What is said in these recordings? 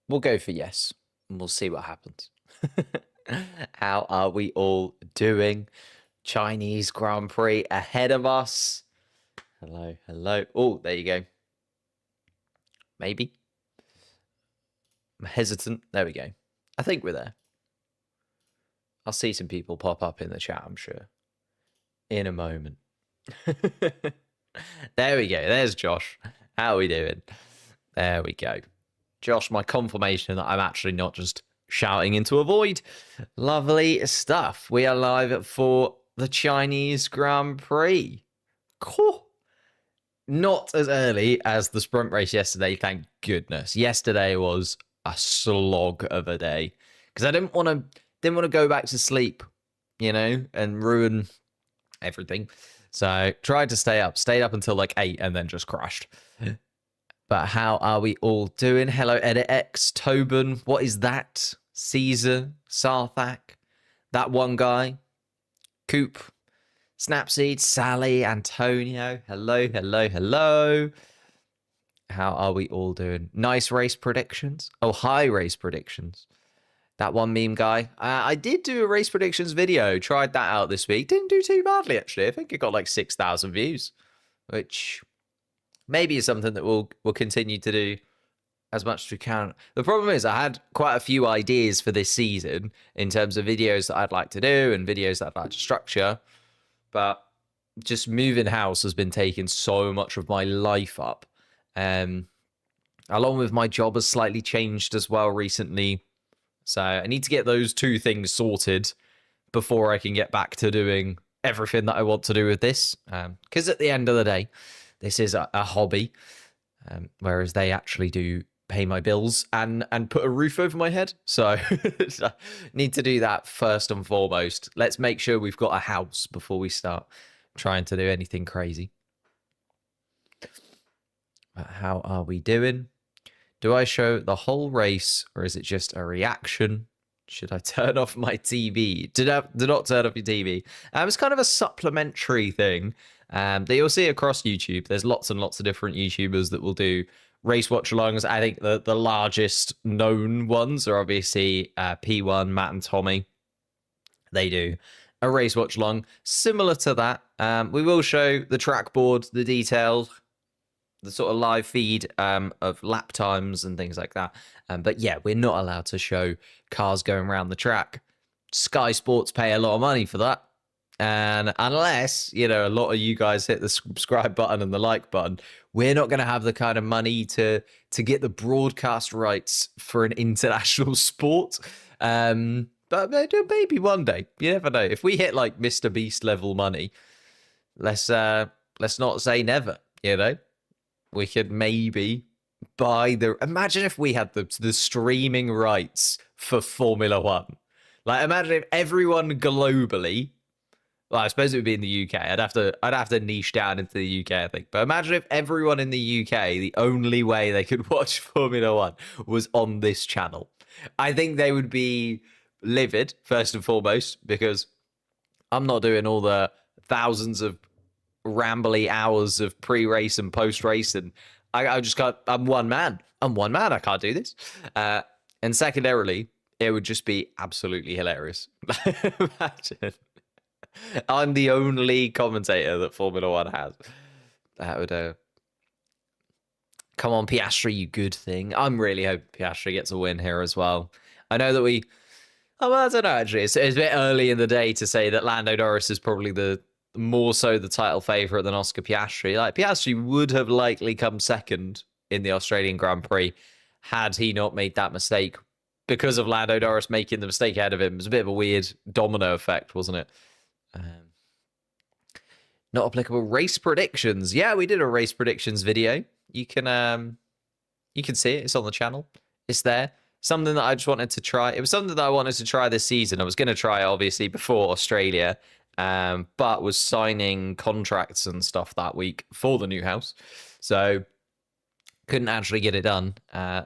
We'll go for yes, and we'll see what happens. How are we all doing? Chinese Grand Prix ahead of us. Hello, hello. Oh, there you go. Maybe. I'm hesitant. There we go. I think we're there. I'll see some people pop up in the chat, I'm sure. In a moment. There we go. There's Josh. How are we doing? There we go. Josh, my confirmation that I'm actually not just shouting into a void. Lovely stuff. We are live for the Chinese Grand Prix. Cool. Not as early as the sprint race yesterday, thank goodness. Yesterday was a slog of a day because I didn't want to go back to sleep, and ruin everything. So tried to stayed up until like 8 and then just crashed. But how are we all doing? Hello, EditX, Tobin. What is that? Caesar, Sarthak, that one guy, Coop, Snapseed, Sally, Antonio. Hello, hello, hello. How are we all doing? Nice race predictions. Oh, high race predictions. That one meme guy. I did do a race predictions video. Tried that out this week. Didn't do too badly, actually. I think it got like 6,000 views, which maybe is something that we'll continue to do as much as we can. The problem is I had quite a few ideas for this season in terms of videos that I'd like to do and videos that I'd like to structure, but just moving house has been taking so much of my life up. Along with my job has slightly changed as well recently. So I need to get those two things sorted before I can get back to doing everything that I want to do with this. Because at the end of the day, this is a hobby, whereas they actually do pay my bills and put a roof over my head. So need to do that first and foremost. Let's make sure we've got a house before we start trying to do anything crazy. But how are we doing? Do I show the whole race or is it just a reaction? Should I turn off my TV? Do not turn off your TV. It's kind of a supplementary thing that you'll see across YouTube. There's lots and lots of different YouTubers that will do race watch-alongs. I think the largest known ones are obviously P1, Matt and Tommy. They do a race watch-along similar to that. We will show the track board, the details, the sort of live feed of lap times and things like that. But yeah, we're not allowed to show cars going around the track. Sky Sports pay a lot of money for that. And unless, a lot of you guys hit the subscribe button and the like button, we're not going to have the kind of money to get the broadcast rights for an international sport. But maybe one day. You never know. If we hit like Mr. Beast level money, let's not say never, We could maybe buy imagine if we had the streaming rights for Formula One. Like, imagine if everyone globally, well, I suppose it would be in the UK. I'd have to niche down into the UK, I think. But imagine if everyone in the UK, the only way they could watch Formula One was on this channel. I think they would be livid, first and foremost, because I'm not doing all the thousands of rambly hours of pre-race and post-race, and I just can't. I'm one man. I can't do this. And secondarily, it would just be absolutely hilarious. Imagine I'm the only commentator that Formula One has. That would come on, Piastri, you good thing. I'm really hoping Piastri gets a win here as well. I know that well, I don't know, actually. It's a bit early in the day to say that Lando Norris is probably more so the title favourite than Oscar Piastri. Like, Piastri would have likely come second in the Australian Grand Prix had he not made that mistake because of Lando Norris making the mistake ahead of him. It was a bit of a weird domino effect, wasn't it? Not applicable. Race predictions. Yeah, we did a race predictions video. You can see it. It's on the channel. It's there. Something that I just wanted to try. It was something that I wanted to try this season. I was going to try it, obviously, before Australia, but was signing contracts and stuff that week for the new house. So couldn't actually get it done.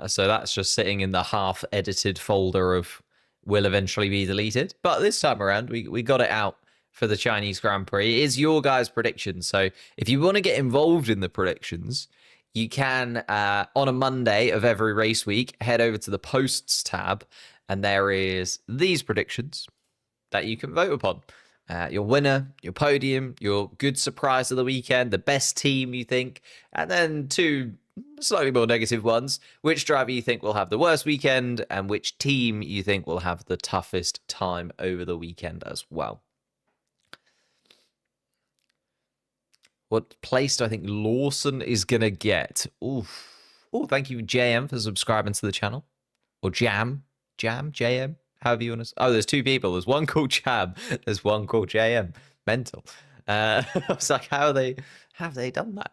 So that's just sitting in the half-edited folder of will eventually be deleted. But this time around, we got it out for the Chinese Grand Prix. It is your guys' predictions. So if you want to get involved in the predictions, you can, on a Monday of every race week, head over to the posts tab, and there is these predictions that you can vote upon. Your winner, your podium, your good surprise of the weekend, the best team you think, and then 2 slightly more negative ones. Which driver you think will have the worst weekend, and which team you think will have the toughest time over the weekend as well. What place do I think Lawson is going to get? Oof. Oh, thank you, JM, for subscribing to the channel. Or JM, JM, however you want to... Oh, there's 2 people. There's one called Jam. There's one called JM. Mental. I was like, how have they done that?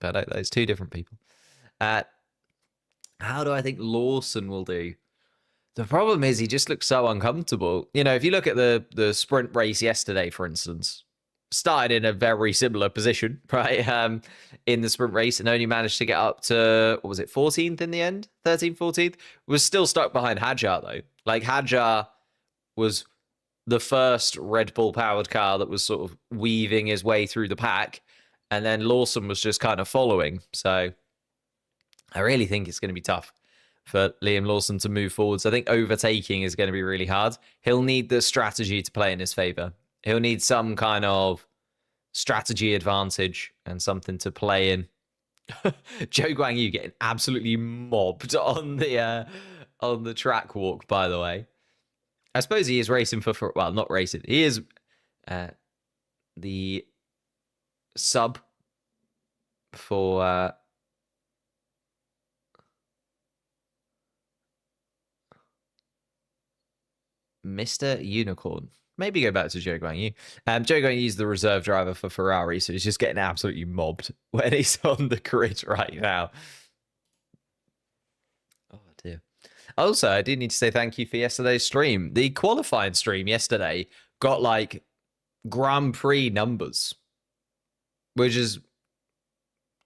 But no, there's 2 different people. How do I think Lawson will do? The problem is he just looks so uncomfortable. You know, if you look at the sprint race yesterday, for instance, started in a very similar position, right? In the sprint race, and only managed to get up to, what was it, 14th in the end? 13th, 14th? Was still stuck behind Hadjar, though. Like, Hadjar was the first Red Bull powered car that was sort of weaving his way through the pack, and then Lawson was just kind of following. So I really think it's going to be tough for Liam Lawson to move forwards. I think overtaking is going to be really hard. He'll need the strategy to play in his favor. He'll need some kind of strategy advantage and something to play in. Joe Guang Yu getting absolutely mobbed on the track walk, by the way. I suppose he is racing for well, not racing. He is the sub for Mr. Unicorn. Maybe go back to Joe Guang Yu. Joe Guang Yu is the reserve driver for Ferrari, so he's just getting absolutely mobbed when he's on the grid right now. Oh, dear. Also, I do need to say thank you for yesterday's stream. The qualifying stream yesterday got, like, Grand Prix numbers, which is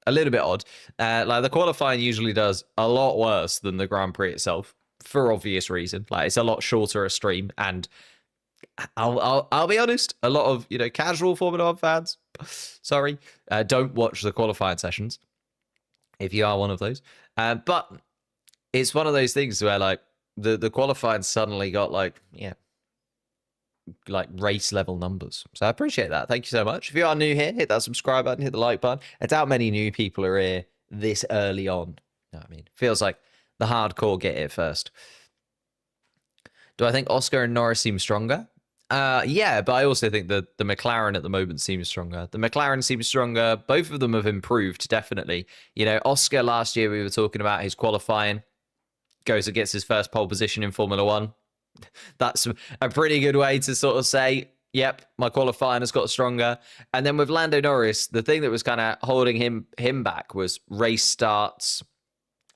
a little bit odd. Like, the qualifying usually does a lot worse than the Grand Prix itself, for obvious reason. Like, it's a lot shorter a stream, and I'll be honest, a lot of, you know, casual Formula 1 fans, sorry, don't watch the qualifying sessions, if you are one of those. But it's one of those things where, like, the qualifying suddenly got, like, yeah, like race level numbers. So I appreciate that. Thank you so much. If you are new here, hit that subscribe button, hit the like button. I doubt many new people are here this early on. You know what I mean? Feels like the hardcore get here first. Do I think Oscar and Norris seem stronger? Yeah, but I also think that the McLaren at the moment seems stronger. The McLaren seems stronger. Both of them have improved, definitely. You know, Oscar last year, we were talking about his qualifying. Goes and gets his first pole position in Formula 1. That's a pretty good way to sort of say, yep, my qualifying has got stronger. And then with Lando Norris, the thing that was kind of holding him back was race starts,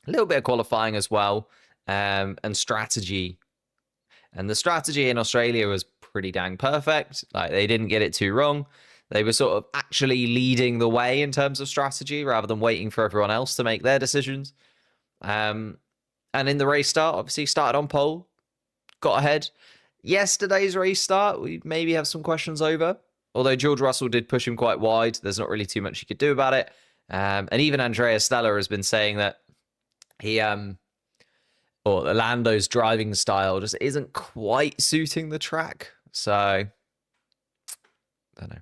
a little bit of qualifying as well, and strategy. And the strategy in Australia was pretty dang perfect. Like, they didn't get it too wrong. They were sort of actually leading the way in terms of strategy rather than waiting for everyone else to make their decisions. And in the race start, obviously started on pole, got ahead. Yesterday's race start, we maybe have some questions over. Although George Russell did push him quite wide, there's not really too much you could do about it. And even Andrea Stella has been saying that he or Lando's driving style just isn't quite suiting the track. So, I don't know.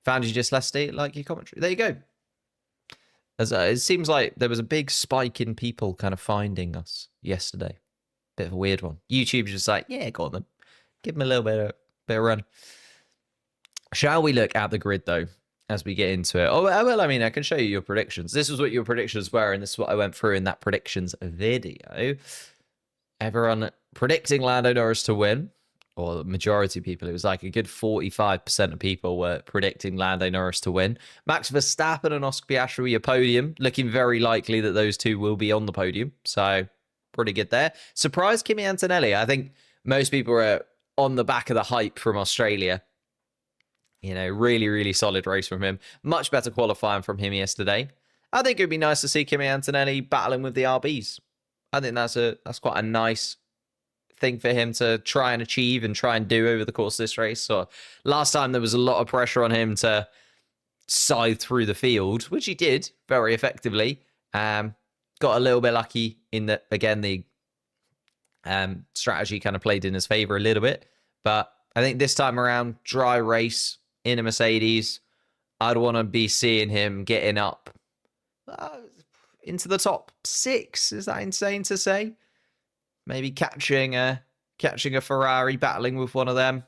Found you just Leslie, like your commentary. There you go. It seems like there was a big spike in people kind of finding us yesterday. Bit of a weird one. YouTube's just like, yeah, go on then. Give them a little bit of run. Shall we look at the grid, though, as we get into it? Oh, well, I mean, I can show you your predictions. This is what your predictions were, and this is what I went through in that predictions video. Everyone predicting Lando Norris to win, or the majority of people. It was like a good 45% of people were predicting Lando Norris to win. Max Verstappen and Oscar Piastri a podium, looking very likely that those two will be on the podium. So, pretty good there. Surprise Kimi Antonelli. I think most people were on the back of the hype from Australia. You know, really, really solid race from him. Much better qualifying from him yesterday. I think it would be nice to see Kimi Antonelli battling with the RBs. I think that's quite a nice thing for him to try and achieve and try and do over the course of this race. So last time there was a lot of pressure on him to scythe through the field, which he did very effectively. Got a little bit lucky in that, again, the strategy kind of played in his favor a little bit. But I think this time around, dry race in a Mercedes, I'd want to be seeing him getting up into the top 6. Is that insane to say? Maybe catching a Ferrari, battling with one of them.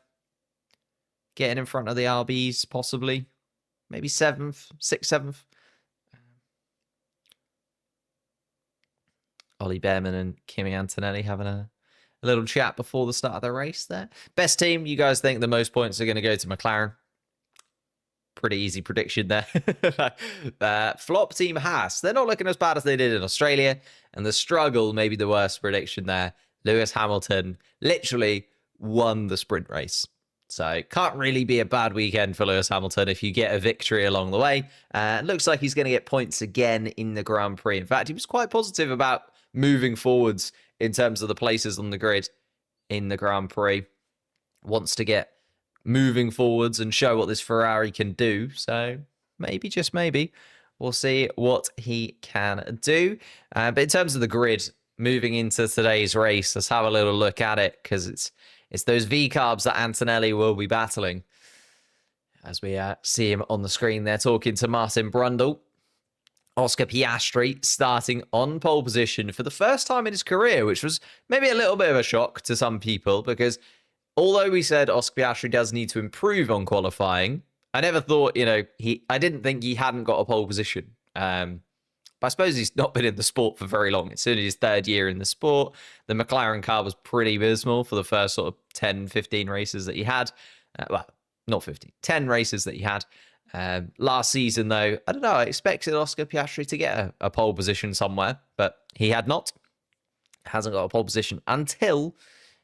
Getting in front of the RBs, possibly. Maybe 7th, 6th, 7th. Ollie Behrman and Kimi Antonelli having a little chat before the start of the race there. Best team, you guys think the most points are going to go to McLaren? Pretty easy prediction there. Flop team Haas. They're not looking as bad as they did in Australia. And the struggle, maybe the worst prediction there. Lewis Hamilton literally won the sprint race. So can't really be a bad weekend for Lewis Hamilton if you get a victory along the way. Looks like he's going to get points again in the Grand Prix. In fact, he was quite positive about moving forwards in terms of the places on the grid in the Grand Prix. Wants to get moving forwards and show what this Ferrari can do. So maybe, just maybe, we'll see what he can do. But in terms of the grid, moving into today's race, let's have a little look at it, because it's those V-carbs that Antonelli will be battling. As we see him on the screen there talking to Martin Brundle. Oscar Piastri starting on pole position for the first time in his career, which was maybe a little bit of a shock to some people, because although we said Oscar Piastri does need to improve on qualifying, I never thought, I didn't think he hadn't got a pole position. But I suppose he's not been in the sport for very long. It's only his 3rd year in the sport. The McLaren car was pretty abysmal for the first sort of 10, 15 races that he had. Well, not 15, 10 races that he had. Last season, though, I don't know, I expected Oscar Piastri to get a pole position somewhere, but he had not. Hasn't got a pole position until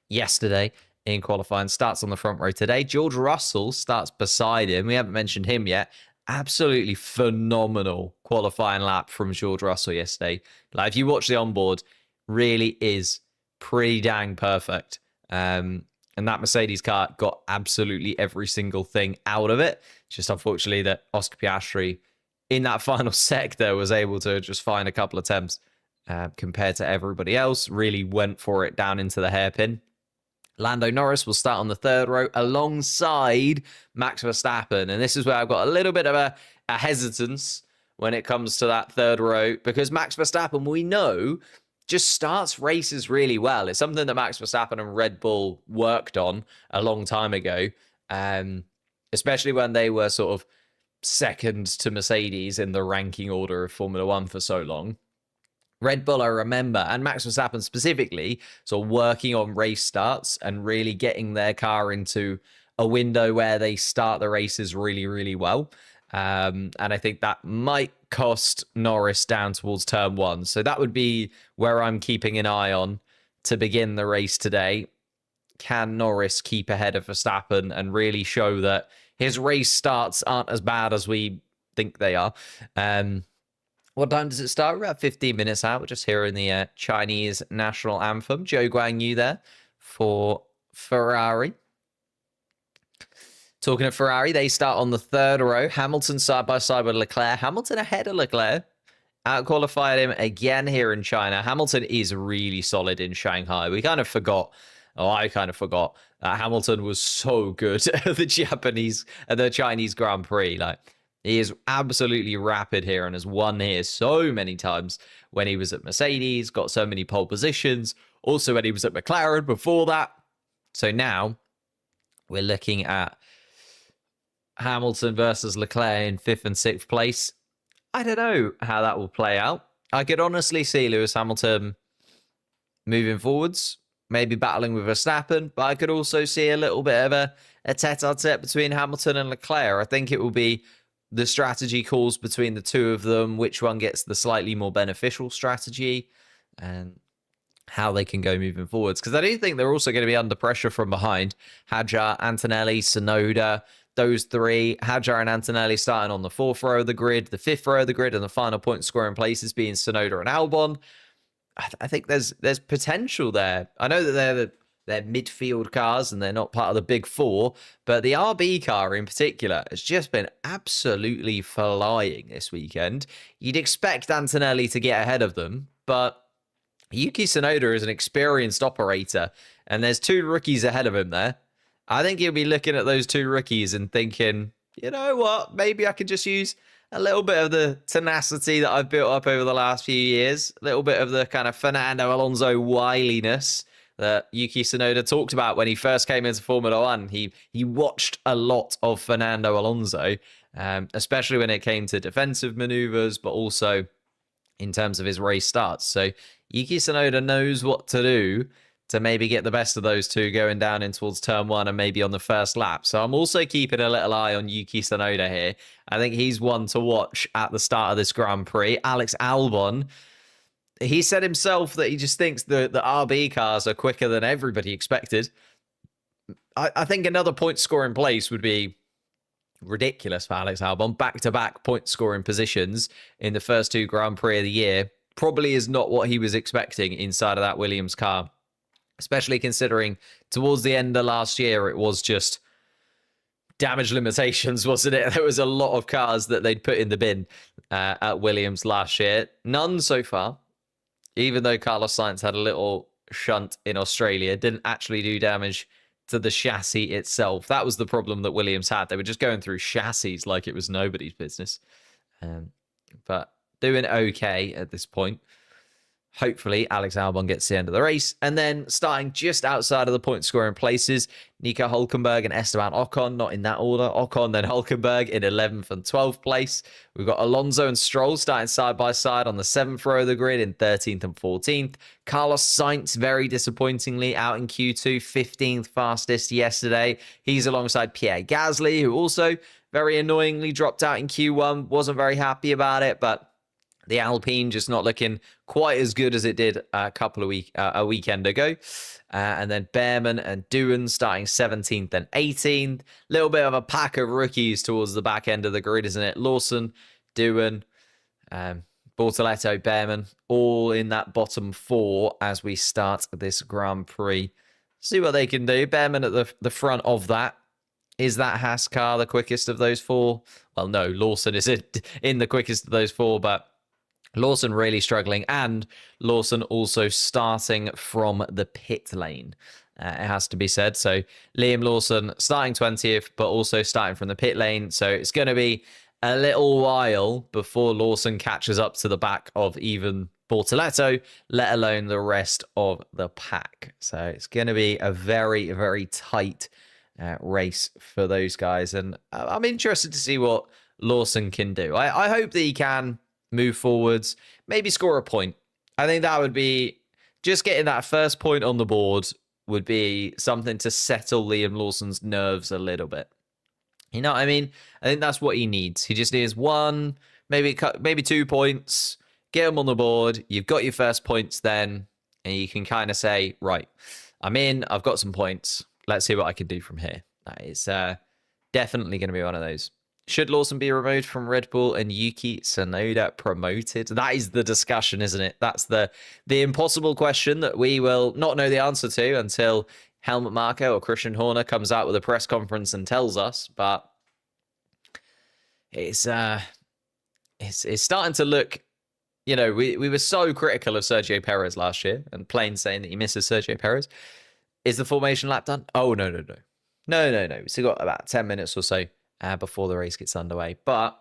yesterday in qualifying. Starts on the front row today. George Russell starts beside him. We haven't mentioned him yet. Absolutely phenomenal qualifying lap from George Russell yesterday. Like, if you watch the onboard, really is pretty dang perfect. And that Mercedes car got absolutely every single thing out of it. Just unfortunately that Oscar Piastri in that final sector was able to just find a couple of attempts compared to everybody else. Really went for it down into the hairpin. Lando Norris will start on the 3rd row alongside Max Verstappen. And this is where I've got a little bit of a hesitance when it comes to that 3rd row, because Max Verstappen, we know, just starts races really well. It's something that Max Verstappen and Red Bull worked on a long time ago, especially when they were sort of second to Mercedes in the ranking order of Formula One for so long. Red Bull, I remember, and Max Verstappen specifically, sort of working on race starts and really getting their car into a window where they start the races really, really well. And I think that might cost Norris down towards turn 1. So that would be where I'm keeping an eye on to begin the race today. Can Norris keep ahead of Verstappen and really show that his race starts aren't as bad as we think they are? What time does it start? We're about 15 minutes out. We're just hearing the Chinese national anthem. Zhou Guanyu there for Ferrari. Talking of Ferrari, they start on the 3rd row. Hamilton side by side with Leclerc. Hamilton ahead of Leclerc. Out-qualified him again here in China. Hamilton is really solid in Shanghai. I kind of forgot that Hamilton was so good at the Chinese Grand Prix. Like, he is absolutely rapid here and has won here so many times when he was at Mercedes, got so many pole positions. Also when he was at McLaren before that. So now we're looking at Hamilton versus Leclerc in 5th and 6th place. I don't know how that will play out. I could honestly see Lewis Hamilton moving forwards, maybe battling with Verstappen, but I could also see a little bit of a tete-a-tete between Hamilton and Leclerc. I think it will be the strategy calls between the two of them, which one gets the slightly more beneficial strategy, and how they can go moving forwards. Because I do think they're also going to be under pressure from behind. Hadjar, Antonelli, Tsunoda, those three. Hadjar and Antonelli starting on the 4th row of the grid, the 5th row of the grid, and the final point scoring places being Tsunoda and Albon. I think there's potential there. I know that they're they're midfield cars and they're not part of the big four. But the RB car in particular has just been absolutely flying this weekend. You'd expect Antonelli to get ahead of them, but Yuki Tsunoda is an experienced operator, and there's two rookies ahead of him there. I think he'll be looking at those two rookies and thinking, you know what, maybe I could just use a little bit of the tenacity that I've built up over the last few years, a little bit of the kind of Fernando Alonso wiliness that Yuki Tsunoda talked about when he first came into Formula One. He watched a lot of Fernando Alonso, especially when it came to defensive maneuvers, but also in terms of his race starts. So Yuki Tsunoda knows what to do to maybe get the best of those two going down in towards turn one and maybe on the first lap. So I'm also keeping a little eye on Yuki Tsunoda here. I think he's one to watch at the start of this Grand Prix. Alex Albon, he said himself that he just thinks the RB cars are quicker than everybody expected. I think another point scoring place would be ridiculous for Alex Albon. Back-to-back point scoring positions in the first two Grand Prix of the year probably is not what he was expecting inside of that Williams car, especially considering towards the end of last year, it was just damage limitations, wasn't it? There was a lot of cars that they'd put in the bin at Williams last year. None so far, even though Carlos Sainz had a little shunt in Australia, didn't actually do damage to the chassis itself. That was the problem that Williams had. They were just going through chassis like it was nobody's business. But doing okay at this point. Hopefully, Alex Albon gets to the end of the race. And then starting just outside of the point scoring places, Nico Hülkenberg and Esteban Ocon, not in that order. Ocon, then Hülkenberg in 11th and 12th place. We've got Alonso and Stroll starting side by side on the 7th row of the grid in 13th and 14th. Carlos Sainz, very disappointingly, out in Q2, 15th fastest yesterday. He's alongside Pierre Gasly, who also very annoyingly dropped out in Q1. Wasn't very happy about it, but the Alpine just not looking quite as good as it did a weekend ago. And then Behrman and Doohan starting 17th and 18th. Little bit of a pack of rookies towards the back end of the grid, isn't it? Lawson, Doohan, Bortoletto, Behrman, all in that bottom four as we start this Grand Prix. See what they can do. Behrman at the front of that. Is that Haas car the quickest of those four? Well, no, Lawson is in the quickest of those four, but Lawson really struggling, and Lawson also starting from the pit lane, it has to be said. So Liam Lawson starting 20th, but also starting from the pit lane. So it's going to be a little while before Lawson catches up to the back of even Bortoletto, let alone the rest of the pack. So it's going to be a very, very tight race for those guys. And I'm interested to see what Lawson can do. I hope that he can move forwards, maybe score a point. I think that would be, just getting that first point on the board would be something to settle Liam Lawson's nerves a little bit. You know what I mean? I think that's what he needs. He just needs one, maybe 2 points, get him on the board. You've got your first points then, and you can kind of say, right, I'm in, I've got some points. Let's see what I can do from here. That is definitely going to be one of those. Should Lawson be removed from Red Bull and Yuki Tsunoda promoted? That is the discussion, isn't it? That's the impossible question that we will not know the answer to until Helmut Marko or Christian Horner comes out with a press conference and tells us. But it's starting to look, you know, we were so critical of Sergio Perez last year and plain saying that he misses Sergio Perez. Is the formation lap done? Oh, no. We still got about 10 minutes or so before the race gets underway. But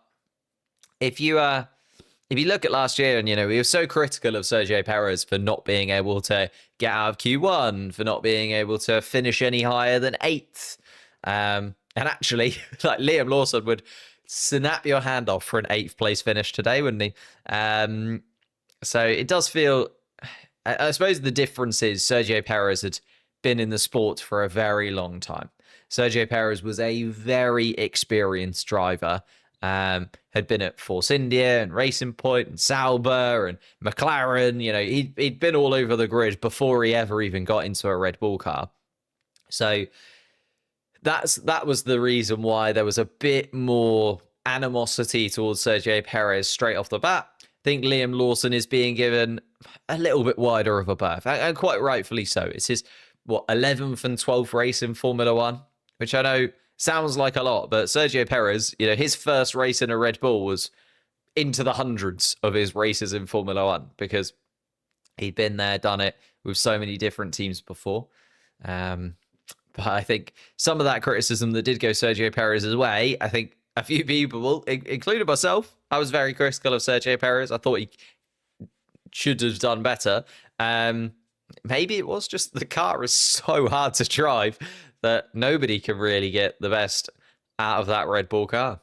if you look at last year, and you know, we were so critical of Sergio Perez for not being able to get out of Q1, for not being able to finish any higher than 8th, and actually, like, Liam Lawson would snap your hand off for an 8th place finish today, wouldn't he? So it does feel, I suppose the difference is Sergio Perez had been in the sport for a very long time. Sergio Perez was a very experienced driver, had been at Force India and Racing Point and Sauber and McLaren. You know, he'd been all over the grid before he ever even got into a Red Bull car. So that was the reason why there was a bit more animosity towards Sergio Perez straight off the bat. I think Liam Lawson is being given a little bit wider of a berth, and quite rightfully so. It's his 11th and 12th race in Formula One, which I know sounds like a lot, but Sergio Perez, his first race in a Red Bull was into the hundreds of his races in Formula One because he'd been there, done it with so many different teams before. But I think some of that criticism that did go Sergio Perez's way, I think a few people, including myself, I was very critical of Sergio Perez. I thought he should have done better. Maybe it was just the car is so hard to drive that nobody can really get the best out of that Red Bull car.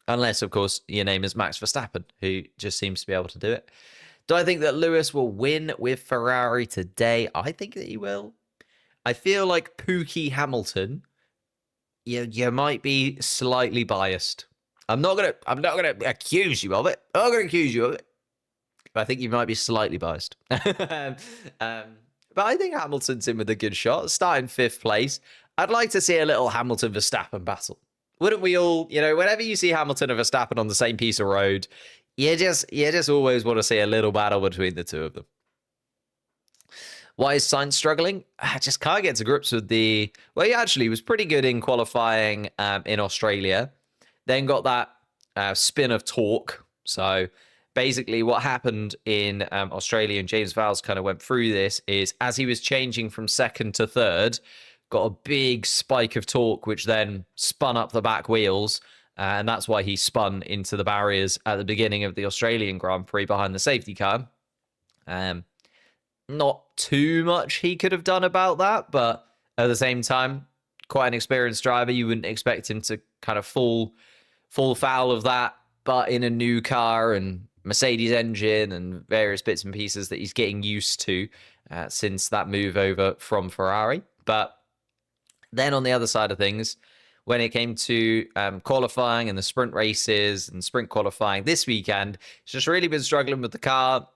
Unless, of course, your name is Max Verstappen, who just seems to be able to do it. Do I think that Lewis will win with Ferrari today? I think that he will. I feel like Pookie Hamilton, you might be slightly biased. I'm not gonna accuse you of it. I'm not gonna accuse you of it. But I think you might be slightly biased. But I think Hamilton's in with a good shot, starting 5th place. I'd like to see a little Hamilton-Verstappen battle. Wouldn't we all, whenever you see Hamilton and Verstappen on the same piece of road, you just always want to see a little battle between the two of them. Why is Sainz struggling? I just can't get to grips with he actually was pretty good in qualifying in Australia. Then got that spin of torque. So basically what happened in Australia, and James Vowles kind of went through this, is as he was changing from 2nd to 3rd, got a big spike of torque, which then spun up the back wheels. And that's why he spun into the barriers at the beginning of the Australian Grand Prix behind the safety car. Not too much he could have done about that, but at the same time, quite an experienced driver. You wouldn't expect him to kind of fall foul of that, but in a new car and Mercedes engine and various bits and pieces that he's getting used to since that move over from Ferrari. But then on the other side of things, when it came to qualifying and the sprint races and sprint qualifying this weekend, he's just really been struggling with the car.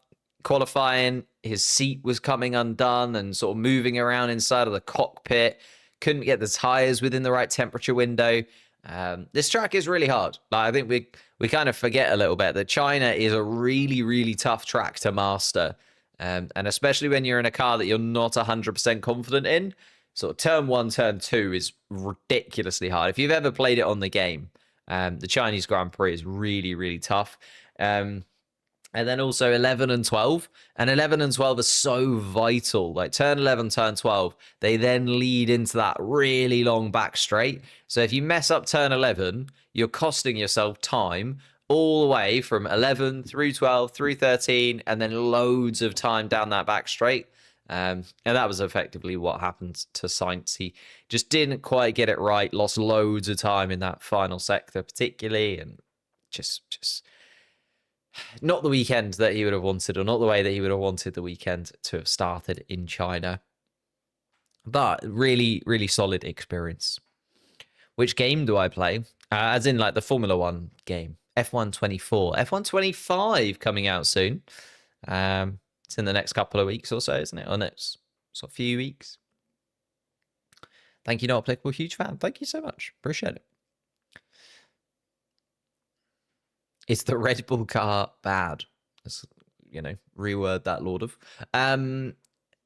Qualifying, his seat was coming undone and sort of moving around inside of the cockpit. Couldn't get the tires within the right temperature window. This track is really hard. I think we kind of forget a little bit that China is a really, really tough track to master. And especially when you're in a car that you're not 100% confident in. Sort of turn 1, turn 2 is ridiculously hard. If you've ever played it on the game, the Chinese Grand Prix is really, really tough. And then also 11 and 12. And 11 and 12 are so vital. Like turn 11, turn 12, they then lead into that really long back straight. So if you mess up turn 11, you're costing yourself time all the way from 11 through 12, through 13, and then loads of time down that back straight. And that was effectively what happened to Sainz. He just didn't quite get it right, lost loads of time in that final sector particularly, and just not the weekend that he would have wanted, or not the way that he would have wanted the weekend to have started in China. But really, really solid experience. Which game do I play? As in like the Formula One game. F1 24. F1 25 coming out soon. It's in the next couple of weeks or so, isn't it? Or next sort of few weeks. Thank you, Not Applicable. Huge fan. Thank you so much. Appreciate it. Is the Red Bull car bad? Let's, reword that, Lord of.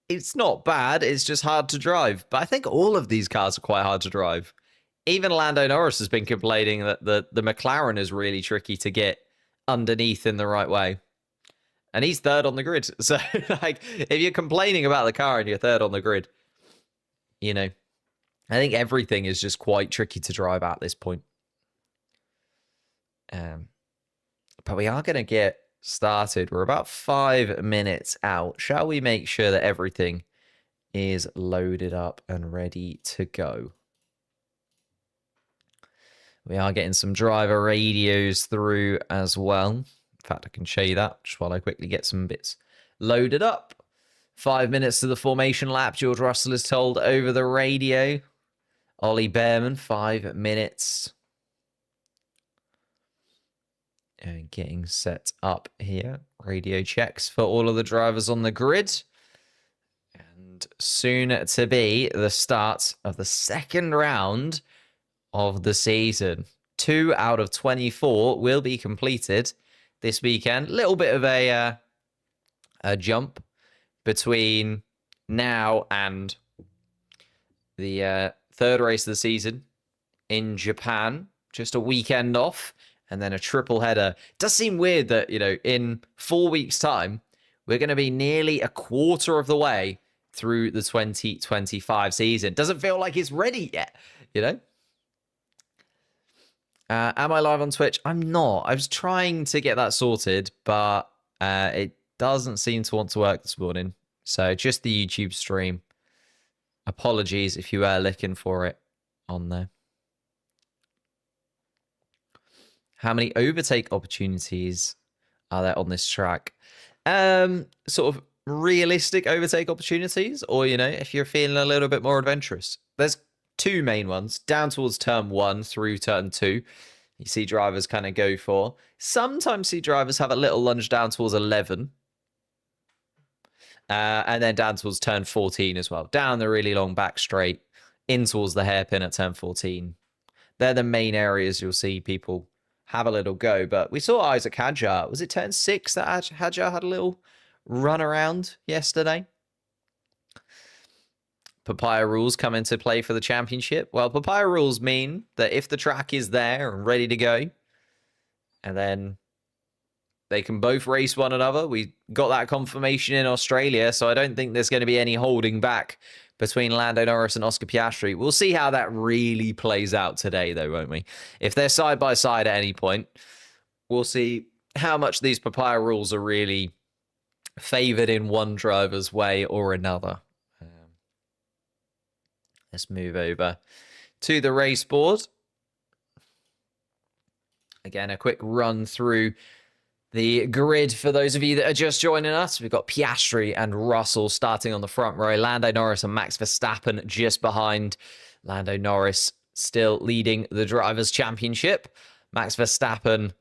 It's not bad. It's just hard to drive. But I think all of these cars are quite hard to drive. Even Lando Norris has been complaining that the McLaren is really tricky to get underneath in the right way. And he's 3rd on the grid. So, if you're complaining about the car and you're 3rd on the grid, I think everything is just quite tricky to drive at this point. But we are going to get started. We're about 5 minutes out. Shall we make sure that everything is loaded up and ready to go? We are getting some driver radios through as well. In fact, I can show you that just while I quickly get some bits loaded up. 5 minutes to the formation lap. George Russell is told over the radio. Ollie Behrman, 5 minutes. And getting set up here. Radio checks for all of the drivers on the grid. And soon to be the start of the second round of the season. 2 out of 24 will be completed this weekend. Little bit of a jump between now and the third race of the season in Japan. Just a weekend off and then a triple header. It does seem weird that, in 4 weeks' time, we're going to be nearly a quarter of the way through the 2025 season. Doesn't feel like it's ready yet, Am I live on Twitch? I'm not. I was trying to get that sorted, but it doesn't seem to want to work this morning. So just the YouTube stream. Apologies if you were looking for it on there. How many overtake opportunities are there on this track? Sort of realistic overtake opportunities, or, if you're feeling a little bit more adventurous. There's two main ones, down towards turn 1 through turn 2. You see drivers kind of go for. Sometimes see drivers have a little lunge down towards 11. And then down towards turn 14 as well. Down the really long back straight, in towards the hairpin at turn 14. They're the main areas you'll see people have a little go. But we saw Isaac Hadjar. Was it turn 6 that Hadjar had a little run around yesterday? Papaya rules come into play for the championship. Well, papaya rules mean that if the track is there and ready to go, and then they can both race one another. We got that confirmation in Australia, so I don't think there's going to be any holding back between Lando Norris and Oscar Piastri. We'll see how that really plays out today, though, won't we? If they're side by side at any point, we'll see how much these papaya rules are really favored in one driver's way or another. Let's move over to the race board. Again, a quick run through the grid for those of you that are just joining us. We've got Piastri and Russell starting on the front row. Lando Norris and Max Verstappen just behind. Lando Norris still leading the Drivers' Championship. Max Verstappen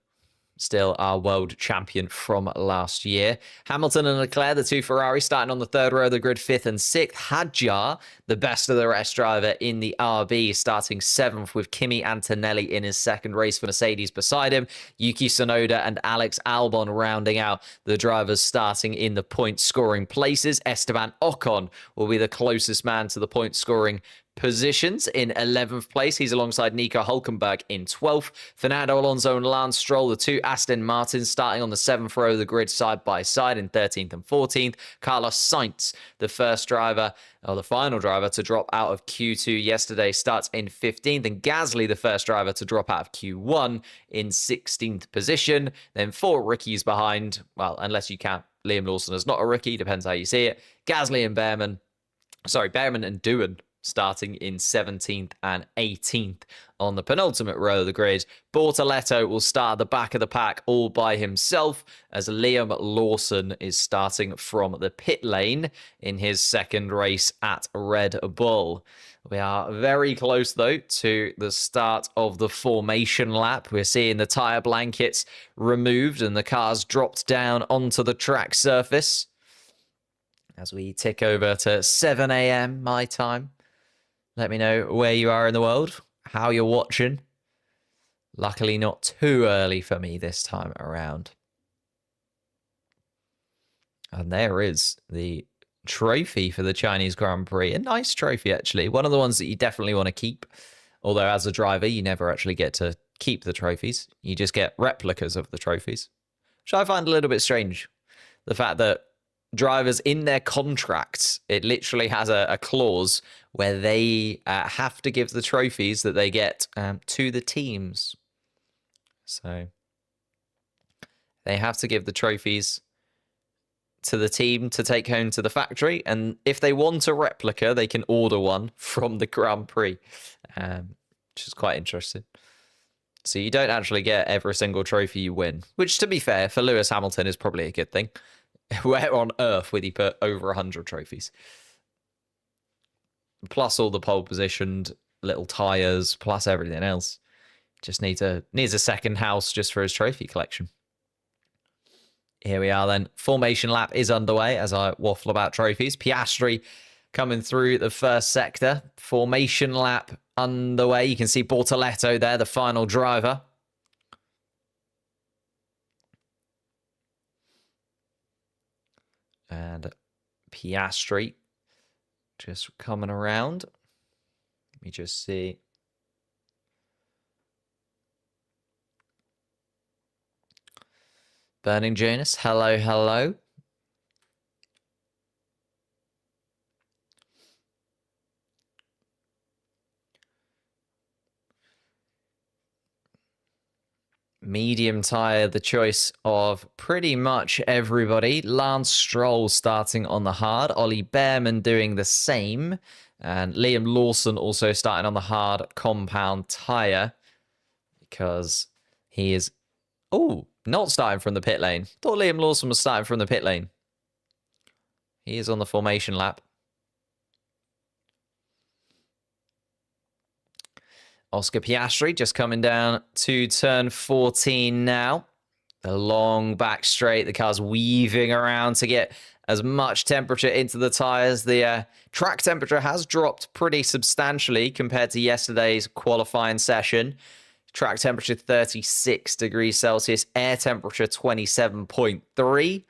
still our world champion from last year. Hamilton and Leclerc, the two Ferrari, starting on the third row of the grid, 5th and 6th. Hadjar, the best of the rest driver in the RB, starting 7th with Kimi Antonelli in his second race for Mercedes beside him. Yuki Tsunoda and Alex Albon rounding out the drivers starting in the point-scoring places. Esteban Ocon will be the closest man to the point-scoring positions in 11th place. He's alongside Nico Hulkenberg in 12th. Fernando Alonso and Lance Stroll, the two Aston Martins, starting on the 7th row of the grid side by side in 13th and 14th. Carlos Sainz, the first driver, or the final driver to drop out of Q2 yesterday, starts in 15th. And Gasly, the first driver to drop out of Q1, in 16th position. Then 4 rookies behind, well, unless you count Liam Lawson as not a rookie, depends how you see it. Gasly and Behrman and Doohan starting in 17th and 18th on the penultimate row of the grid. Bortoletto will start at the back of the pack all by himself as Liam Lawson is starting from the pit lane in his second race at Red Bull. We are very close, though, to the start of the formation lap. We're seeing the tyre blankets removed and the cars dropped down onto the track surface as we tick over to 7 a.m. my time. Let me know where you are in the world, how you're watching. Luckily, not too early for me this time around. And there is the trophy for the Chinese Grand Prix. A nice trophy, actually. One of the ones that you definitely want to keep. Although, as a driver, you never actually get to keep the trophies. You just get replicas of the trophies, which I find a little bit strange. The fact that drivers in their contracts, it literally has a clause where they have to give the trophies that they get to the teams. So they have to give the trophies to the team to take home to the factory. And if they want a replica, they can order one from the Grand Prix, which is quite interesting. So you don't actually get every single trophy you win, which, to be fair, for Lewis Hamilton is probably a good thing. Where on earth would he put over 100 trophies? Plus all the pole positioned little tires, plus everything else. Just needs a second house just for his trophy collection. Here we are then. Formation lap is underway as I waffle about trophies. Piastri coming through the first sector. Formation lap underway. You can see Bortoletto there, the final driver. And Piastri just coming around. me just see. Burning Jonas, hello, hello. Medium tire, the choice of pretty much everybody. Lance Stroll starting on the hard. Ollie Behrman doing the same. And Liam Lawson also starting on the hard compound tire. Because he is... Oh, not starting from the pit lane. Thought Liam Lawson was starting from the pit lane. He is on the formation lap. Oscar Piastri just coming down to turn 14 now. The long back straight. The car's weaving around to get as much temperature into the tyres. The track temperature has dropped pretty substantially compared to yesterday's qualifying session. Track temperature 36 degrees Celsius. Air temperature 27.3.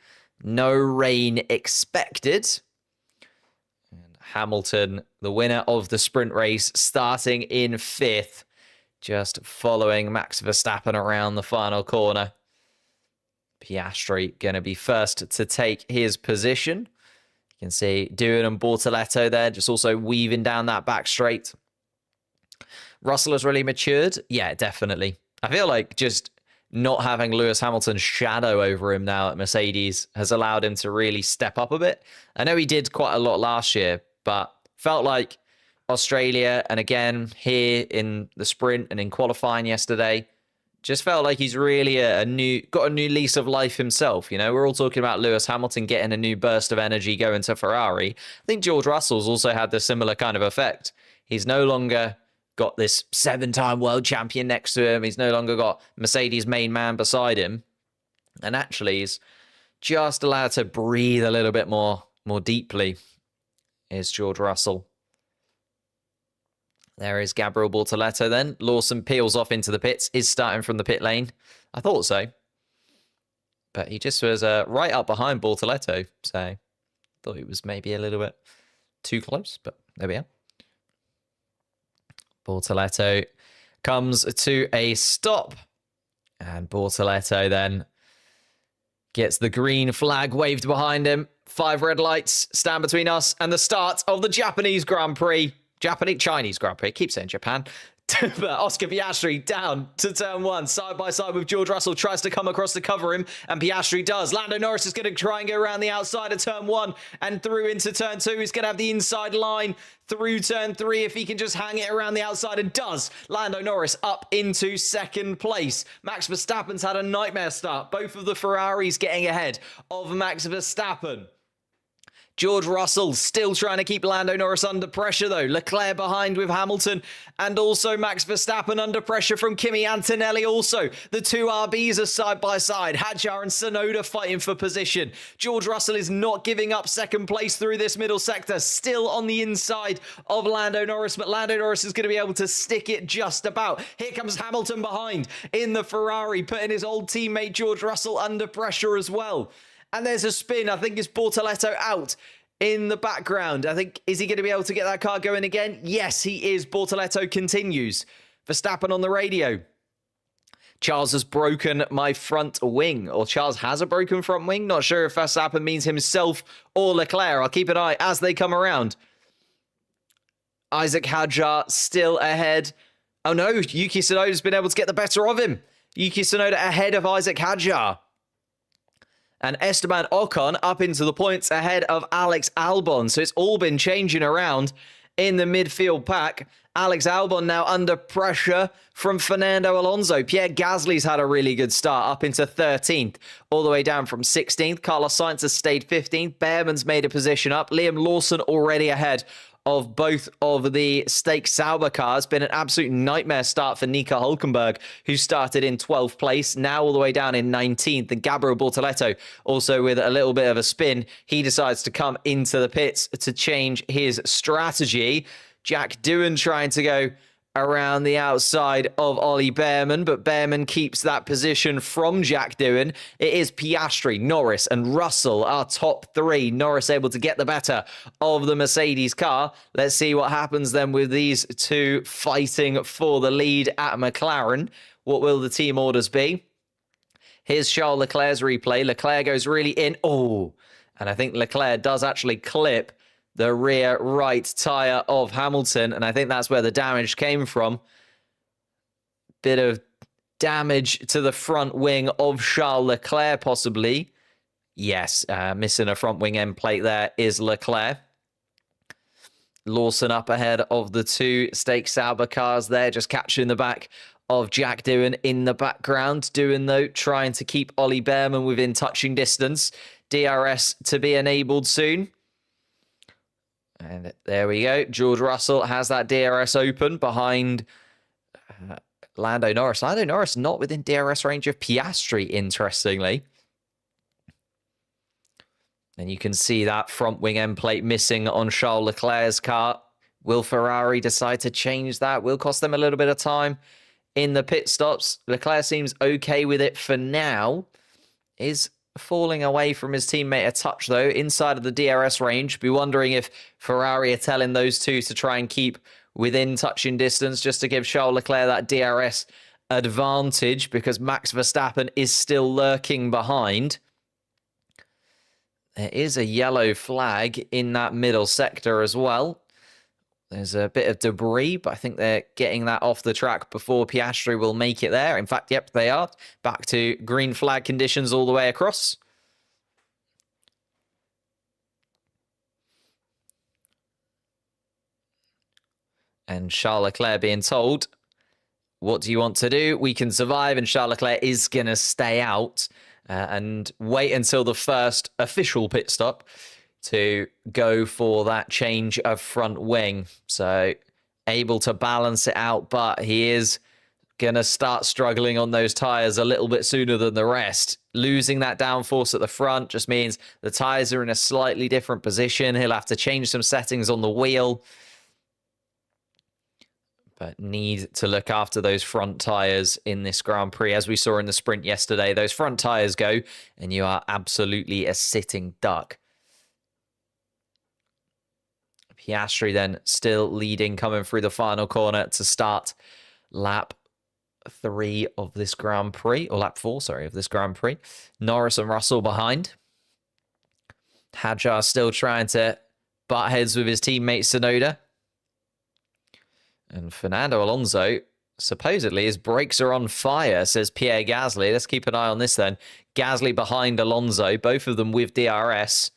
No rain expected. Hamilton, the winner of the sprint race, starting in 5th, just following Max Verstappen around the final corner. Piastri going to be first to take his position. You can see Doohan and Bortoleto there, just also weaving down that back straight. Russell has really matured. Yeah, definitely. I feel like just not having Lewis Hamilton's shadow over him now at Mercedes has allowed him to really step up a bit. I know he did quite a lot last year, but felt like Australia and again here in the sprint and in qualifying yesterday, just felt like he's really got a new lease of life himself. You know, we're all talking about Lewis Hamilton getting a new burst of energy going to Ferrari. I think George Russell's also had the similar kind of effect. He's no longer got this 7-time world champion next to him. He's no longer got Mercedes' main man beside him. And actually he's just allowed to breathe a little bit more deeply. Is George Russell. There is Gabriel Bortoleto then. Lawson peels off into the pits, is starting from the pit lane. I thought so. But he just was right up behind Bortoleto. So I thought he was maybe a little bit too close, but there we are. Bortoleto comes to a stop. And Bortoleto then gets the green flag waved behind him. 5 red lights stand between us and the start of the Japanese Grand Prix. Chinese Grand Prix. Keep saying Japan. But Oscar Piastri down to turn 1, side by side with George Russell, tries to come across to cover him, and Piastri does. Lando Norris is going to try and go around the outside of turn 1 and through into turn 2. He's going to have the inside line through turn 3 if he can just hang it around the outside, and does. Lando Norris up into 2nd place. Max Verstappen's had a nightmare start. Both of the Ferraris getting ahead of Max Verstappen. George Russell still trying to keep Lando Norris under pressure, though. Leclerc behind with Hamilton, and also Max Verstappen under pressure from Kimi Antonelli also. The 2 RBs are side by side. Hadjar and Tsunoda fighting for position. George Russell is not giving up 2nd place through this middle sector. Still on the inside of Lando Norris, but Lando Norris is going to be able to stick it just about. Here comes Hamilton behind in the Ferrari, putting his old teammate George Russell under pressure as well. And there's a spin. I think it's Bortoleto out in the background. I think, is he going to be able to get that car going again? Yes, he is. Bortoleto continues. Verstappen on the radio. Charles has broken my front wing, or Charles has a broken front wing. Not sure if Verstappen means himself or Leclerc. I'll keep an eye as they come around. Isaac Hadjar still ahead. Oh no, Yuki Tsunoda's been able to get the better of him. Yuki Tsunoda ahead of Isaac Hadjar. And Esteban Ocon up into the points ahead of Alex Albon. So it's all been changing around in the midfield pack. Alex Albon now under pressure from Fernando Alonso. Pierre Gasly's had a really good start up into 13th, all the way down from 16th. Carlos Sainz has stayed 15th. Behrman's made a position up. Liam Lawson already ahead of both of the Stake Sauber cars. Been an absolute nightmare start for Nico Hülkenberg, who started in 12th place, now all the way down in 19th. And Gabriel Bortoleto, also with a little bit of a spin, he decides to come into the pits to change his strategy. Jack Doohan trying to go around the outside of Ollie Bearman, but Bearman keeps that position from Jack Doohan. It is Piastri, Norris, and Russell, our top three. Norris able to get the better of the Mercedes car. Let's see what happens then with these two fighting for the lead at McLaren. What will the team orders be? Here's Charles Leclerc's replay. Leclerc goes really in. Oh, and I think Leclerc does actually clip the rear right tyre of Hamilton, and I think that's where the damage came from. Bit of damage to the front wing of Charles Leclerc, possibly. Yes, missing a front wing end plate there is Leclerc. Lawson up ahead of the two Stake Sauber cars there, just catching the back of Jack Doohan in the background. Doohan, though, trying to keep Ollie Bearman within touching distance. DRS to be enabled soon. And there we go. George Russell has that DRS open behind Lando Norris. Lando Norris not within DRS range of Piastri, interestingly. And you can see that front wing end plate missing on Charles Leclerc's car. Will Ferrari decide to change that? Will cost them a little bit of time in the pit stops. Leclerc seems okay with it for now. Is falling away from his teammate a touch, though, inside of the DRS range. Be wondering if Ferrari are telling those two to try and keep within touching distance just to give Charles Leclerc that DRS advantage, because Max Verstappen is still lurking behind. There is a yellow flag in that middle sector as well. There's a bit of debris, but I think they're getting that off the track before Piastri will make it there. In fact, yep, they are. Back to green flag conditions all the way across. And Charles Leclerc being told, what do you want to do? We can survive. And Charles Leclerc is going to stay out and wait until the first official pit stop to go for that change of front wing. So able to balance it out, but he is going to start struggling on those tyres a little bit sooner than the rest. Losing that downforce at the front just means the tyres are in a slightly different position. He'll have to change some settings on the wheel, but need to look after those front tyres in this Grand Prix. As we saw in the sprint yesterday, those front tyres go and you are absolutely a sitting duck. Piastri then still leading, coming through the final corner to start lap 3 of this Grand Prix, or lap 4, sorry, of this Grand Prix. Norris and Russell behind. Hadjar still trying to butt heads with his teammate Tsunoda. And Fernando Alonso, supposedly his brakes are on fire, says Pierre Gasly. Let's keep an eye on this then. Gasly behind Alonso, both of them with DRS.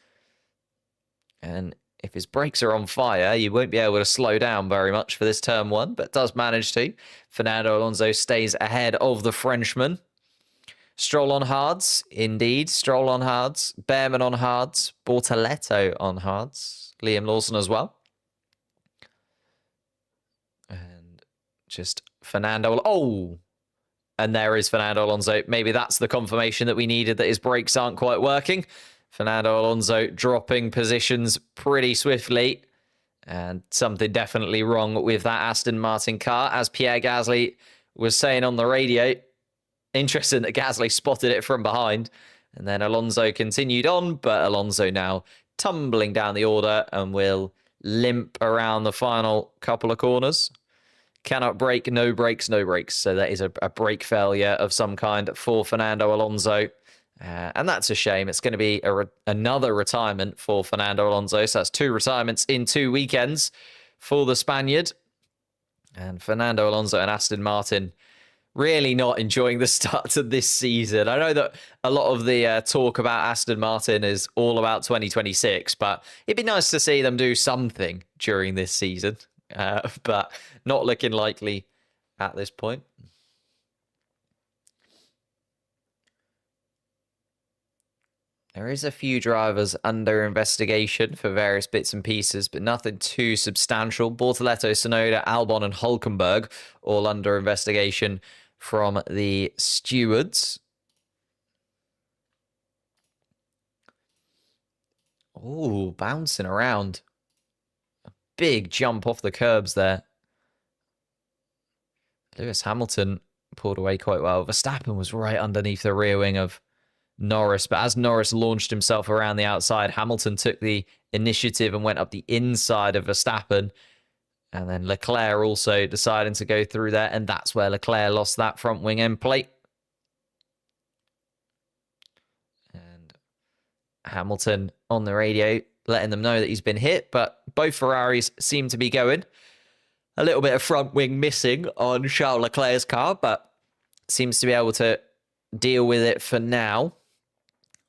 And if his brakes are on fire, you won't be able to slow down very much for this turn 1, but does manage to. Fernando Alonso stays ahead of the Frenchman. Stroll on hards, indeed. Stroll on hards. Bearman on hards. Bortoletto on hards. Liam Lawson as well. And just Fernando. Oh! And there is Fernando Alonso. Maybe that's the confirmation that we needed, that his brakes aren't quite working. Fernando Alonso dropping positions pretty swiftly, and something definitely wrong with that Aston Martin car, as Pierre Gasly was saying on the radio. Interesting that Gasly spotted it from behind, and then Alonso continued on, but Alonso now tumbling down the order and will limp around the final couple of corners. Cannot brake, no brakes, no brakes. So that is a brake failure of some kind for Fernando Alonso. And that's a shame. It's going to be another retirement for Fernando Alonso. So that's 2 retirements in 2 weekends for the Spaniard. And Fernando Alonso and Aston Martin really not enjoying the start to this season. I know that a lot of the talk about Aston Martin is all about 2026, but it'd be nice to see them do something during this season. But not looking likely at this point. There is a few drivers under investigation for various bits and pieces, but nothing too substantial. Bortoletto, Tsunoda, Albon and Hulkenberg all under investigation from the stewards. Oh, bouncing around. A big jump off the curbs there. Lewis Hamilton pulled away quite well. Verstappen was right underneath the rear wing of Norris, but as Norris launched himself around the outside, Hamilton took the initiative and went up the inside of Verstappen. And then Leclerc also deciding to go through there, and that's where Leclerc lost that front wing end plate. And Hamilton on the radio letting them know that he's been hit, but both Ferraris seem to be going. A little bit of front wing missing on Charles Leclerc's car, but seems to be able to deal with it for now.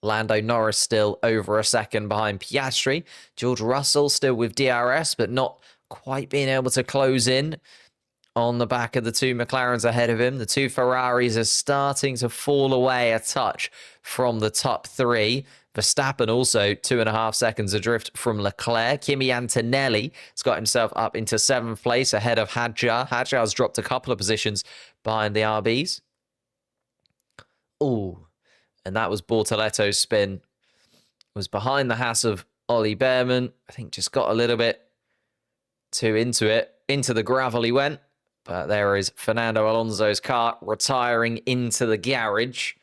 Lando Norris still over a second behind Piastri. George Russell still with DRS, but not quite being able to close in on the back of the two McLarens ahead of him. The two Ferraris are starting to fall away a touch from the top three. Verstappen also 2.5 seconds adrift from Leclerc. Kimi Antonelli has got himself up into 7th place ahead of Hadjar. Hadjar's dropped a couple of positions behind the RBs. Ooh, and that was Bortoletto's spin. Was behind the Haas of Ollie Behrman. I think just got a little bit too into it. Into the gravel he went. But there is Fernando Alonso's car retiring into the garage.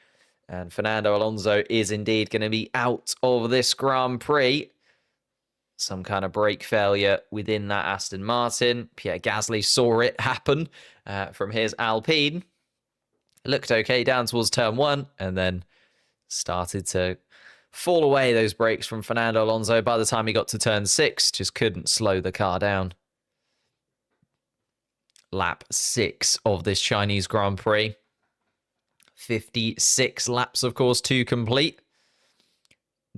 And Fernando Alonso is indeed going to be out of this Grand Prix. Some kind of brake failure within that Aston Martin. Pierre Gasly saw it happen from his Alpine. Looked okay down towards turn 1 and then started to fall away those brakes from Fernando Alonso. By the time he got to turn 6, just couldn't slow the car down. Lap 6 of this Chinese Grand Prix. 56 laps, of course, to complete.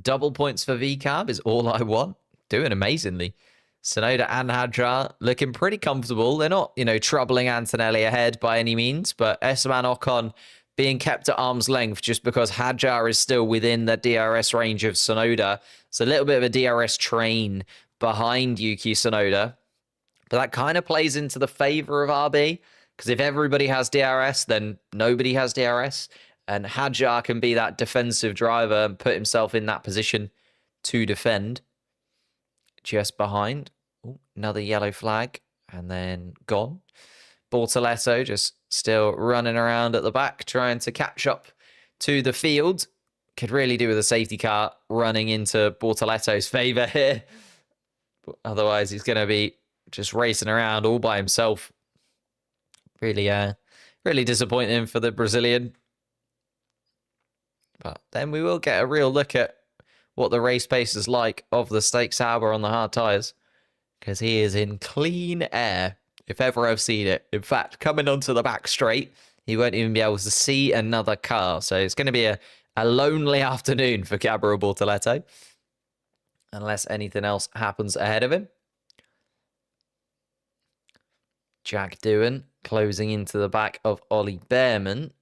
Double points for VCAB is all I want. Doing amazingly. Tsunoda and Hadjar looking pretty comfortable. They're not, troubling Antonelli ahead by any means, but Esteban Ocon being kept at arm's length just because Hadjar is still within the DRS range of Tsunoda. It's a little bit of a DRS train behind Yuki Tsunoda, but that kind of plays into the favor of RB. Because if everybody has DRS, then nobody has DRS. And Hadjar can be that defensive driver and put himself in that position to defend. Just behind. Ooh, another yellow flag. And then gone. Bortoletto just still running around at the back, trying to catch up to the field. Could really do with a safety car running into Bortoletto's favor here. But otherwise, he's going to be just racing around all by himself. Really disappointing for the Brazilian. But then we will get a real look at what the race pace is like of the Stakes Sauber on the hard tyres. Because he is in clean air, if ever I've seen it. In fact, coming onto the back straight, he won't even be able to see another car. So it's going to be a lonely afternoon for Gabriel Bortoletto. Unless anything else happens ahead of him. Jack Doohan closing into the back of Ollie Behrman.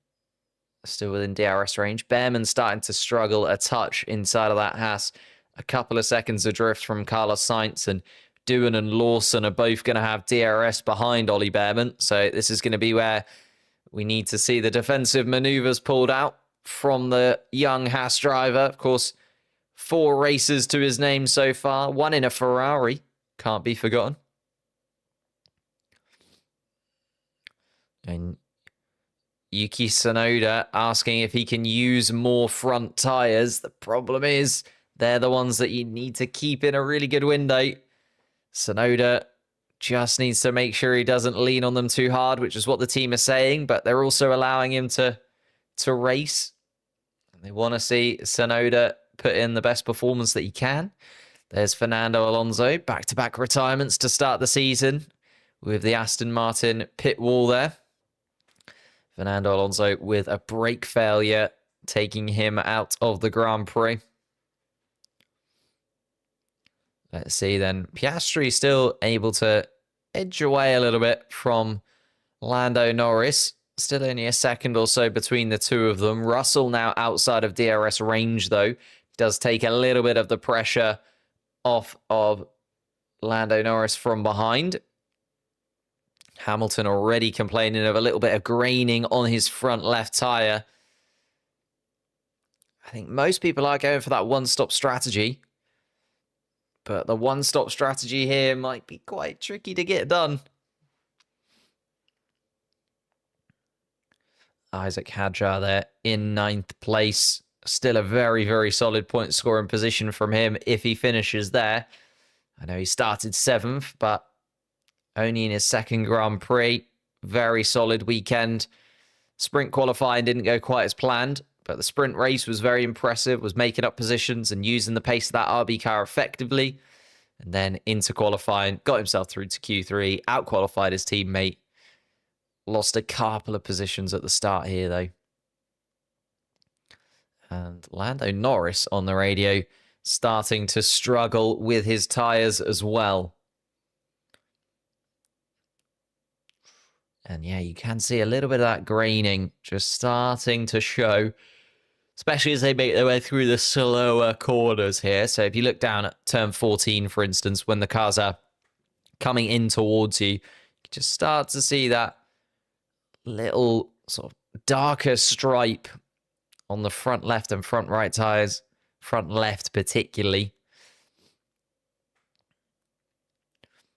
Still within DRS range. Behrman starting to struggle a touch inside of that Haas. A couple of seconds adrift from Carlos Sainz, and Doohan and Lawson are both going to have DRS behind Ollie Behrman. So this is going to be where we need to see the defensive maneuvers pulled out from the young Haas driver. Of course, 4 races to his name so far. 1 in a Ferrari. Can't be forgotten. And Yuki Tsunoda asking if he can use more front tyres. The problem is they're the ones that you need to keep in a really good window. Tsunoda just needs to make sure he doesn't lean on them too hard, which is what the team is saying, but they're also allowing him to race. They want to see Tsunoda put in the best performance that he can. There's Fernando Alonso, back-to-back retirements to start the season with the Aston Martin pit wall there. Fernando Alonso with a brake failure, taking him out of the Grand Prix. Let's see then. Piastri still able to edge away a little bit from Lando Norris. Still only a second or so between the two of them. Russell now outside of DRS range, though. Does take a little bit of the pressure off of Lando Norris from behind. Hamilton already complaining of a little bit of graining on his front left tyre. I think most people are going for that one-stop strategy. But the one-stop strategy here might be quite tricky to get done. Isaac Hadjar there in 9th place. Still a very, very solid point scoring position from him if he finishes there. I know he started 7th, but only in his 2nd Grand Prix. Very solid weekend. Sprint qualifying didn't go quite as planned, but the sprint race was very impressive, was making up positions and using the pace of that RB car effectively. And then into qualifying, got himself through to Q3, out-qualified his teammate. Lost a couple of positions at the start here, though. And Lando Norris on the radio, starting to struggle with his tyres as well. And yeah, you can see a little bit of that graining just starting to show, especially as they make their way through the slower corners here. So if you look down at turn 14, for instance, when the cars are coming in towards you, you just start to see that little sort of darker stripe on the front left and front right tyres, front left particularly.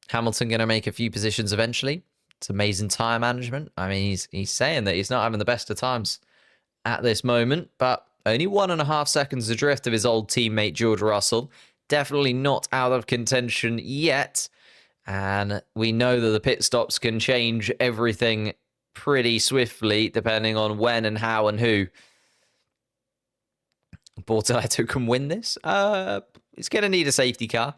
Hamilton going to make a few positions eventually. It's amazing tyre management. I mean, he's saying that he's not having the best of times at this moment, but only 1.5 seconds adrift of his old teammate George Russell. Definitely not out of contention yet. And we know that the pit stops can change everything pretty swiftly, depending on when and how and who. Bortoleto can win this. He's going to need a safety car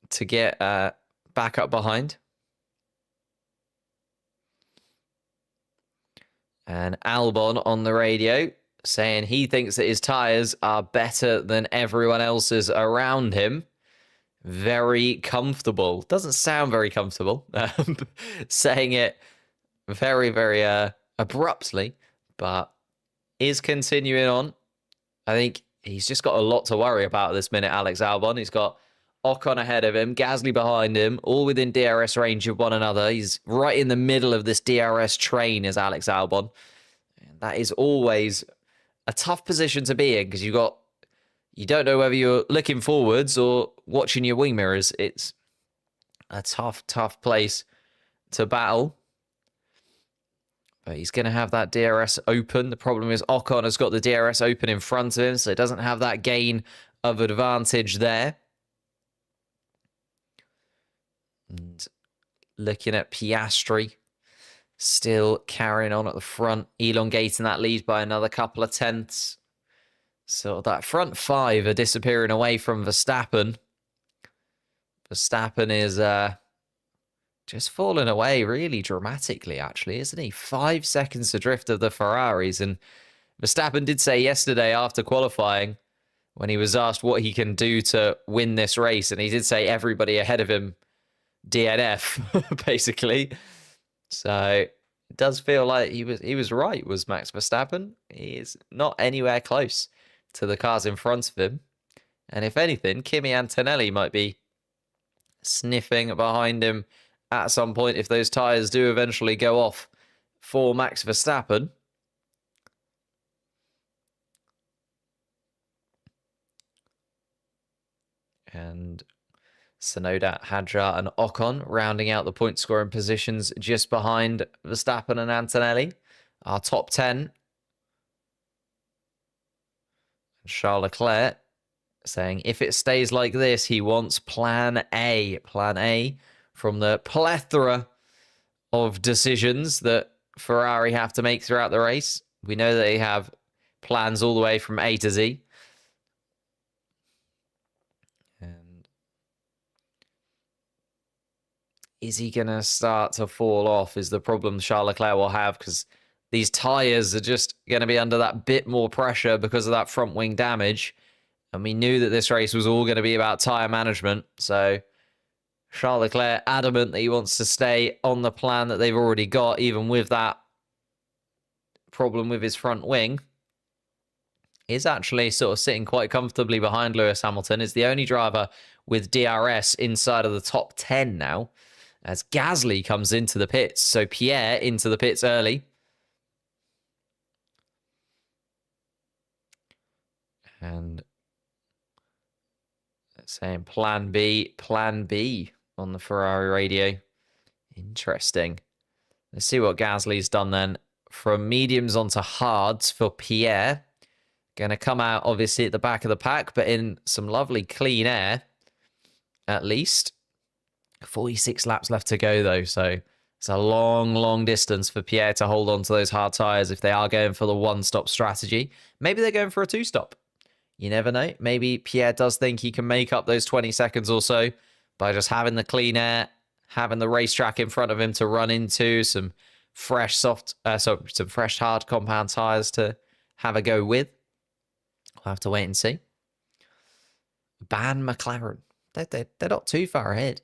to get back up behind. And Albon on the radio saying he thinks that his tyres are better than everyone else's around him. Very comfortable. Doesn't sound very comfortable. Saying it very, very abruptly, but is continuing on. I think he's just got a lot to worry about at this minute, Alex Albon. He's got Ocon ahead of him, Gasly behind him, all within DRS range of one another. He's right in the middle of this DRS train as Alex Albon. And that is always a tough position to be in because you don't know whether you're looking forwards or watching your wing mirrors. It's a tough, tough place to battle. But he's going to have that DRS open. The problem is Ocon has got the DRS open in front of him, so he doesn't have that gain of advantage there. And looking at Piastri, still carrying on at the front, elongating that lead by another couple of tenths. So that front 5 are disappearing away from Verstappen. Verstappen is just falling away really dramatically, actually, isn't he? 5 seconds adrift of the Ferraris. And Verstappen did say yesterday after qualifying, when he was asked what he can do to win this race, and he did say everybody ahead of him DNF, basically. So it does feel like he was right, was Max Verstappen. He is not anywhere close to the cars in front of him. And if anything, Kimi Antonelli might be sniffing behind him at some point if those tyres do eventually go off for Max Verstappen. And Tsunoda, Hadjar and Ocon rounding out the point scoring positions just behind Verstappen and Antonelli. Our top 10. Charles Leclerc saying if it stays like this, he wants plan A. Plan A from the plethora of decisions that Ferrari have to make throughout the race. We know that they have plans all the way from A to Z. And is he going to start to fall off is the problem Charles Leclerc will have, because these tyres are just going to be under that bit more pressure because of that front wing damage. And we knew that this race was all going to be about tyre management. So Charles Leclerc adamant that he wants to stay on the plan that they've already got, even with that problem with his front wing. Is actually sort of sitting quite comfortably behind Lewis Hamilton. Is the only driver with DRS inside of the top 10 now, as Gasly comes into the pits. So Pierre into the pits early. And saying plan B on the Ferrari radio. Interesting. Let's see what Gasly's done then from mediums onto hards for Pierre. Going to come out, obviously, at the back of the pack, but in some lovely clean air, at least. 46 laps left to go, though, so it's a long, long distance for Pierre to hold on to those hard tyres if they are going for the one-stop strategy. Maybe they're going for a two-stop. You never know. Maybe Pierre does think he can make up those 20 seconds or so by just having the clean air, having the racetrack in front of him to run into, some fresh some fresh hard compound tyres to have a go with. We'll have to wait and see. Ban McLaren. They're not too far ahead.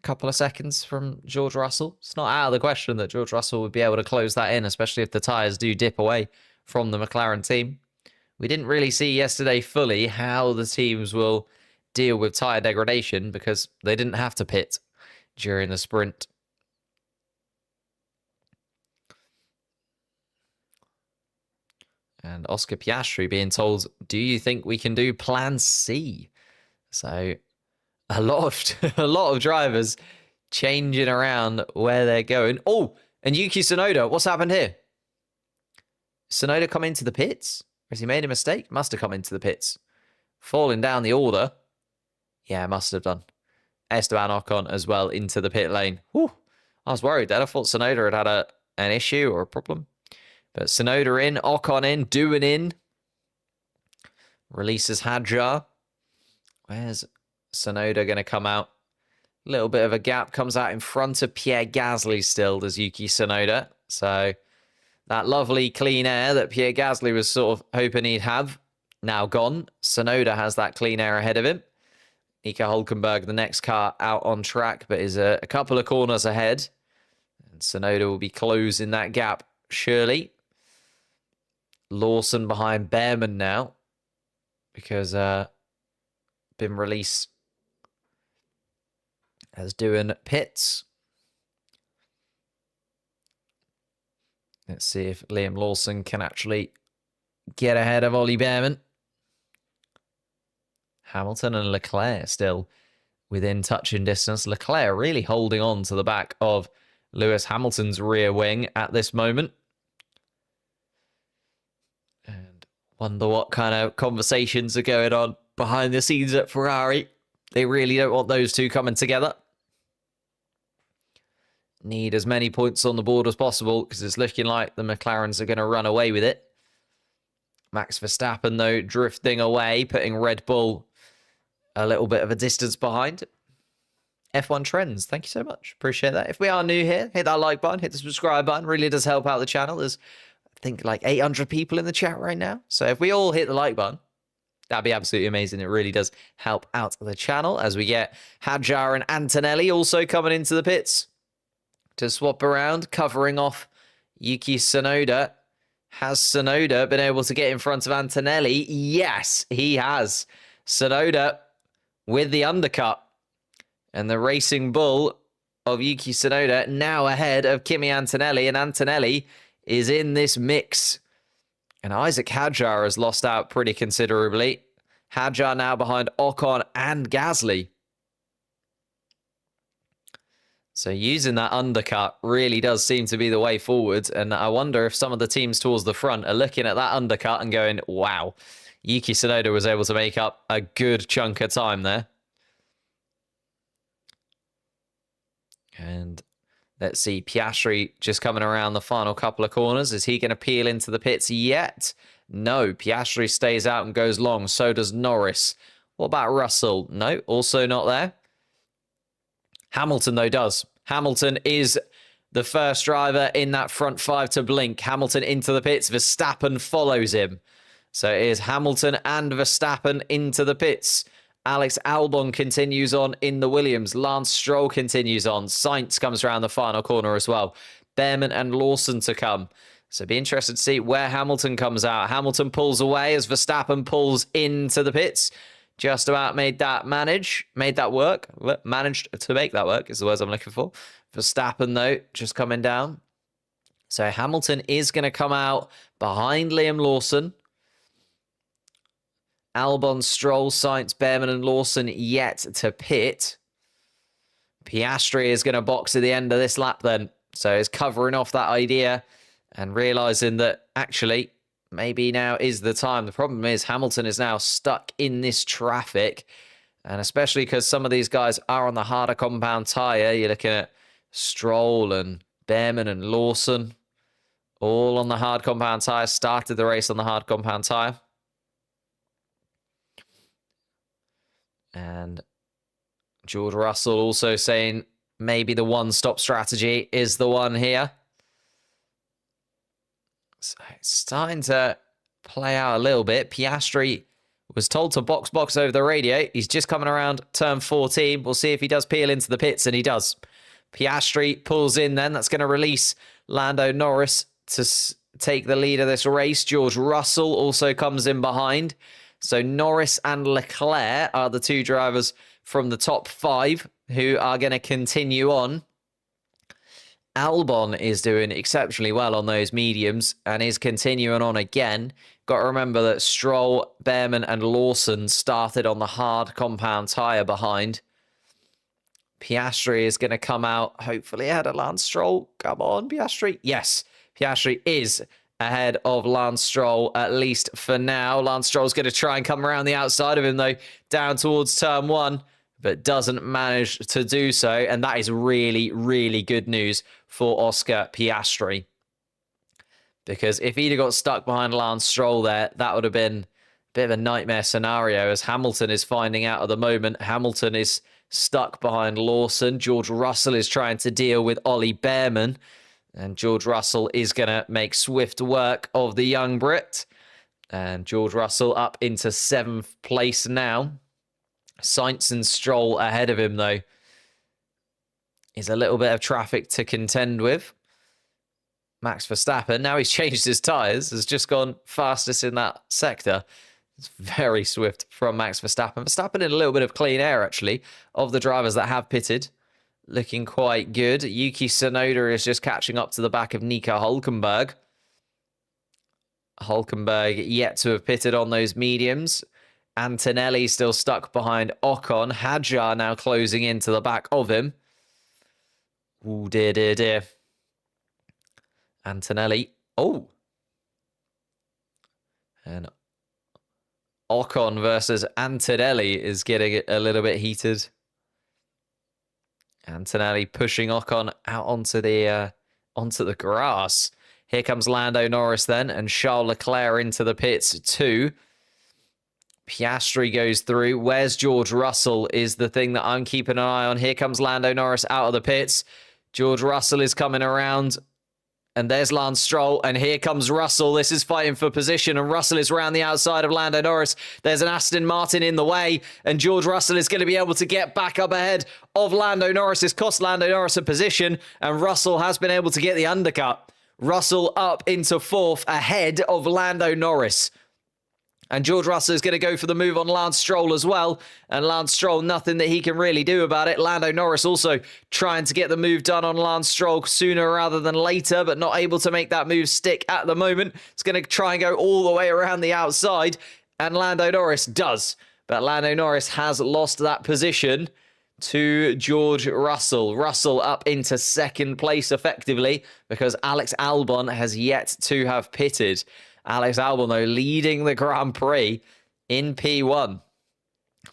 Couple of seconds from George Russell. It's not out of the question that George Russell would be able to close that in, especially if the tyres do dip away from the McLaren team. We didn't really see yesterday fully how the teams will deal with tyre degradation because they didn't have to pit during the sprint. And Oscar Piastri being told, do you think we can do plan C? So a lot of drivers changing around where they're going. Oh, and Yuki Tsunoda, what's happened here? Tsunoda come into the pits? Has he made a mistake? Must have come into the pits. Falling down the order. Yeah, must have done. Esteban Ocon as well into the pit lane. Whew, I was worried then. I thought Tsunoda had an issue or a problem. But Tsunoda in, Ocon in, doing in. Releases Hadjar. Where's Tsunoda going to come out? A little bit of a gap. Comes out in front of Pierre Gasly still, does Yuki Tsunoda. So that lovely clean air that Pierre Gasly was sort of hoping he'd have, now gone. Tsunoda has that clean air ahead of him. Nico Hülkenberg, the next car out on track, but is a couple of corners ahead. And Tsunoda will be closing that gap, surely. Lawson behind Behrman now, because been released as doing pits. Let's see if Liam Lawson can actually get ahead of Ollie Behrman. Hamilton and Leclerc still within touching distance. Leclerc really holding on to the back of Lewis Hamilton's rear wing at this moment. And wonder what kind of conversations are going on behind the scenes at Ferrari. They really don't want those two coming together. Need as many points on the board as possible because it's looking like the McLarens are going to run away with it. Max Verstappen, though, drifting away, putting Red Bull a little bit of a distance behind. F1 Trends, thank you so much. Appreciate that. If we are new here, hit that like button, hit the subscribe button. Really does help out the channel. There's, I think, like 800 people in the chat right now. So if we all hit the like button, that'd be absolutely amazing. It really does help out the channel as we get Hadjar and Antonelli also coming into the pits to swap around, covering off Yuki Tsunoda. Has Tsunoda been able to get in front of Antonelli? Yes, he has. Tsunoda with the undercut. And the Racing Bull of Yuki Tsunoda now ahead of Kimi Antonelli. And Antonelli is in this mix. And Isaac Hadjar has lost out pretty considerably. Hadjar now behind Ocon and Gasly. So using that undercut really does seem to be the way forward. And I wonder if some of the teams towards the front are looking at that undercut and going, wow, Yuki Tsunoda was able to make up a good chunk of time there. And let's see, Piastri just coming around the final couple of corners. Is he going to peel into the pits yet? No, Piastri stays out and goes long. So does Norris. What about Russell? No, also not there. Hamilton, though, does. Hamilton is the first driver in that front five to blink. Hamilton into the pits. Verstappen follows him. So it is Hamilton and Verstappen into the pits. Alex Albon continues on in the Williams. Lance Stroll continues on. Sainz comes around the final corner as well. Behrman and Lawson to come. So be interested to see where Hamilton comes out. Hamilton pulls away as Verstappen pulls into the pits. Just about made that work. Managed to make that work is the words I'm looking for. Verstappen, though, just coming down. So Hamilton is going to come out behind Liam Lawson. Albon, Stroll, Sainz, Behrman and Lawson yet to pit. Piastri is going to box at the end of this lap then. So he's covering off that idea and realizing that actually maybe now is the time. The problem is Hamilton is now stuck in this traffic, and especially because some of these guys are on the harder compound tyre. You're looking at Stroll and Behrman and Lawson, all on the hard compound tyre, started the race on the hard compound tyre. And George Russell also saying maybe the one-stop strategy is the one here. So it's starting to play out a little bit. Piastri was told to box over the radio. He's just coming around turn 14. We'll see if he does peel into the pits, and he does. Piastri pulls in then. That's going to release Lando Norris to take the lead of this race. George Russell also comes in behind. So Norris and Leclerc are the two drivers from the top 5 who are going to continue on. Albon is doing exceptionally well on those mediums and is continuing on again. Got to remember that Stroll, Behrman and Lawson started on the hard compound tyre behind. Piastri is going to come out hopefully ahead of Lance Stroll. Come on, Piastri. Yes, Piastri is ahead of Lance Stroll, at least for now. Lance Stroll's going to try and come around the outside of him, though, down towards turn 1, but doesn't manage to do so. And that is really, really good news for Oscar Piastri. Because if he'd have got stuck behind Lance Stroll there, that would have been a bit of a nightmare scenario, as Hamilton is finding out at the moment. Hamilton is stuck behind Lawson. George Russell is trying to deal with Ollie Behrman. And George Russell is going to make swift work of the young Brit. And George Russell up into 7th place now. Sainz and Stroll ahead of him, though, is a little bit of traffic to contend with. Max Verstappen, now he's changed his tyres, has just gone fastest in that sector. It's very swift from Max Verstappen. Verstappen in a little bit of clean air, actually, of the drivers that have pitted. Looking quite good. Yuki Tsunoda is just catching up to the back of Nico Hülkenberg. Hülkenberg yet to have pitted on those mediums. Antonelli still stuck behind Ocon. Hadjar now closing into the back of him. Ooh, dear. Antonelli. Oh. And Ocon versus Antonelli is getting a little bit heated. Antonelli pushing Ocon out onto the grass. Here comes Lando Norris then, and Charles Leclerc into the pits too. Piastri goes through. Where's George Russell is the thing that I'm keeping an eye on. Here comes Lando Norris out of the pits. George Russell is coming around. And there's Lance Stroll, and here comes Russell. This is fighting for position, and Russell is around the outside of Lando Norris. There's an Aston Martin in the way, and George Russell is going to be able to get back up ahead of Lando Norris. It's cost Lando Norris a position, and Russell has been able to get the undercut. Russell up into 4th ahead of Lando Norris. And George Russell is going to go for the move on Lance Stroll as well. And Lance Stroll, nothing that he can really do about it. Lando Norris also trying to get the move done on Lance Stroll sooner rather than later, but not able to make that move stick at the moment. It's going to try and go all the way around the outside. And Lando Norris does. But Lando Norris has lost that position to George Russell. Russell up into 2nd place effectively because Alex Albon has yet to have pitted. Alex Albon, though, leading the Grand Prix in P1.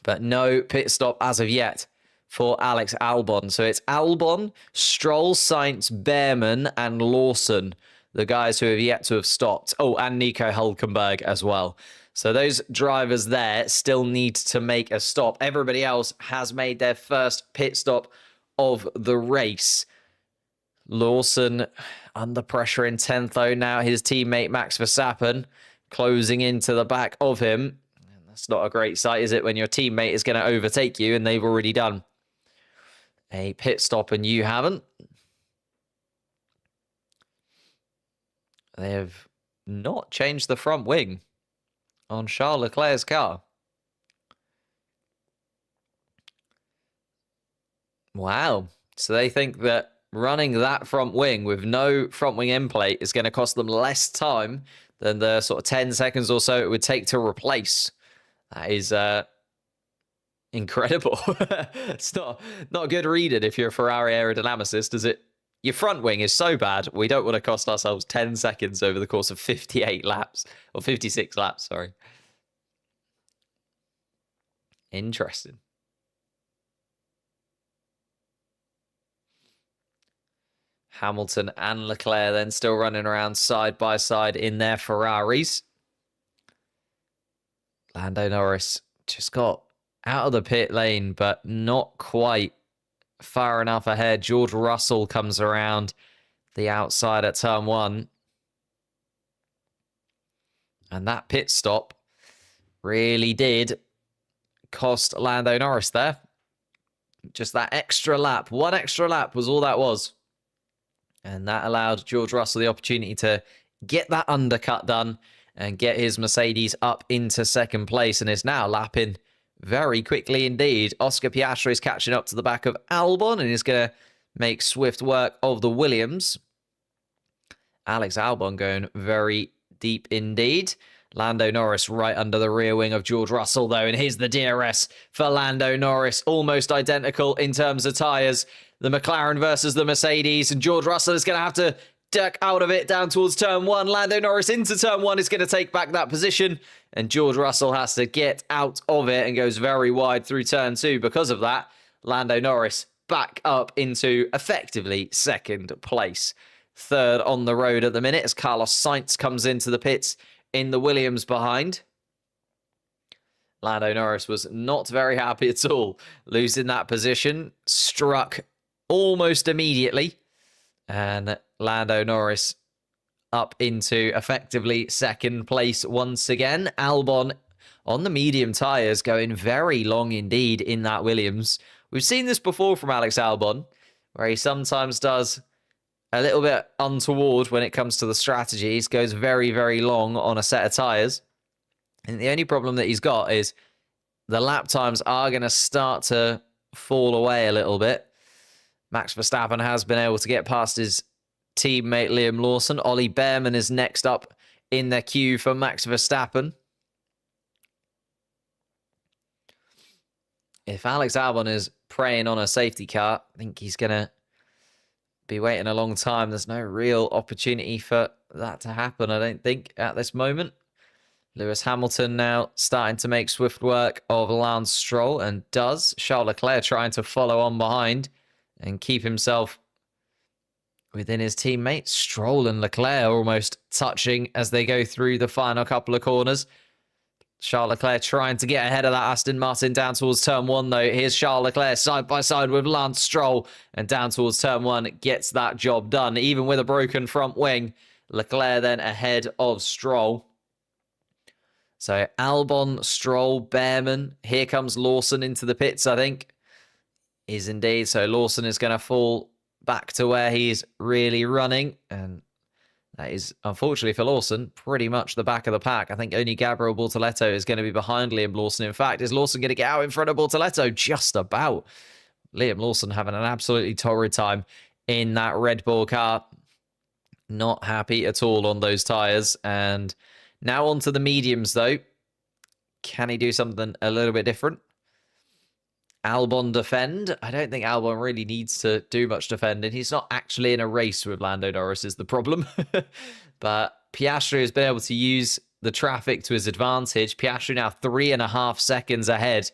But no pit stop as of yet for Alex Albon. So it's Albon, Stroll, Sainz, Behrman, and Lawson, the guys who have yet to have stopped. Oh, and Nico Hülkenberg as well. So those drivers there still need to make a stop. Everybody else has made their first pit stop of the race. Lawson under pressure in 10th, though. Now his teammate Max Verstappen closing into the back of him. And that's not a great sight, is it, when your teammate is going to overtake you and they've already done a pit stop and you haven't? They have not changed the front wing on Charles Leclerc's car. Wow. So they think that running that front wing with no front wing end plate is going to cost them less time than the sort of 10 seconds or so it would take to replace. That is incredible. It's not good reading if you're a Ferrari aerodynamicist, is it? your front wing is so bad, we don't want to cost ourselves 10 seconds over the course of 58 laps, or 56 laps, sorry. Interesting. Hamilton and Leclerc then still running around side by side in their Ferraris. Lando Norris just got out of the pit lane, but not quite far enough ahead. George Russell comes around the outside at turn 1. And that pit stop really did cost Lando Norris there. Just that extra lap. One extra lap was all that was. And that allowed George Russell the opportunity to get that undercut done and get his Mercedes up into second place, and is now lapping very quickly indeed. Oscar Piastri is catching up to the back of Albon and is going to make swift work of the Williams. Alex Albon going very deep indeed. Lando Norris right under the rear wing of George Russell, though, and here's the DRS for Lando Norris. Almost identical in terms of tyres. The McLaren versus the Mercedes, and George Russell is going to have to duck out of it down towards turn 1. Lando Norris into turn 1 is going to take back that position, and George Russell has to get out of it and goes very wide through turn 2. Because of that, Lando Norris back up into effectively second place. Third on the road at the minute as Carlos Sainz comes into the pits in the Williams behind. Lando Norris was not very happy at all, losing that position, struck almost immediately, and Lando Norris up into effectively second place once again. Albon on the medium tyres going very long indeed in that Williams. We've seen this before from Alex Albon, where he sometimes does a little bit untoward when it comes to the strategies, goes very, very long on a set of tyres. And the only problem that he's got is the lap times are going to start to fall away a little bit. Max Verstappen has been able to get past his teammate Liam Lawson. Ollie Behrman is next up in the queue for Max Verstappen. If Alex Albon is preying on a safety car, I think he's going to be waiting a long time. There's no real opportunity for that to happen, I don't think, at this moment. Lewis Hamilton now starting to make swift work of Lance Stroll, and does. Charles Leclerc trying to follow on behind and keep himself within his teammates. Stroll and Leclerc almost touching as they go through the final couple of corners. Charles Leclerc trying to get ahead of that Aston Martin down towards turn 1, though. Here's Charles Leclerc side by side with Lance Stroll, and down towards turn 1 gets that job done. Even with a broken front wing, Leclerc then ahead of Stroll. So Albon, Stroll, Behrman. Here comes Lawson into the pits, I think. Is indeed. So Lawson is going to fall back to where he's really running, and that is, unfortunately for Lawson, pretty much the back of the pack. I think only Gabriel Bortoleto is going to be behind Liam Lawson. In fact, is Lawson going to get out in front of Bortoleto? Just about. Liam Lawson having an absolutely torrid time in that Red Bull car. Not happy at all on those tyres. And now onto the mediums, though. Can he do something a little bit different? Albon defend. I don't think Albon really needs to do much defending. He's not actually in a race with Lando Norris is the problem. But Piastri has been able to use the traffic to his advantage. Piastri now 3.5 seconds ahead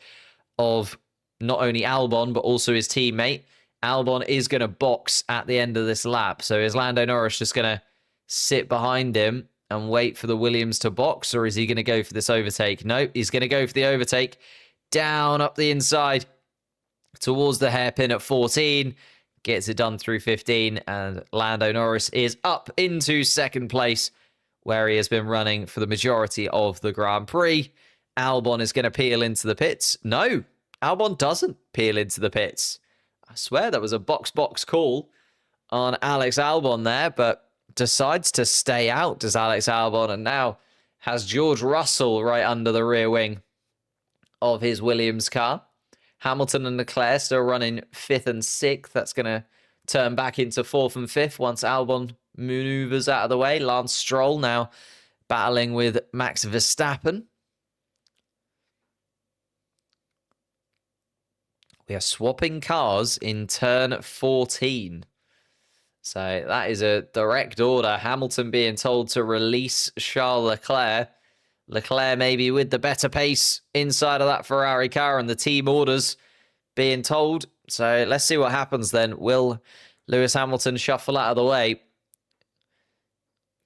of not only Albon, but also his teammate. Albon is going to box at the end of this lap. So is Lando Norris just going to sit behind him and wait for the Williams to box? Or is he going to go for this overtake? No, he's going to go for the overtake. Down up the inside towards the hairpin at 14. Gets it done through 15. And Lando Norris is up into second place, where he has been running for the majority of the Grand Prix. Albon is going to peel into the pits. No, Albon doesn't peel into the pits. I swear that was a box call on Alex Albon there, but decides to stay out, does Alex Albon, and now has George Russell right under the rear wing of his Williams car. Hamilton and Leclerc still running 5th and 6th. That's going to turn back into 4th and 5th once Albon maneuvers out of the way. Lance Stroll now battling with Max Verstappen. We are swapping cars in turn 14. So that is a direct order. Hamilton being told to release Charles Leclerc. Leclerc maybe with the better pace inside of that Ferrari car, and the team orders being told. So let's see what happens then. Will Lewis Hamilton shuffle out of the way?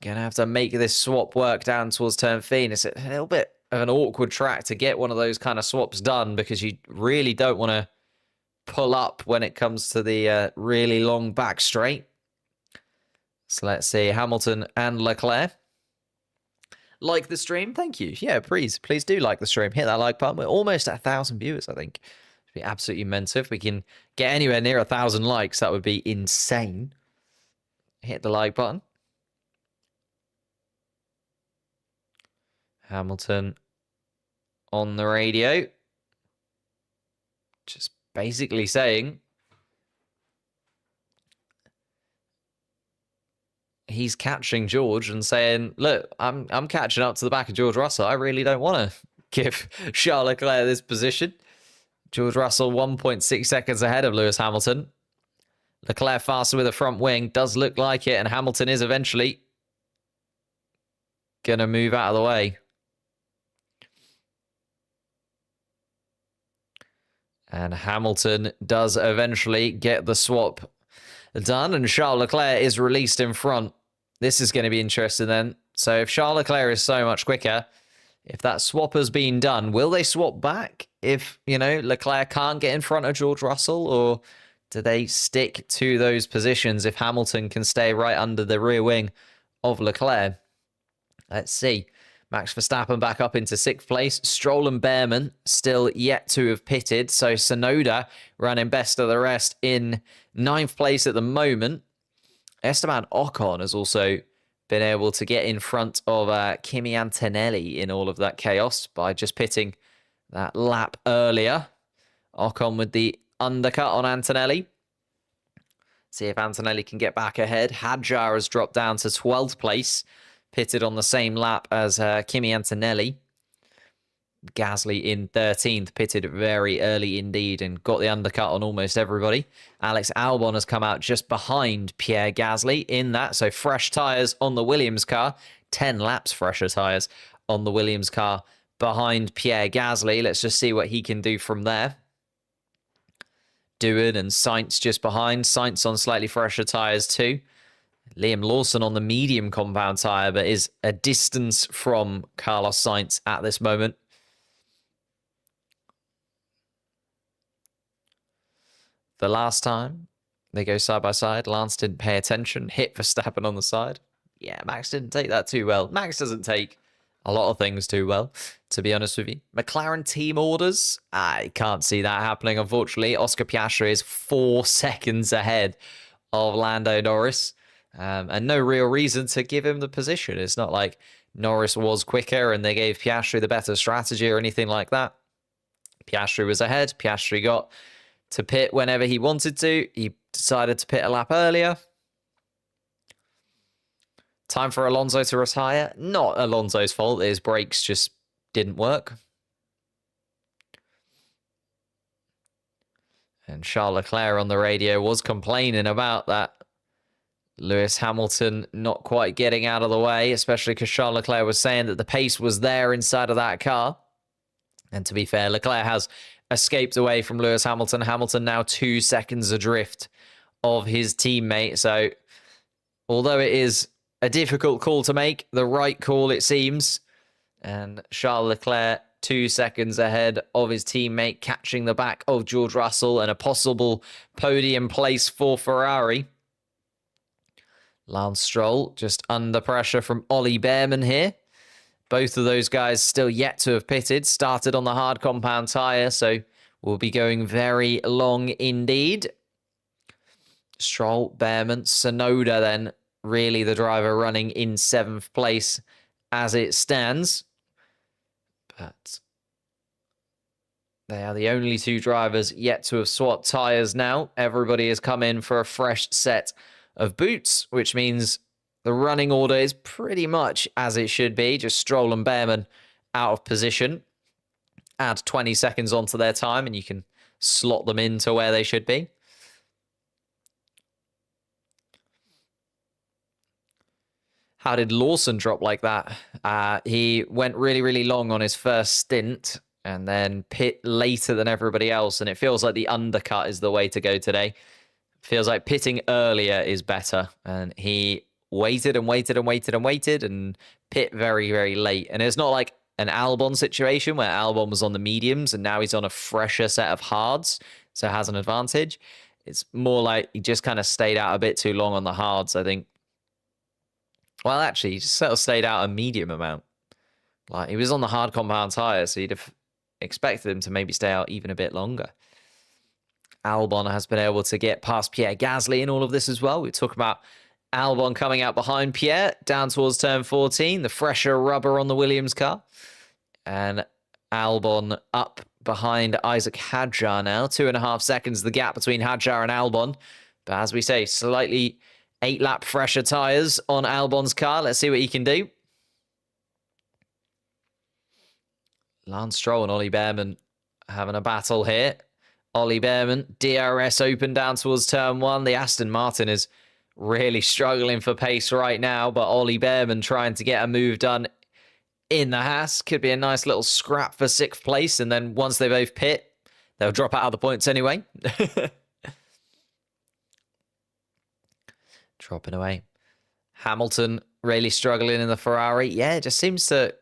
Gonna have to make this swap work down towards turn 15. It's a little bit of an awkward track to get one of those kind of swaps done, because you really don't want to pull up when it comes to the really long back straight. So let's see, Hamilton and Leclerc. Like the stream? Thank you. Yeah, please do like the stream. Hit that like button. We're almost at 1,000 viewers, I think. It'd be absolutely immense. If we can get anywhere near 1,000 likes, that would be insane. Hit the like button. Hamilton on the radio. Just basically saying he's catching George and saying, look, I'm catching up to the back of George Russell. I really don't want to give Charles Leclerc this position. George Russell 1.6 seconds ahead of Lewis Hamilton. Leclerc faster with a front wing. Does look like it. And Hamilton is eventually going to move out of the way. And Hamilton does eventually get the swap done. And Charles Leclerc is released in front. This is going to be interesting then. So if Charles Leclerc is so much quicker, if that swap has been done, will they swap back if, you know, Leclerc can't get in front of George Russell? Or do they stick to those positions if Hamilton can stay right under the rear wing of Leclerc? Let's see. Max Verstappen back up into 6th place. Stroll and Behrman still yet to have pitted. So Tsunoda running best of the rest in 9th place at the moment. Esteban Ocon has also been able to get in front of Kimi Antonelli in all of that chaos by just pitting that lap earlier. Ocon with the undercut on Antonelli. See if Antonelli can get back ahead. Hadjar has dropped down to 12th place. Pitted on the same lap as Kimi Antonelli. Gasly in 13th, pitted very early indeed and got the undercut on almost everybody. Alex Albon has come out just behind Pierre Gasly in that. So fresh tyres on the Williams car. 10 laps fresher tyres on the Williams car behind Pierre Gasly. Let's just see what he can do from there. Doohan and Sainz just behind. Sainz on slightly fresher tyres too. Liam Lawson on the medium compound tyre, but is a distance from Carlos Sainz at this moment. The last time they go side by side, Lance didn't pay attention, hit Verstappen on the side. Yeah, Max didn't take that too well. Max doesn't take a lot of things too well, to be honest with you. McLaren team orders, I can't see that happening, unfortunately. Oscar Piastri is 4 seconds ahead of Lando Norris. And no real reason to give him the position. It's not like Norris was quicker and they gave Piastri the better strategy or anything like that. Piastri was ahead. Piastri got to pit whenever he wanted to. He decided to pit a lap earlier. Time for Alonso to retire. Not Alonso's fault. His brakes just didn't work. And Charles Leclerc on the radio was complaining about that. Lewis Hamilton not quite getting out of the way, especially because Charles Leclerc was saying that the pace was there inside of that car. And to be fair, Leclerc has escaped away from Lewis Hamilton. Hamilton now 2 seconds adrift of his teammate. So although it is a difficult call to make, the right call it seems. And Charles Leclerc 2 seconds ahead of his teammate, catching the back of George Russell and a possible podium place for Ferrari. Lance Stroll just under pressure from Ollie Behrman here. Both of those guys still yet to have pitted. Started on the hard compound tyre, so we'll be going very long indeed. Stroll, Behrman, Tsunoda then really the driver running in 7th place as it stands. But they are the only 2 drivers yet to have swapped tyres now. Everybody has come in for a fresh set of boots, which means the running order is pretty much as it should be. Just Stroll and Behrman out of position. Add 20 seconds onto their time and you can slot them into where they should be. How did Lawson drop like that? He went really, really long on his first stint and then pit later than everybody else. And it feels like the undercut is the way to go today. Feels like pitting earlier is better. And he waited and waited and waited and waited and pit very, very late. And it's not like an Albon situation where Albon was on the mediums and now he's on a fresher set of hards, so has an advantage. It's more like he just kind of stayed out a bit too long on the hards, I think. Well, actually, he just sort of stayed out a medium amount. Like, he was on the hard compound tyre, so you'd have expected him to maybe stay out even a bit longer. Albon has been able to get past Pierre Gasly in all of this as well. We talk about Albon coming out behind Pierre down towards turn 14, the fresher rubber on the Williams car. And Albon up behind Isaac Hadjar now. 2.5 seconds, the gap between Hadjar and Albon. But as we say, slightly 8-lap fresher tyres on Albon's car. Let's see what he can do. Lance Stroll and Ollie Behrman having a battle here. Ollie Behrman, DRS open down towards turn 1. The Aston Martin is really struggling for pace right now, but Ollie Behrman trying to get a move done in the Haas. Could be a nice little scrap for 6th place, and then once they both pit, they'll drop out of the points anyway. Dropping away. Hamilton really struggling in the Ferrari. Yeah, it just seems to,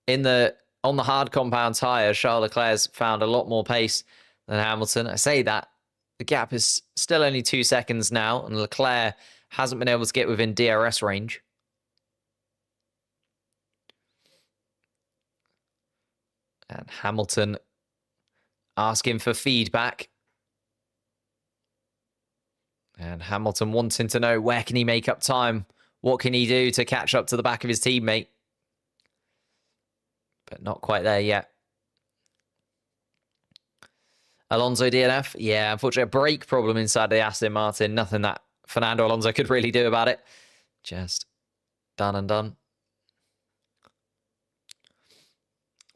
on the hard compound tyre, Charles Leclerc's found a lot more pace than Hamilton. I say that. The gap is still only 2 seconds now, and Leclerc hasn't been able to get within DRS range. And Hamilton asking for feedback. And Hamilton wanting to know, where can he make up time? What can he do to catch up to the back of his teammate? But not quite there yet. Alonso DNF. Yeah, unfortunately, a brake problem inside the Aston Martin. Nothing that Fernando Alonso could really do about it. Just done and done.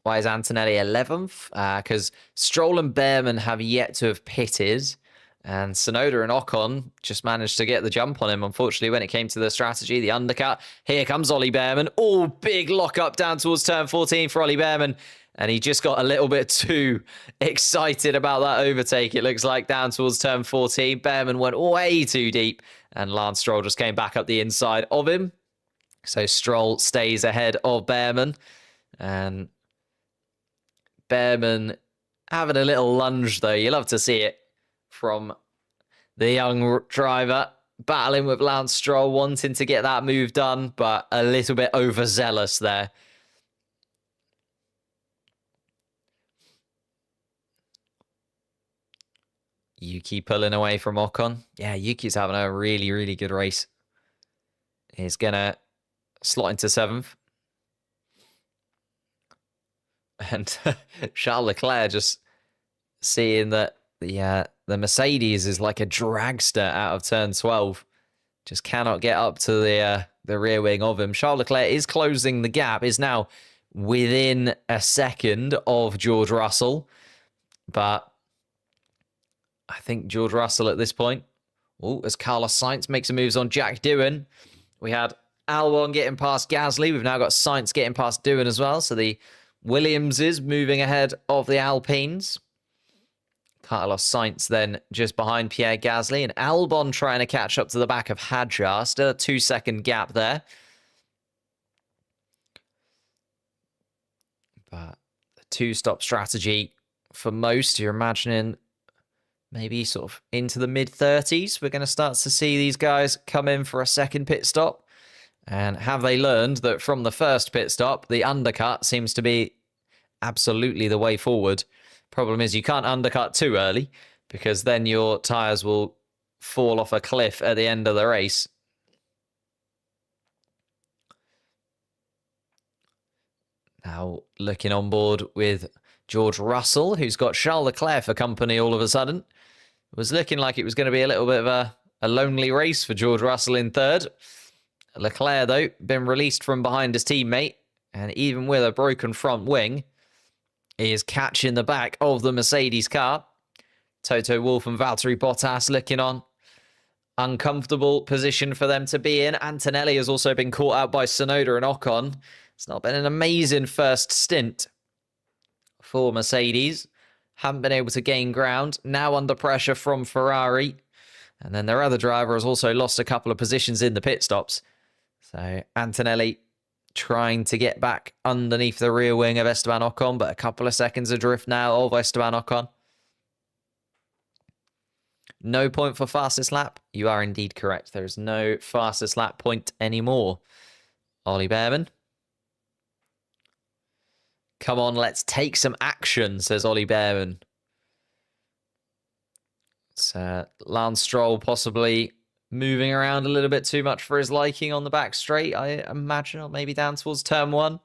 Why is Antonelli 11th? Because Stroll and Behrman have yet to have pitted. And Tsunoda and Ocon just managed to get the jump on him, unfortunately, when it came to the strategy, the undercut. Here comes Ollie Behrman. Oh, big lock-up down towards turn 14 for Ollie Behrman. And he just got a little bit too excited about that overtake, it looks like, down towards turn 14. Behrman went way too deep, and Lance Stroll just came back up the inside of him. So Stroll stays ahead of Behrman. And Behrman having a little lunge, though. You love to see it from the young driver, battling with Lance Stroll, wanting to get that move done, but a little bit overzealous there. Yuki pulling away from Ocon. Yeah, Yuki's having a really, really good race. He's going to slot into 7th. And Charles Leclerc just seeing that the Mercedes is like a dragster out of turn 12. Just cannot get up to the rear wing of him. Charles Leclerc is closing the gap, is now within a second of George Russell. But I think George Russell at this point, as Carlos Sainz makes some moves on Jack Doohan. We had Albon getting past Gasly. We've now got Sainz getting past Doohan as well. So the Williams is moving ahead of the Alpines. Carlos Sainz then just behind Pierre Gasly. And Albon trying to catch up to the back of Hadjar. Still a 2-second gap there. But the 2-stop strategy for most, you're imagining maybe sort of into the mid-30s. We're going to start to see these guys come in for a second pit stop. And have they learned that from the first pit stop, the undercut seems to be absolutely the way forward? Problem is you can't undercut too early, because then your tyres will fall off a cliff at the end of the race. Now looking on board with George Russell, who's got Charles Leclerc for company all of a sudden. It was looking like it was going to be a little bit of a lonely race for George Russell in third. Leclerc, though, been released from behind his teammate, and even with a broken front wing, he is catching the back of the Mercedes car. Toto Wolff and Valtteri Bottas looking on. uncomfortable position for them to be in. Antonelli has also been caught out by Tsunoda and Ocon. It's not been an amazing first stint for Mercedes. Haven't been able to gain ground. Now under pressure from Ferrari. And then their other driver has also lost a couple of positions in the pit stops. So Antonelli trying to get back underneath the rear wing of Esteban Ocon, but a couple of seconds adrift now of Esteban Ocon. No point for fastest lap. You are indeed correct. There is no fastest lap point anymore. Ollie Behrman. Come on, let's take some action, says Ollie Behrman. It's Lance Stroll possibly moving around a little bit too much for his liking on the back straight, I imagine, or maybe down towards turn 1.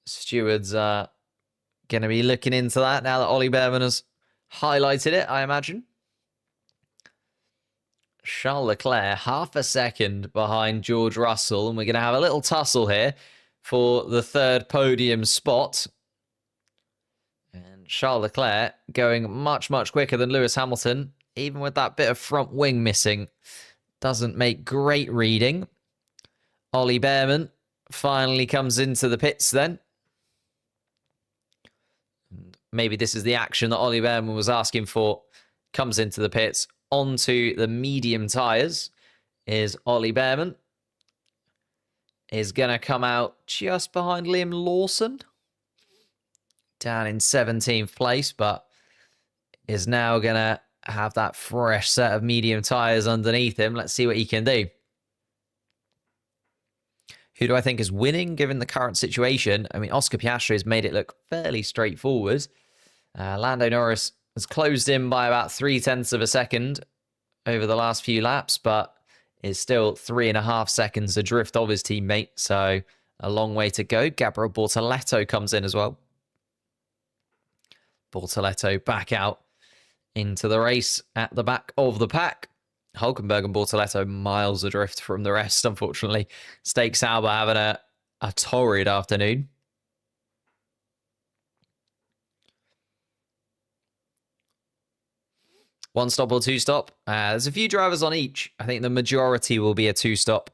Stewards are going to be looking into that now that Ollie Behrman has highlighted it, I imagine. Charles Leclerc, half a second behind George Russell, and we're going to have a little tussle here for the third podium spot. And Charles Leclerc going much, much quicker than Lewis Hamilton, even with that bit of front wing missing. Doesn't make great reading. Ollie Behrman finally comes into the pits then. Maybe this is the action that Ollie Behrman was asking for. Comes into the pits. Onto the medium tyres is Ollie Behrman. Is going to come out just behind Liam Lawson. Down in 17th place, but is now going to have that fresh set of medium tyres underneath him. Let's see what he can do. Who do I think is winning given the current situation? I mean, Oscar Piastri has made it look fairly straightforward. Lando Norris has closed in by about 0.3 of a second over the last few laps, but is still 3.5 seconds adrift of his teammate. So a long way to go. Gabriel Bortoleto comes in as well. Bortoleto back out into the race at the back of the pack. Hulkenberg and Bortoleto miles adrift from the rest, unfortunately. Stake Sauber having a torrid afternoon. One stop or two stop. There's a few drivers on each. I think the majority will be a two stop.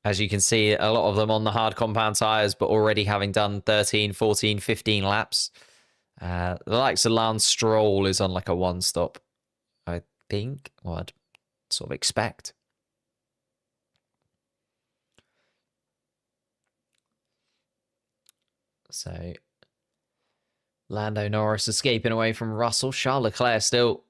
As you can see, a lot of them on the hard compound tyres, but already having done 13, 14, 15 laps. The likes of Lance Stroll is on like a one stop, I think, or I'd sort of expect. So Lando Norris escaping away from Russell. Charles Leclerc still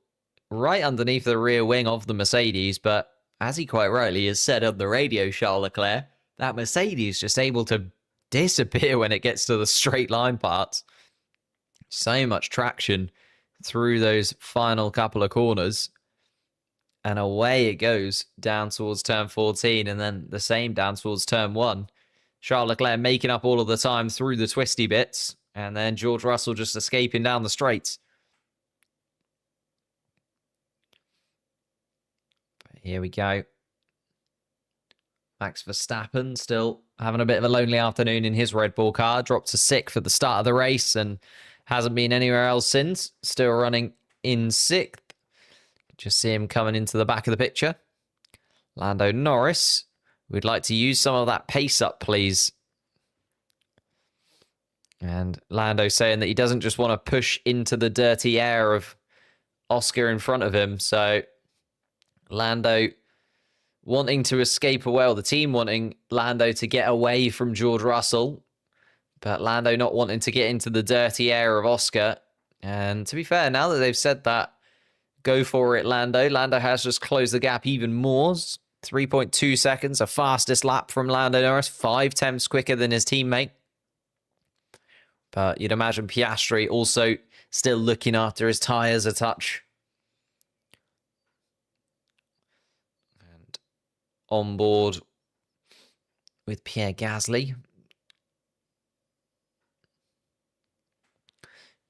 right underneath the rear wing of the Mercedes, but as he quite rightly has said on the radio, Charles Leclerc, that Mercedes is just able to disappear when it gets to the straight line parts. So much traction through those final couple of corners. And away it goes down towards turn 14 and then the same down towards turn 1. Charles Leclerc making up all of the time through the twisty bits. And then George Russell just escaping down the straights. But here we go. Max Verstappen still having a bit of a lonely afternoon in his Red Bull car. Dropped to 6th at the start of the race and hasn't been anywhere else since. Still running in 6th. Just see him coming into the back of the picture. Lando Norris. We'd like to use some of that pace up, please. And Lando saying that he doesn't just want to push into the dirty air of Oscar in front of him. So Lando wanting to escape away, or the team wanting Lando to get away from George Russell. But Lando not wanting to get into the dirty air of Oscar. And to be fair, now that they've said that, go for it, Lando. Lando has just closed the gap even more. 3.2 seconds, a fastest lap from Lando Norris. 5 tenths quicker than his teammate. But you'd imagine Piastri also still looking after his tyres a touch. And on board with Pierre Gasly.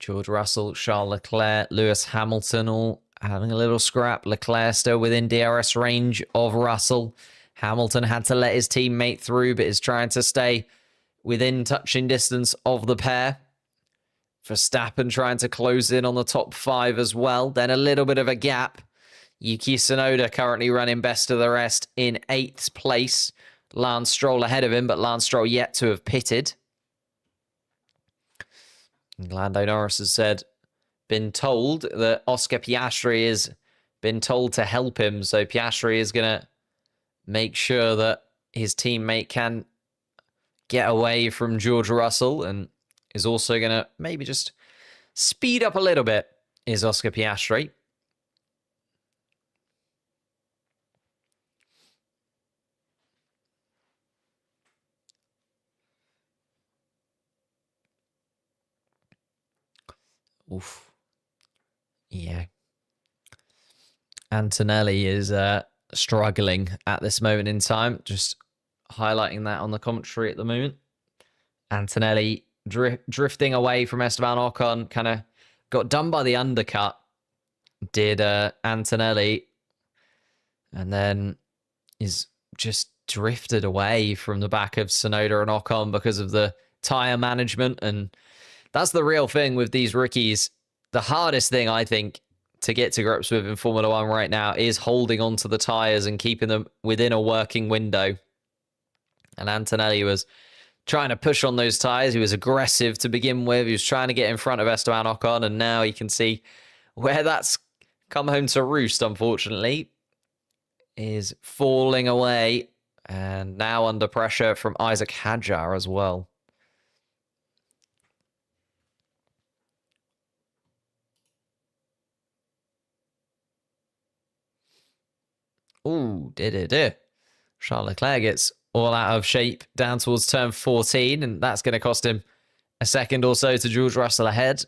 George Russell, Charles Leclerc, Lewis Hamilton all having a little scrap. Leclerc still within DRS range of Russell. Hamilton had to let his teammate through, but is trying to stay within touching distance of the pair. Verstappen trying to close in on the top 5 as well. Then a little bit of a gap. Yuki Tsunoda currently running best of the rest in 8th place. Lance Stroll ahead of him, but Lance Stroll yet to have pitted. And Lando Norris has been told that Oscar Piastri has been told to help him. So Piastri is going to make sure that his teammate can get away from George Russell, and is also going to maybe just speed up a little bit, is Oscar Piastri. Oof. Yeah. Antonelli is struggling at this moment in time. Just highlighting that on the commentary at the moment. Antonelli drifting away from Esteban Ocon. Kind of got done by the undercut. Did Antonelli. And then is just drifted away from the back of Tsunoda and Ocon because of the tyre management. And that's the real thing with these rookies. The hardest thing, I think, to get to grips with in Formula One right now is holding on to the tyres and keeping them within a working window. And Antonelli was trying to push on those tyres. He was aggressive to begin with. He was trying to get in front of Esteban Ocon, and now you can see where that's come home to roost, unfortunately, is falling away, and now under pressure from Isaac Hadjar as well. Ooh, Charles Leclerc gets all out of shape down towards turn 14, and that's going to cost him a second or so to George Russell ahead.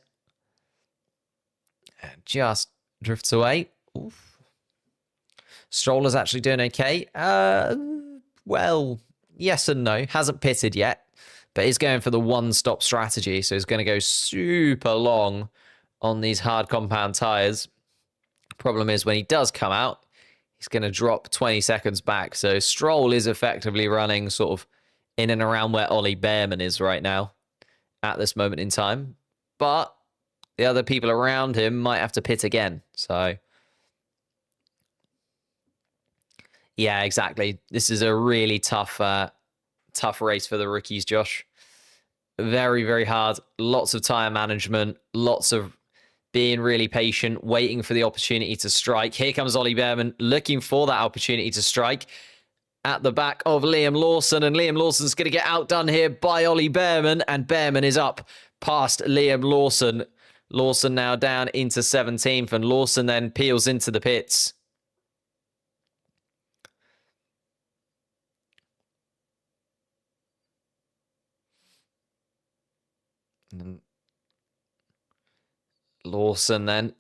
And just drifts away. Oof. Stroll is actually doing okay. Well, yes and no. Hasn't pitted yet, but he's going for the one-stop strategy, so he's going to go super long on these hard compound tyres. Problem is, when he does come out, he's going to drop 20 seconds back. So Stroll is effectively running sort of in and around where Ollie Behrman is right now at this moment in time. But the other people around him might have to pit again. So, yeah, exactly. This is a really tough race for the rookies, Josh. Very, very hard. Lots of tyre management. Lots of being really patient, waiting for the opportunity to strike. Here comes Ollie Behrman, looking for that opportunity to strike at the back of Liam Lawson, and Liam Lawson's going to get outdone here by Ollie Behrman, and Behrman is up past Liam Lawson. Lawson now down into 17th, and Lawson then peels into the pits. Lawson then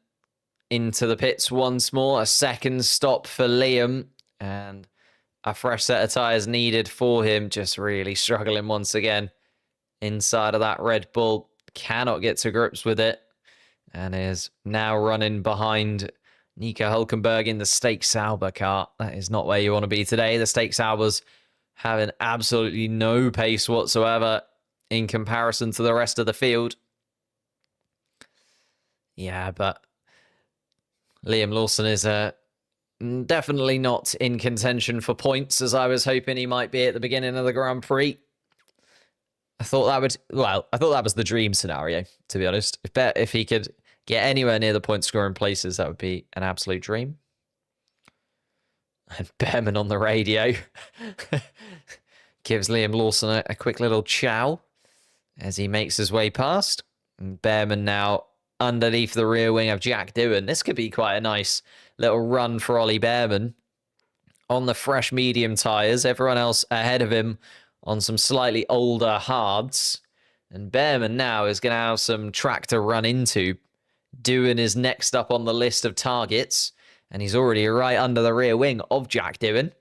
into the pits once more. A second stop for Liam, and a fresh set of tyres needed for him. Just really struggling once again inside of that Red Bull. Cannot get to grips with it, and is now running behind Nico Hülkenberg in the Stake Sauber car. That is not where you want to be today. The Stake Saubers having absolutely no pace whatsoever in comparison to the rest of the field. Yeah, but Liam Lawson is definitely not in contention for points, as I was hoping he might be at the beginning of the Grand Prix. I thought that was the dream scenario, to be honest. If he could get anywhere near the point scoring places, that would be an absolute dream. And Behrman on the radio gives Liam Lawson a quick little chow as he makes his way past. And Behrman now underneath the rear wing of Jack Doohan. This could be quite a nice little run for Ollie Behrman on the fresh medium tyres. Everyone else ahead of him on some slightly older hards. And Behrman now is going to have some track to run into. Doohan is next up on the list of targets, and he's already right under the rear wing of Jack Doohan.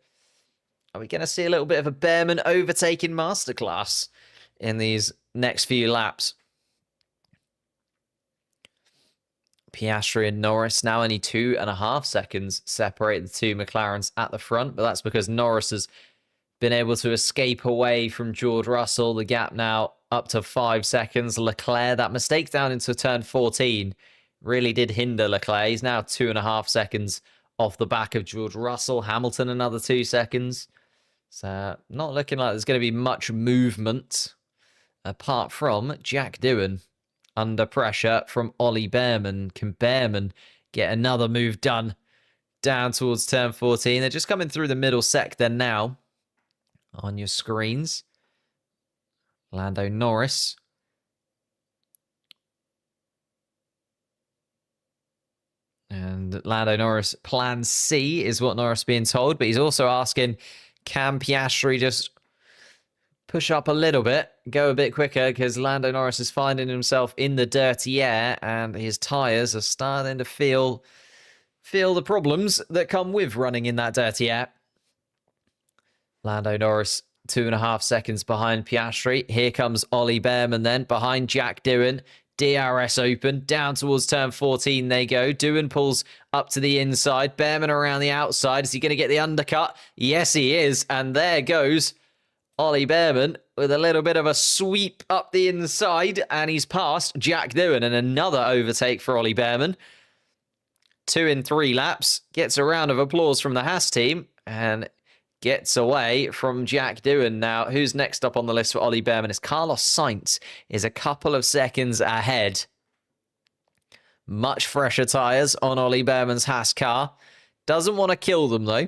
Are we going to see a little bit of a Behrman overtaking masterclass in these next few laps? Piastri and Norris now only 2.5 seconds separate the two McLarens at the front, but that's because Norris has been able to escape away from George Russell. The gap now up to 5 seconds. Leclerc, that mistake down into turn 14 really did hinder Leclerc. He's now 2.5 seconds off the back of George Russell. Hamilton another 2 seconds. So not looking like there's going to be much movement apart from Jack Doohan under pressure from Ollie Behrman. Can Behrman get another move done down towards turn 14? They're just coming through the middle sector now on your screens. Lando Norris. And Lando Norris, plan C is what Norris being told, but he's also asking, can Piastri just push up a little bit, go a bit quicker, because Lando Norris is finding himself in the dirty air and his tyres are starting to feel the problems that come with running in that dirty air. Lando Norris 2.5 seconds behind Piastri. Here comes Ollie Behrman then behind Jack Doohan. DRS open, down towards turn 14 they go. Doohan pulls up to the inside. Behrman around the outside. Is he going to get the undercut? Yes, he is. And there goes Ollie Behrman with a little bit of a sweep up the inside. And he's past Jack Doohan. And another overtake for Ollie Behrman. 2 in 3 laps. Gets a round of applause from the Haas team. And gets away from Jack Doohan. Now, who's next up on the list for Ollie Behrman is Carlos Sainz, is a couple of seconds ahead. Much fresher tyres on Ollie Behrman's Haas car. Doesn't want to kill them, though.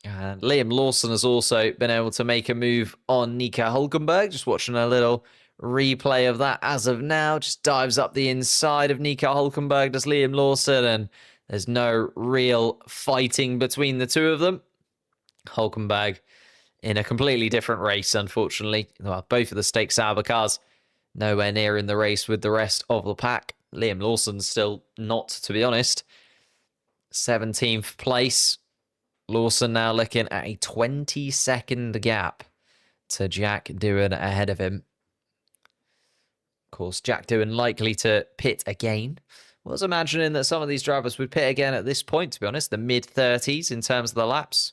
And Liam Lawson has also been able to make a move on Nico Hülkenberg. Just watching a little replay of that as of now. Just dives up the inside of Nico Hülkenberg, does Liam Lawson, and there's no real fighting between the two of them. Hülkenberg in a completely different race, unfortunately. Well, both of the Stake Sauber cars nowhere near in the race with the rest of the pack. Liam Lawson still not, to be honest. 17th place. Lawson now looking at a 20-second gap to Jack Doohan ahead of him. Of course, Jack Doohan likely to pit again. I was imagining that some of these drivers would pit again at this point, to be honest. The mid-30s in terms of the laps.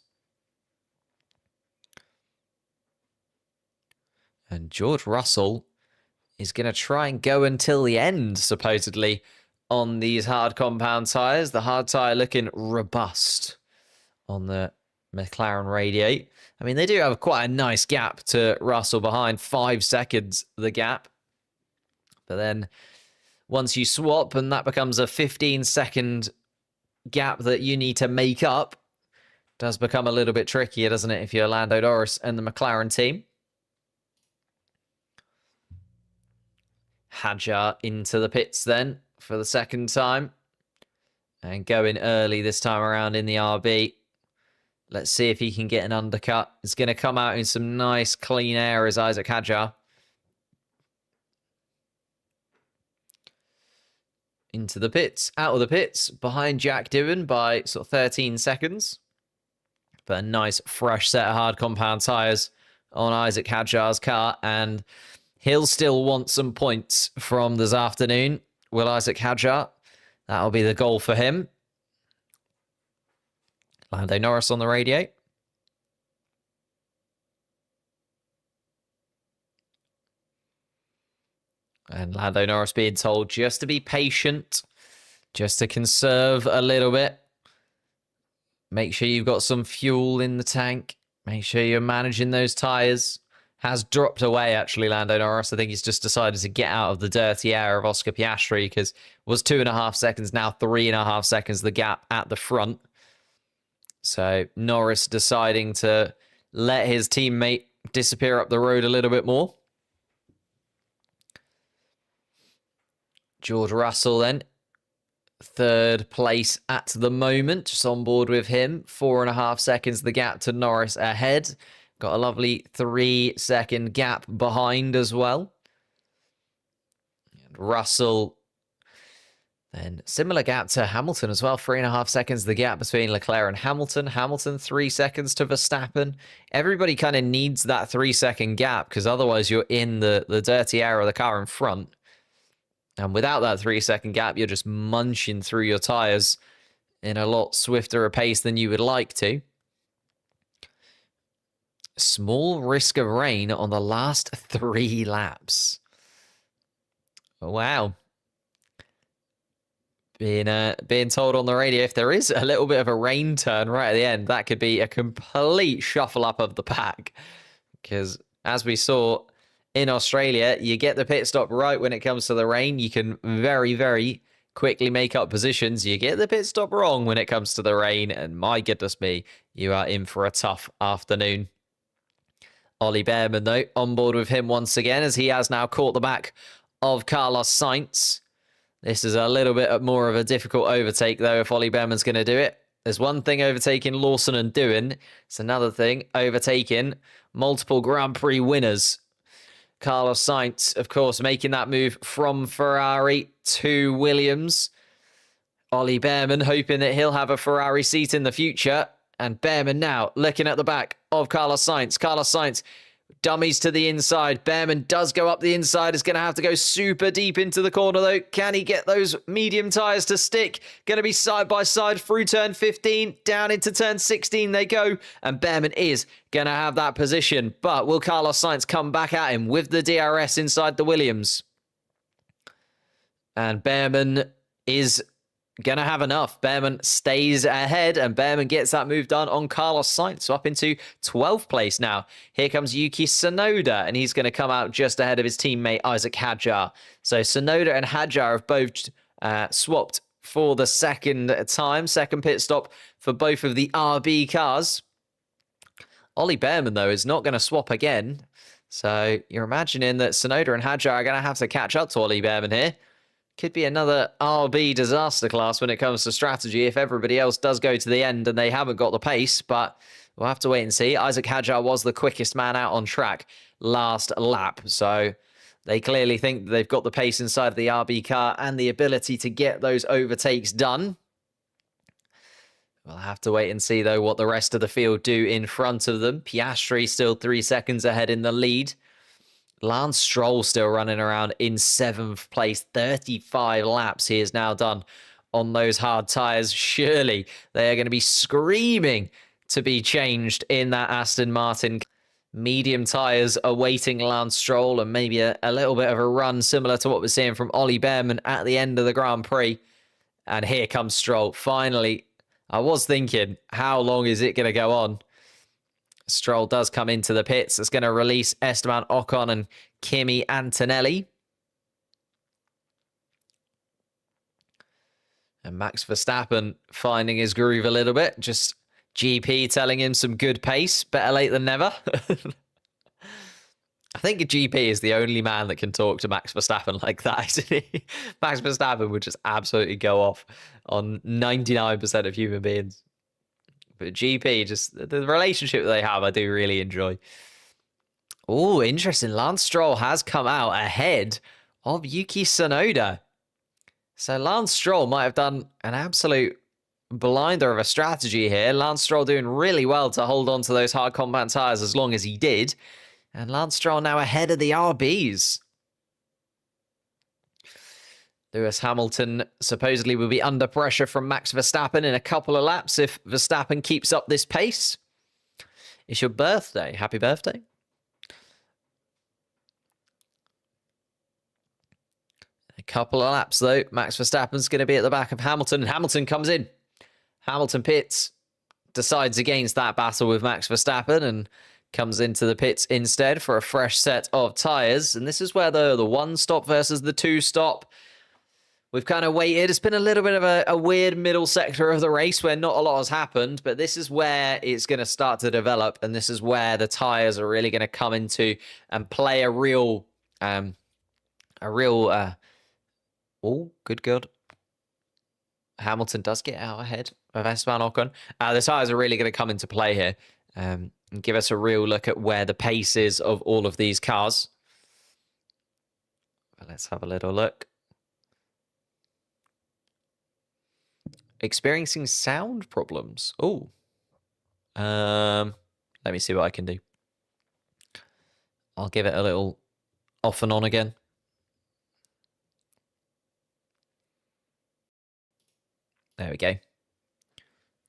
And George Russell is going to try and go until the end, supposedly, on these hard compound tyres. The hard tyre looking robust on the McLaren radio. I mean, they do have quite a nice gap to Russell behind. 5 seconds, the gap. But then once you swap and that becomes a 15-second gap that you need to make up, does become a little bit trickier, doesn't it, if you're Lando Norris and the McLaren team. Hadjar into the pits then for the second time. And going early this time around in the RB. Let's see if he can get an undercut. It's going to come out in some nice clean air as Isaac Hadjar. Into the pits, out of the pits, behind Jack Doohan by sort of 13 seconds. But a nice fresh set of hard compound tyres on Isaac Hadjar's car, and he'll still want some points from this afternoon. Will Isaac Hadjar? That'll be the goal for him. Lando Norris on the radio. And Lando Norris being told just to be patient, just to conserve a little bit. Make sure you've got some fuel in the tank. Make sure you're managing those tyres. Has dropped away, actually, Lando Norris. I think he's just decided to get out of the dirty air of Oscar Piastri, because it was 2.5 seconds, now 3.5 seconds, the gap at the front. So Norris deciding to let his teammate disappear up the road a little bit more. George Russell then, 3rd place at the moment, just on board with him. 4.5 seconds the gap to Norris ahead. Got a lovely 3-second gap behind as well. And Russell, then similar gap to Hamilton as well. 3.5 seconds the gap between Leclerc and Hamilton. Hamilton 3 seconds to Verstappen. Everybody kind of needs that 3-second gap, because otherwise you're in the dirty air of the car in front. And without that 3-second gap, you're just munching through your tyres in a lot swifter a pace than you would like to. Small risk of rain on the last 3 laps. Wow. being told on the radio if there is a little bit of a rain turn right at the end, that could be a complete shuffle up of the pack. Because as we saw in Australia, you get the pit stop right when it comes to the rain, you can very, very quickly make up positions. You get the pit stop wrong when it comes to the rain, and my goodness me, you are in for a tough afternoon. Ollie Bearman, though, on board with him once again, as he has now caught the back of Carlos Sainz. This is a little bit more of a difficult overtake, though, if Ollie Bearman's going to do it. There's one thing overtaking Lawson and Doohan. It's another thing overtaking multiple Grand Prix winners. Carlos Sainz, of course, making that move from Ferrari to Williams. Ollie Bearman hoping that he'll have a Ferrari seat in the future. And Bearman now looking at the back of Carlos Sainz. Carlos Sainz dummies to the inside. Bearman does go up the inside. Is going to have to go super deep into the corner, though. Can he get those medium tyres to stick? Going to be side by side through turn 15. Down into turn 16 they go. And Bearman is going to have that position. But will Carlos Sainz come back at him with the DRS inside the Williams? And Bearman is going to have enough. Bearman stays ahead, and Bearman gets that move done on Carlos Sainz. So up into 12th place now. Here comes Yuki Tsunoda, and he's going to come out just ahead of his teammate Isaac Hadjar. So Tsunoda and Hadjar have both swapped for the second pit stop for both of the RB cars. Ollie Bearman, though, is not going to swap again. So you're imagining that Tsunoda and Hadjar are going to have to catch up to Ollie Bearman here. Could be another RB disaster class when it comes to strategy if everybody else does go to the end and they haven't got the pace, but we'll have to wait and see. Isaac Hadjar was the quickest man out on track last lap, so they clearly think they've got the pace inside of the RB car and the ability to get those overtakes done. We'll have to wait and see, though, what the rest of the field do in front of them. Piastri still 3 seconds ahead in the lead. Lance Stroll still running around in 7th place. 35 laps he has now done on those hard tyres. Surely they are going to be screaming to be changed in that Aston Martin. Medium tyres awaiting Lance Stroll, and maybe a little bit of a run similar to what we're seeing from Ollie Bearman at the end of the Grand Prix. And here comes Stroll. Finally, I was thinking, how long is it going to go on? Stroll does come into the pits. It's going to release Esteban Ocon and Kimi Antonelli. And Max Verstappen finding his groove a little bit. Just GP telling him some good pace. Better late than never. I think a GP is the only man that can talk to Max Verstappen like that, isn't he? Max Verstappen would just absolutely go off on 99% of human beings. But GP, just the relationship that they have, I do really enjoy. Oh, interesting. Lance Stroll has come out ahead of Yuki Tsunoda. So Lance Stroll might have done an absolute blinder of a strategy here. Lance Stroll doing really well to hold on to those hard compound tyres as long as he did. And Lance Stroll now ahead of the RBs. Lewis Hamilton supposedly will be under pressure from Max Verstappen in a couple of laps if Verstappen keeps up this pace. It's your birthday. Happy birthday. A couple of laps, though. Max Verstappen's going to be at the back of Hamilton, and Hamilton comes in. Hamilton pits, decides against that battle with Max Verstappen, and comes into the pits instead for a fresh set of tyres. And this is where the one stop versus the two stop. We've kind of waited. It's been a little bit of a weird middle sector of the race where not a lot has happened, but this is where it's going to start to develop, and this is where the tyres are really going to come into and play a real, oh, good God. Hamilton does get out ahead of Esteban Ocon. The tyres are really going to come into play here and give us a real look at where the pace is of all of these cars. But let's have a little look. Experiencing sound problems. Oh. Let me see what I can do. I'll give it a little off and on again. There we go.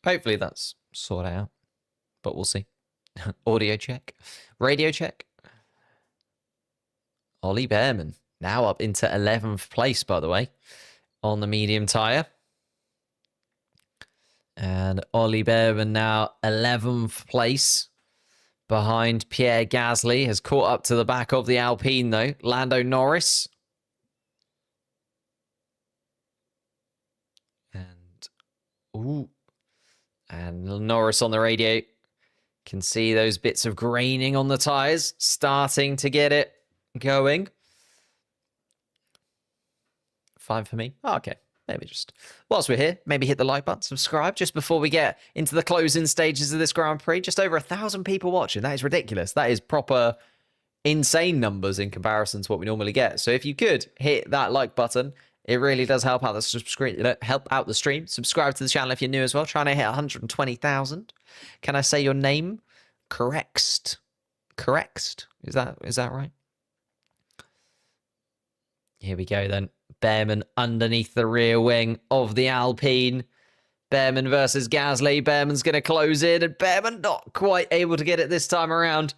Hopefully that's sorted out, but we'll see. Audio check. Radio check. Ollie Bearman now up into 11th place, by the way, on the medium tyre. And Ollie Behrman now 11th place behind Pierre Gasly. Has caught up to the back of the Alpine, though. Lando Norris. And Norris on the radio. Can see those bits of graining on the tyres. Starting to get it going. Fine for me. Oh, okay. Maybe just, whilst we're here, maybe hit the like button, subscribe, just before we get into the closing stages of this Grand Prix. Just over 1,000 people watching. That is ridiculous. That is proper insane numbers in comparison to what we normally get. So if you could hit that like button, it really does help out the stream. Subscribe to the channel if you're new as well. Trying to hit 120,000. Can I say your name? Correct. Is that right? Here we go then. Behrman underneath the rear wing of the Alpine. Behrman versus Gasly. Behrman's going to close in, and Behrman not quite able to get it this time around.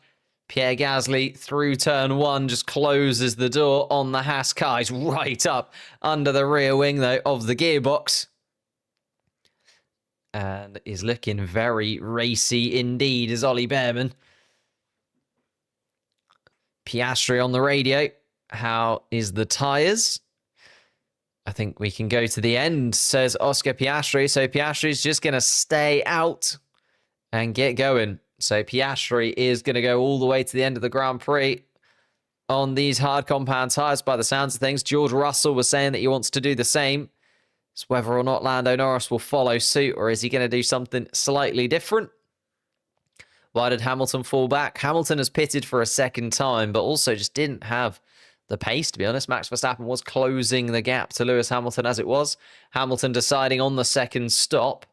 Pierre Gasly through turn 1 just closes the door on the Haas car. He's right up under the rear wing, though, of the gearbox. And is looking very racy indeed, is Ollie Behrman. Piastri on the radio. How is the tyres? I think we can go to the end, says Oscar Piastri. So Piastri's just going to stay out and get going. So Piastri is going to go all the way to the end of the Grand Prix on these hard compound tyres by the sounds of things. George Russell was saying that he wants to do the same. It's whether or not Lando Norris will follow suit, or is he going to do something slightly different? Why did Hamilton fall back? Hamilton has pitted for a second time, but also just didn't have the pace, to be honest. Max Verstappen was closing the gap to Lewis Hamilton as it was. Hamilton deciding on the second stop.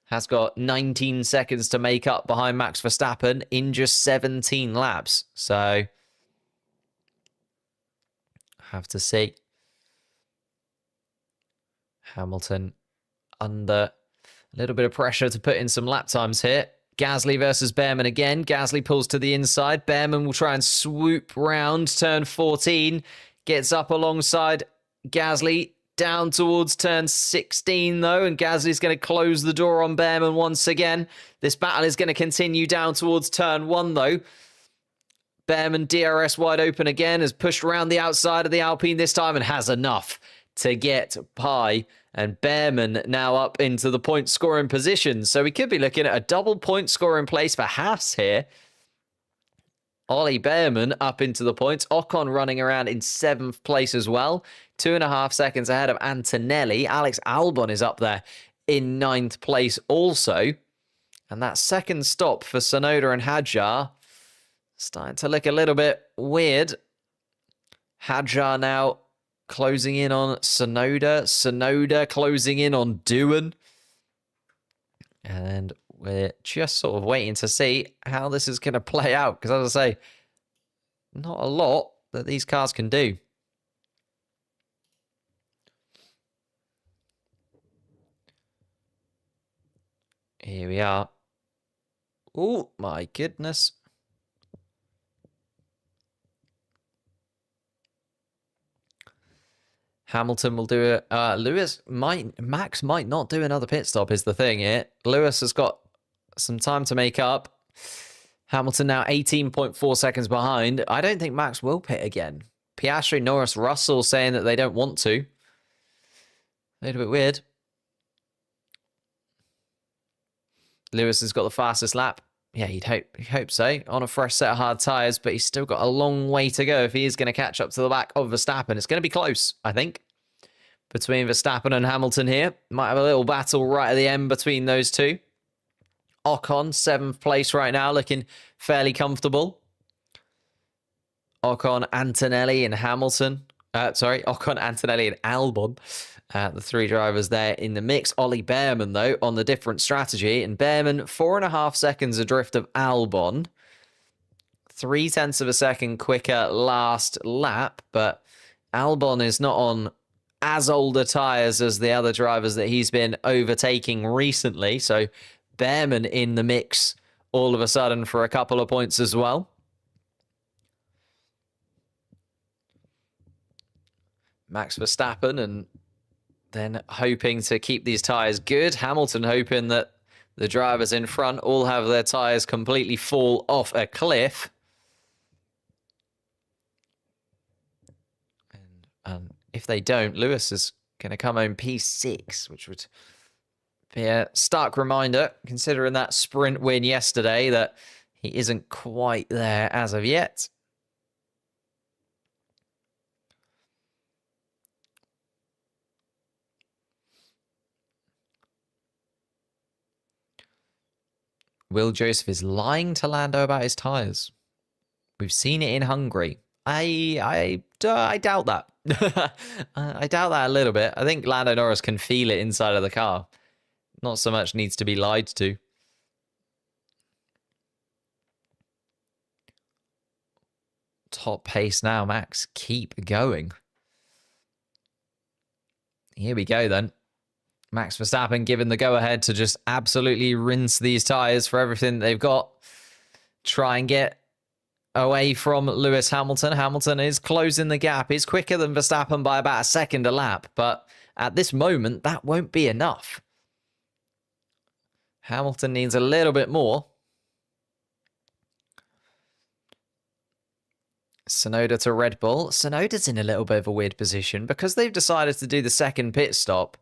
Has got 19 seconds to make up behind Max Verstappen in just 17 laps. So, have to see. Hamilton under a little bit of pressure to put in some lap times here. Gasly versus Behrman again. Gasly pulls to the inside. Behrman will try and swoop round turn 14. Gets up alongside Gasly. Down towards turn 16, though. And Gasly's going to close the door on Behrman once again. This battle is going to continue down towards turn 1, though. Behrman, DRS wide open again. Has pushed around the outside of the Alpine this time and has enough to get by. And Behrman now up into the point scoring position. So we could be looking at a double point scoring place for Haas here. Ollie Behrman up into the points. Ocon running around in 7th place as well. 2.5 seconds ahead of Antonelli. Alex Albon is up there in 9th place also. And that second stop for Tsunoda and Hadjar starting to look a little bit weird. Hadjar now closing in on Tsunoda. Tsunoda closing in on Doohan. And we're just sort of waiting to see how this is going to play out. Because as I say, not a lot that these cars can do. Here we are. Oh, my goodness. Hamilton will do it. Max might not do another pit stop is the thing here. Lewis has got some time to make up. Hamilton now 18.4 seconds behind. I don't think Max will pit again. Piastri, Norris, Russell saying that they don't want to. A little bit weird. Lewis has got the fastest lap. Yeah, you'd hope so. On a fresh set of hard tyres, but he's still got a long way to go if he is going to catch up to the back of Verstappen. It's going to be close, I think, between Verstappen and Hamilton here. Might have a little battle right at the end between those two. Ocon, 7th place right now, looking fairly comfortable. Ocon, Antonelli, and Hamilton. Ocon, Antonelli, and Albon. The 3 drivers there in the mix. Ollie Behrman, though, on the different strategy. And Behrman, 4.5 seconds adrift of Albon. 0.3 of a second quicker last lap. But Albon is not on as older tyres as the other drivers that he's been overtaking recently. So Behrman in the mix all of a sudden for a couple of points as well. Max Verstappen and then hoping to keep these tyres good. Hamilton hoping that the drivers in front all have their tyres completely fall off a cliff. And if they don't, Lewis is going to come home P6, which would be a stark reminder, considering that sprint win yesterday, that he isn't quite there as of yet. Will Joseph is lying to Lando about his tyres. We've seen it in Hungary. I doubt that. I doubt that a little bit. I think Lando Norris can feel it inside of the car. Not so much needs to be lied to. Top pace now, Max. Keep going. Here we go then. Max Verstappen given the go-ahead to just absolutely rinse these tyres for everything they've got. Try and get away from Lewis Hamilton. Hamilton is closing the gap. He's quicker than Verstappen by about a second a lap. But at this moment, that won't be enough. Hamilton needs a little bit more. Tsunoda to Red Bull. Tsunoda's in a little bit of a weird position because they've decided to do the second pit stop.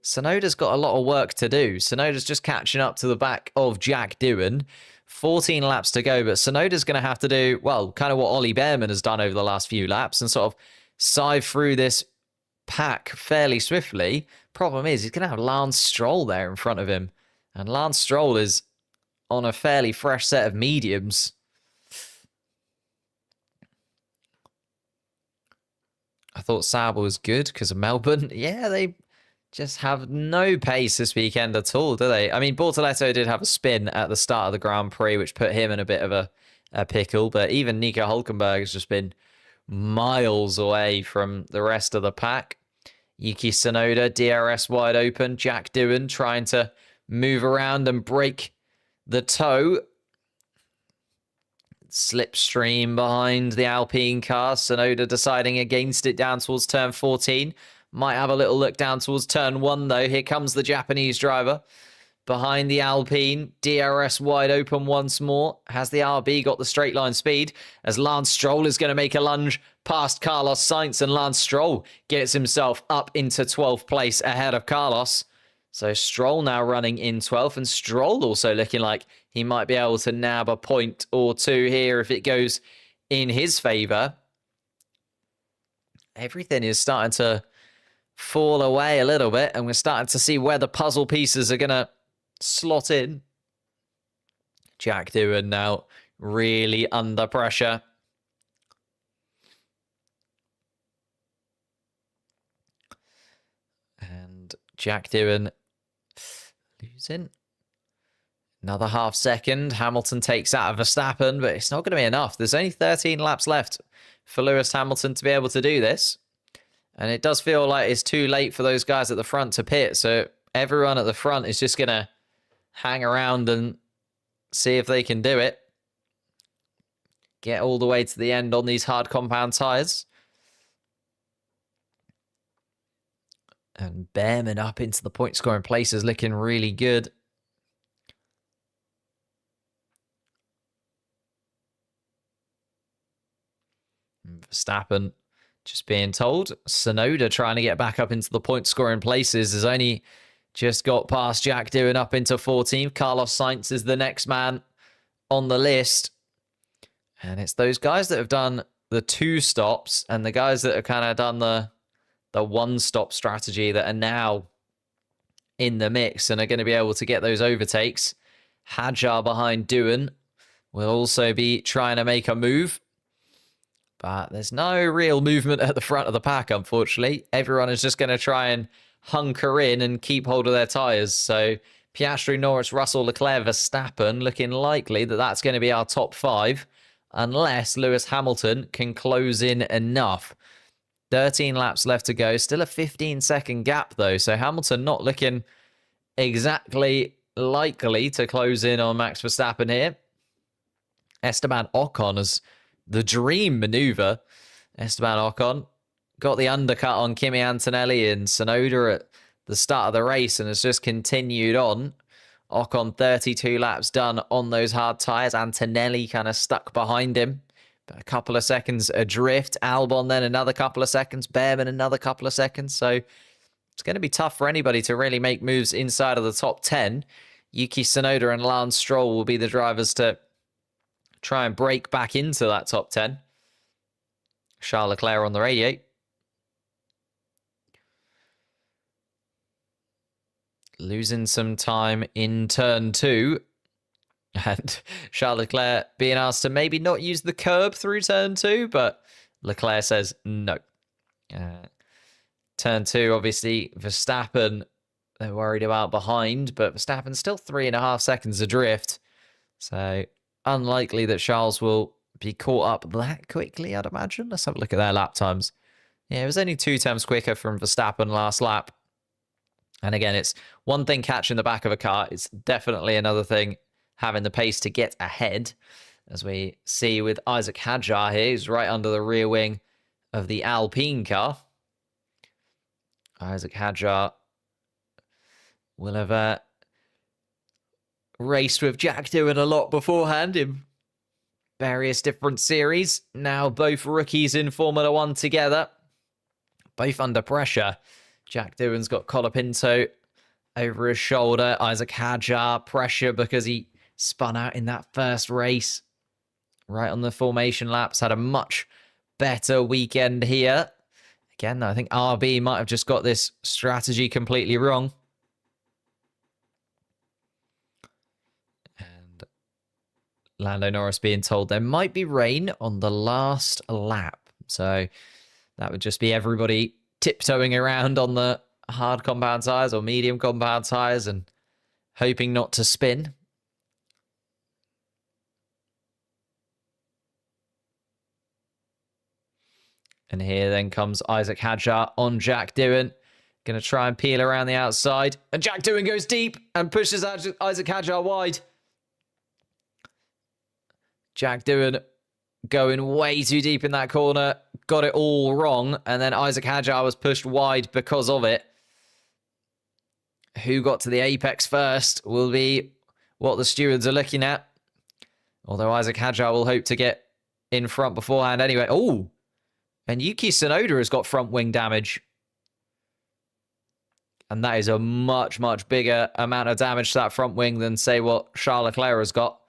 Tsunoda's got a lot of work to do. Tsunoda's just catching up to the back of Jack Doohan. 14 laps to go, but Tsunoda's going to have to do, well, kind of what Ollie Behrman has done over the last few laps and sort of sieve through this pack fairly swiftly. Problem is, he's going to have Lance Stroll there in front of him. And Lance Stroll is on a fairly fresh set of mediums. I thought Sauber was good because of Melbourne. Yeah, they just have no pace this weekend at all, do they? I mean, Bortoletto did have a spin at the start of the Grand Prix, which put him in a bit of a pickle. But even Nico Hülkenberg has just been miles away from the rest of the pack. Yuki Tsunoda, DRS wide open. Jack Doohan trying to move around and break the toe. Slipstream behind the Alpine car. Tsunoda deciding against it down towards turn 14. Might have a little look down towards turn 1, though. Here comes the Japanese driver. Behind the Alpine. DRS wide open once more. Has the RB got the straight line speed? As Lance Stroll is going to make a lunge past Carlos Sainz. And Lance Stroll gets himself up into 12th place ahead of Carlos. So Stroll now running in 12th, and Stroll also looking like he might be able to nab a point or two here if it goes in his favour. Everything is starting to fall away a little bit, and we're starting to see where the puzzle pieces are going to slot in. Jack Doohan now really under pressure. And Jack Doohan losing another half second. Hamilton takes out of Verstappen, but it's not going to be enough. There's only 13 laps left for Lewis Hamilton to be able to do this. And it does feel like it's too late for those guys at the front to pit. So everyone at the front is just going to hang around and see if they can do it. Get all the way to the end on these hard compound tyres. And Behrman up into the point scoring places, looking really good. Verstappen just being told. Tsunoda trying to get back up into the point scoring places has only just got past Jack Doohan up into 14th. Carlos Sainz is the next man on the list. And it's those guys that have done the 2 stops and the guys that have kind of done the 1-stop strategy that are now in the mix and are going to be able to get those overtakes. Hadjar behind Doohan will also be trying to make a move. But there's no real movement at the front of the pack, unfortunately. Everyone is just going to try and hunker in and keep hold of their tyres. So Piastri, Norris, Russell, Leclerc, Verstappen, looking likely that that's going to be our top 5, unless Lewis Hamilton can close in enough. 13 laps left to go. Still a 15-second gap, though. So Hamilton not looking exactly likely to close in on Max Verstappen here. Esteban Ocon has the dream maneuver. Esteban Ocon got the undercut on Kimi Antonelli and Tsunoda at the start of the race and has just continued on. Ocon 32 laps done on those hard tyres. Antonelli kind of stuck behind him. But a couple of seconds adrift. Albon then another couple of seconds. Behrman another couple of seconds. So it's going to be tough for anybody to really make moves inside of the top 10. Yuki Tsunoda and Lance Stroll will be the drivers to try and break back into that top 10. Charles Leclerc on the radio. Losing some time in turn 2. And Charles Leclerc being asked to maybe not use the curb through turn 2, but Leclerc says no. Turn 2, obviously, Verstappen, they're worried about behind, but Verstappen's still 3.5 seconds adrift. So unlikely that Charles will be caught up that quickly, I'd imagine. Let's have a look at their lap times. Yeah, it was only 2 times quicker from Verstappen last lap. And again, it's one thing catching the back of a car. It's definitely another thing having the pace to get ahead. As we see with Isaac Hadjar here, who's right under the rear wing of the Alpine car. Isaac Hadjar will have raced with Jack Doohan a lot beforehand in various different series. Now both rookies in Formula 1 together. Both under pressure. Jack Doohan's got Colapinto over his shoulder. Isaac Hadjar, pressure because he spun out in that first race. Right on the formation laps. Had a much better weekend here. Again, I think RB might have just got this strategy completely wrong. And Lando Norris being told there might be rain on the last lap. So that would just be everybody tiptoeing around on the hard compound tyres or medium compound tyres and hoping not to spin. And here then comes Isaac Hadjar on Jack Doohan. Going to try and peel around the outside. And Jack Doohan goes deep and pushes Isaac Hadjar wide. Jack Doohan going way too deep in that corner. Got it all wrong. And then Isaac Hadjar was pushed wide because of it. Who got to the apex first will be what the stewards are looking at. Although Isaac Hadjar will hope to get in front beforehand anyway. Oh! And Yuki Tsunoda has got front wing damage. And that is a much, much bigger amount of damage to that front wing than, say, what Charles Leclerc has got.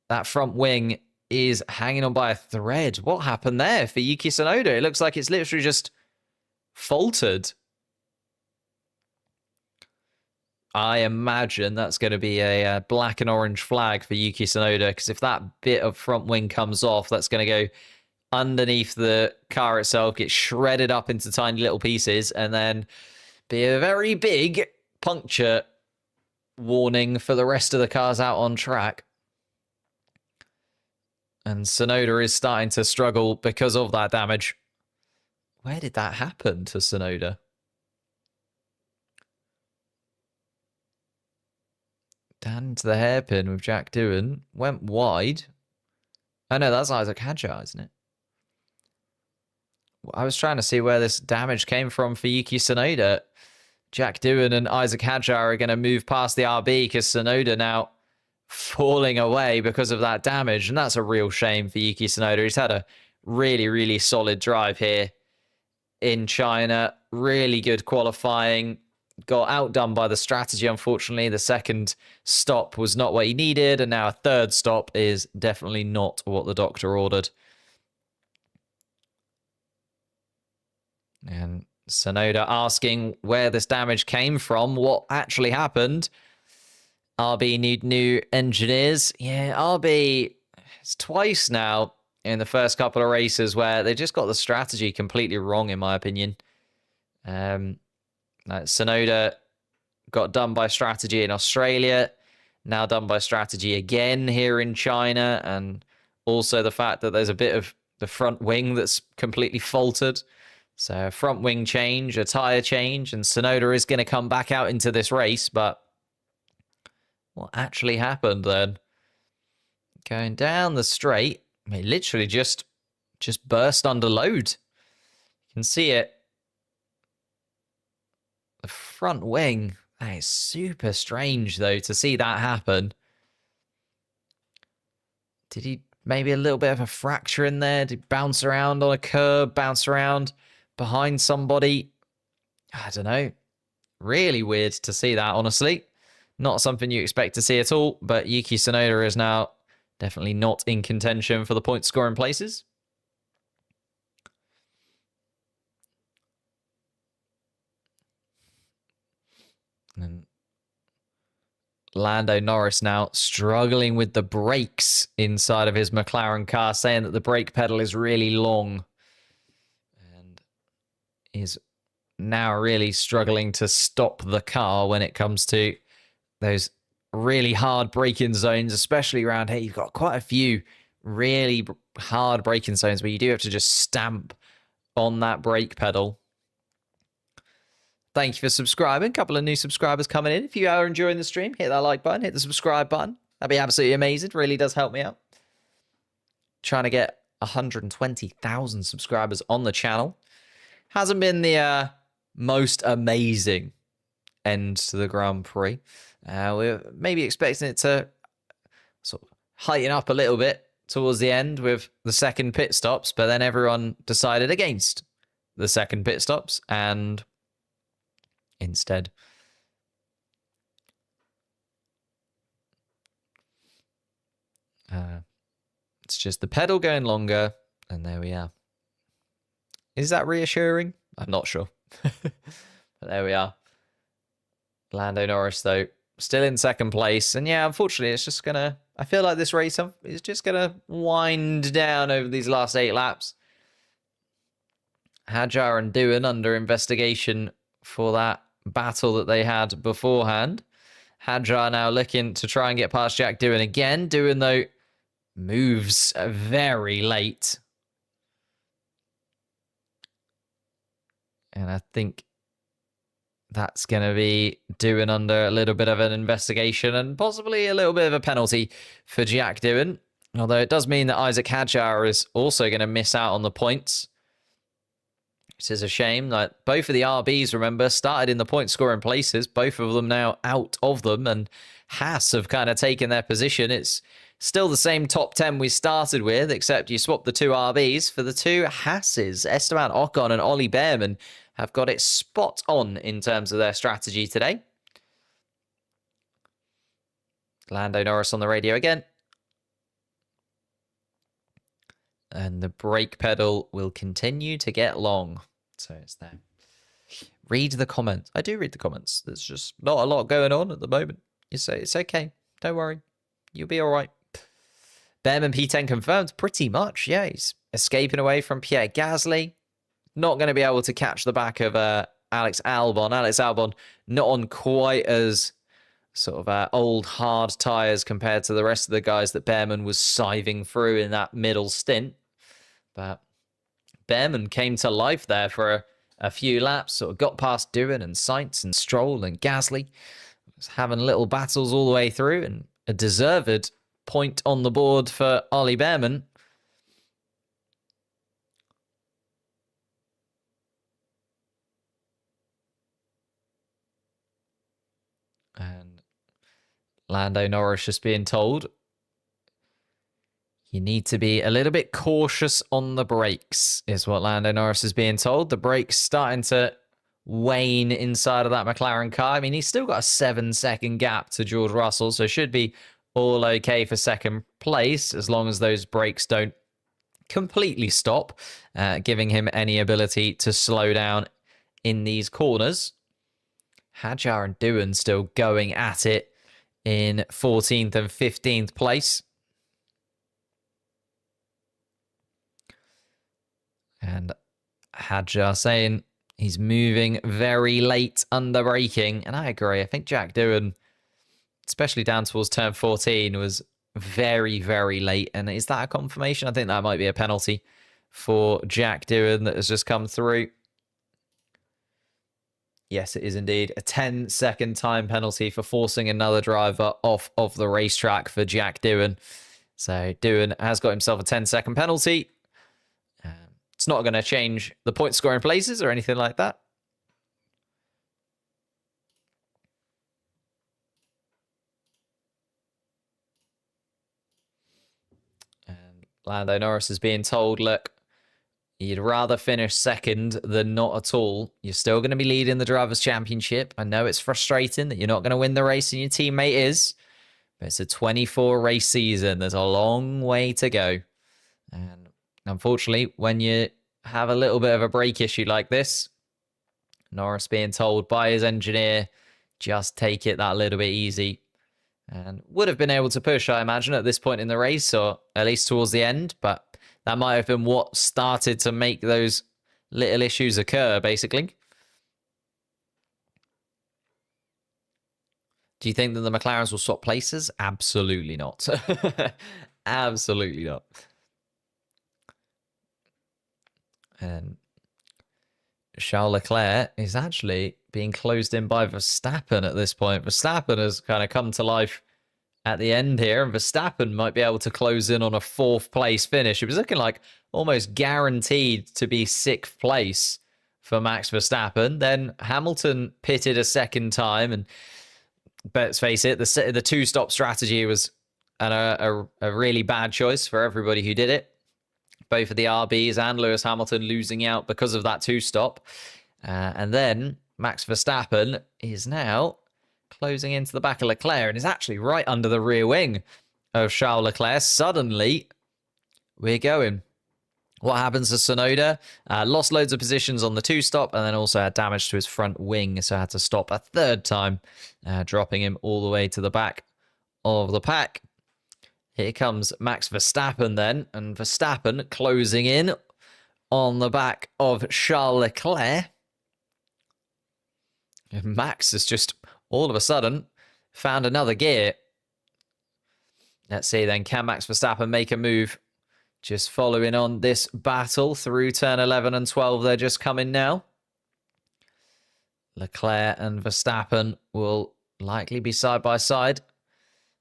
That front wing is hanging on by a thread. What happened there for Yuki Tsunoda? It looks like it's literally just faltered. I imagine that's going to be a black and orange flag for Yuki Tsunoda, because if that bit of front wing comes off, that's going to go underneath the car itself, get shredded up into tiny little pieces, and then be a very big puncture warning for the rest of the cars out on track. And Tsunoda is starting to struggle because of that damage. Where did that happen to Tsunoda? Down into the hairpin with Jack Doohan. Went wide. Oh no, that's Isaac Hadjar, isn't it? I was trying to see where this damage came from for Yuki Tsunoda. Jack Doohan and Isaac Hadjar are going to move past the RB because Tsunoda now falling away because of that damage. And that's a real shame for Yuki Tsunoda. He's had a really, really solid drive here in China. Really good qualifying. Got outdone by the strategy, unfortunately. The second stop was not what he needed. And now a third stop is definitely not what the doctor ordered. And Tsunoda asking where this damage came from, what actually happened. RB need new engineers. Yeah, RB, it's twice now in the first couple of races where they just got the strategy completely wrong, in my opinion. Tsunoda got done by strategy in Australia, now done by strategy again here in China, and also the fact that there's a bit of the front wing that's completely faltered. So a front wing change, a tyre change, and Tsunoda is going to come back out into this race, but what actually happened then? Going down the straight, it literally just burst under load. can see it. The front wing. That is super strange, though, to see that happen. Did he maybe a little bit of a fracture in there? Did he bounce around on a curb, bounce around behind somebody? I don't know. Really weird to see that, honestly. Not something you expect to see at all, but Yuki Tsunoda is now definitely not in contention for the point scoring places. And Lando Norris now struggling with the brakes inside of his McLaren car, saying that the brake pedal is really long and is now really struggling to stop the car when it comes to those really hard braking zones, especially around here. You've got quite a few really hard braking zones where you do have to just stamp on that brake pedal. Thank you for subscribing. A couple of new subscribers coming in. If you are enjoying the stream, hit that like button, hit the subscribe button. That'd be absolutely amazing. It really does help me out. Trying to get 120,000 subscribers on the channel. Hasn't been the most amazing end to the Grand Prix. We're maybe expecting it to sort of heighten up a little bit towards the end with the second pit stops, but then everyone decided against the second pit stops and instead it's just the pedal going longer, and there we are. Is that reassuring? I'm not sure. But there we are. Lando Norris, though, still in second place. And yeah, unfortunately, it's just going to... I feel like this race is just going to wind down over these last 8 laps. Hadjar and Doohan under investigation for that battle that they had beforehand. Hadjar now looking to try and get past Jack Doohan again. Doohan, though, moves very late. And I think that's going to be Doohan under a little bit of an investigation and possibly a little bit of a penalty for Jack Doohan. Although it does mean that Isaac Hadjar is also going to miss out on the points. Which is a shame. Like, both of the RBs, remember, started in the point scoring places. Both of them now out of them. And Haas have kind of taken their position. It's still the same top 10 we started with, except you swap the 2 RBs for the 2 Haas's. Esteban Ocon and Ollie Behrman have got it spot on in terms of their strategy today. Lando Norris on the radio again. And the brake pedal will continue to get long. So it's there. Read the comments. I do read the comments. There's just not a lot going on at the moment. You say it's okay. Don't worry. You'll be all right. Behrman P10 confirmed. Pretty much, yeah. He's escaping away from Pierre Gasly. Not going to be able to catch the back of Alex Albon. Alex Albon not on quite as sort of old hard tyres compared to the rest of the guys that Behrman was siving through in that middle stint. But Behrman came to life there for a few laps, sort of got past Doohan and Sainz and Stroll and Gasly. Was having little battles all the way through, and a deserved point on the board for Ollie Behrman. And Lando Norris just being told, you need to be a little bit cautious on the brakes, is what Lando Norris is being told. The brakes starting to wane inside of that McLaren car. I mean, he's still got a 7-second gap to George Russell, so should be all okay for second place, as long as those brakes don't completely stop, giving him any ability to slow down in these corners. Hadjar and Doohan still going at it in 14th and 15th place. And Hadjar saying he's moving very late under braking. And I agree. I think Jack Doohan, especially down towards turn 14, was very, very late. And is that a confirmation? I think that might be a penalty for Jack Doohan that has just come through. Yes, it is indeed a 10-second time penalty for forcing another driver off of the racetrack for Jack Doohan. So Doohan has got himself a 10-second penalty. It's not going to change the point scoring places or anything like that. And Lando Norris is being told, look, you'd rather finish second than not at all. You're still going to be leading the Drivers' Championship. I know it's frustrating that you're not going to win the race and your teammate is, but it's a 24 race season. There's a long way to go. And unfortunately, when you have a little bit of a brake issue like this, Norris being told by his engineer, just take it that little bit easy. And would have been able to push, I imagine, at this point in the race, or at least towards the end, but that might have been what started to make those little issues occur, basically. Do you think that the McLarens will swap places? Absolutely not. Absolutely not. And Charles Leclerc is actually being closed in by Verstappen at this point. Verstappen has kind of come to life at the end here, and Verstappen might be able to close in on a 4th place finish. It was looking like almost guaranteed to be 6th place for Max Verstappen. Then Hamilton pitted a second time, and let's face it, the 2-stop strategy was a really bad choice for everybody who did it. Both of the RBs and Lewis Hamilton losing out because of that 2-stop. And then Max Verstappen is now closing into the back of Leclerc and is actually right under the rear wing of Charles Leclerc. Suddenly, we're going. What happens to Tsunoda? Lost loads of positions on the 2-stop and then also had damage to his front wing, so had to stop a 3rd time, dropping him all the way to the back of the pack. Here comes Max Verstappen then, and Verstappen closing in on the back of Charles Leclerc. And Max has just all of a sudden found another gear. Let's see then, can Max Verstappen make a move? Just following on this battle through turn 11 and 12, they're just coming now. Leclerc and Verstappen will likely be side by side.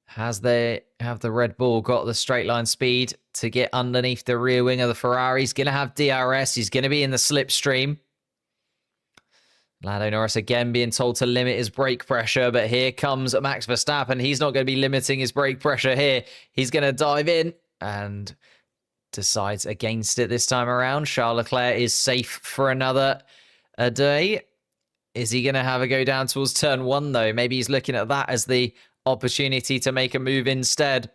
Has they have the Red Bull got the straight line speed to get underneath the rear wing of the Ferrari? He's going to have DRS. He's going to be in the slipstream. Lando Norris again being told to limit his brake pressure, but here comes Max Verstappen. He's not going to be limiting his brake pressure here. He's going to dive in and decides against it this time around. Charles Leclerc is safe for another day. Is he going to have a go down towards turn 1, though? Maybe he's looking at that as the opportunity to make a move instead.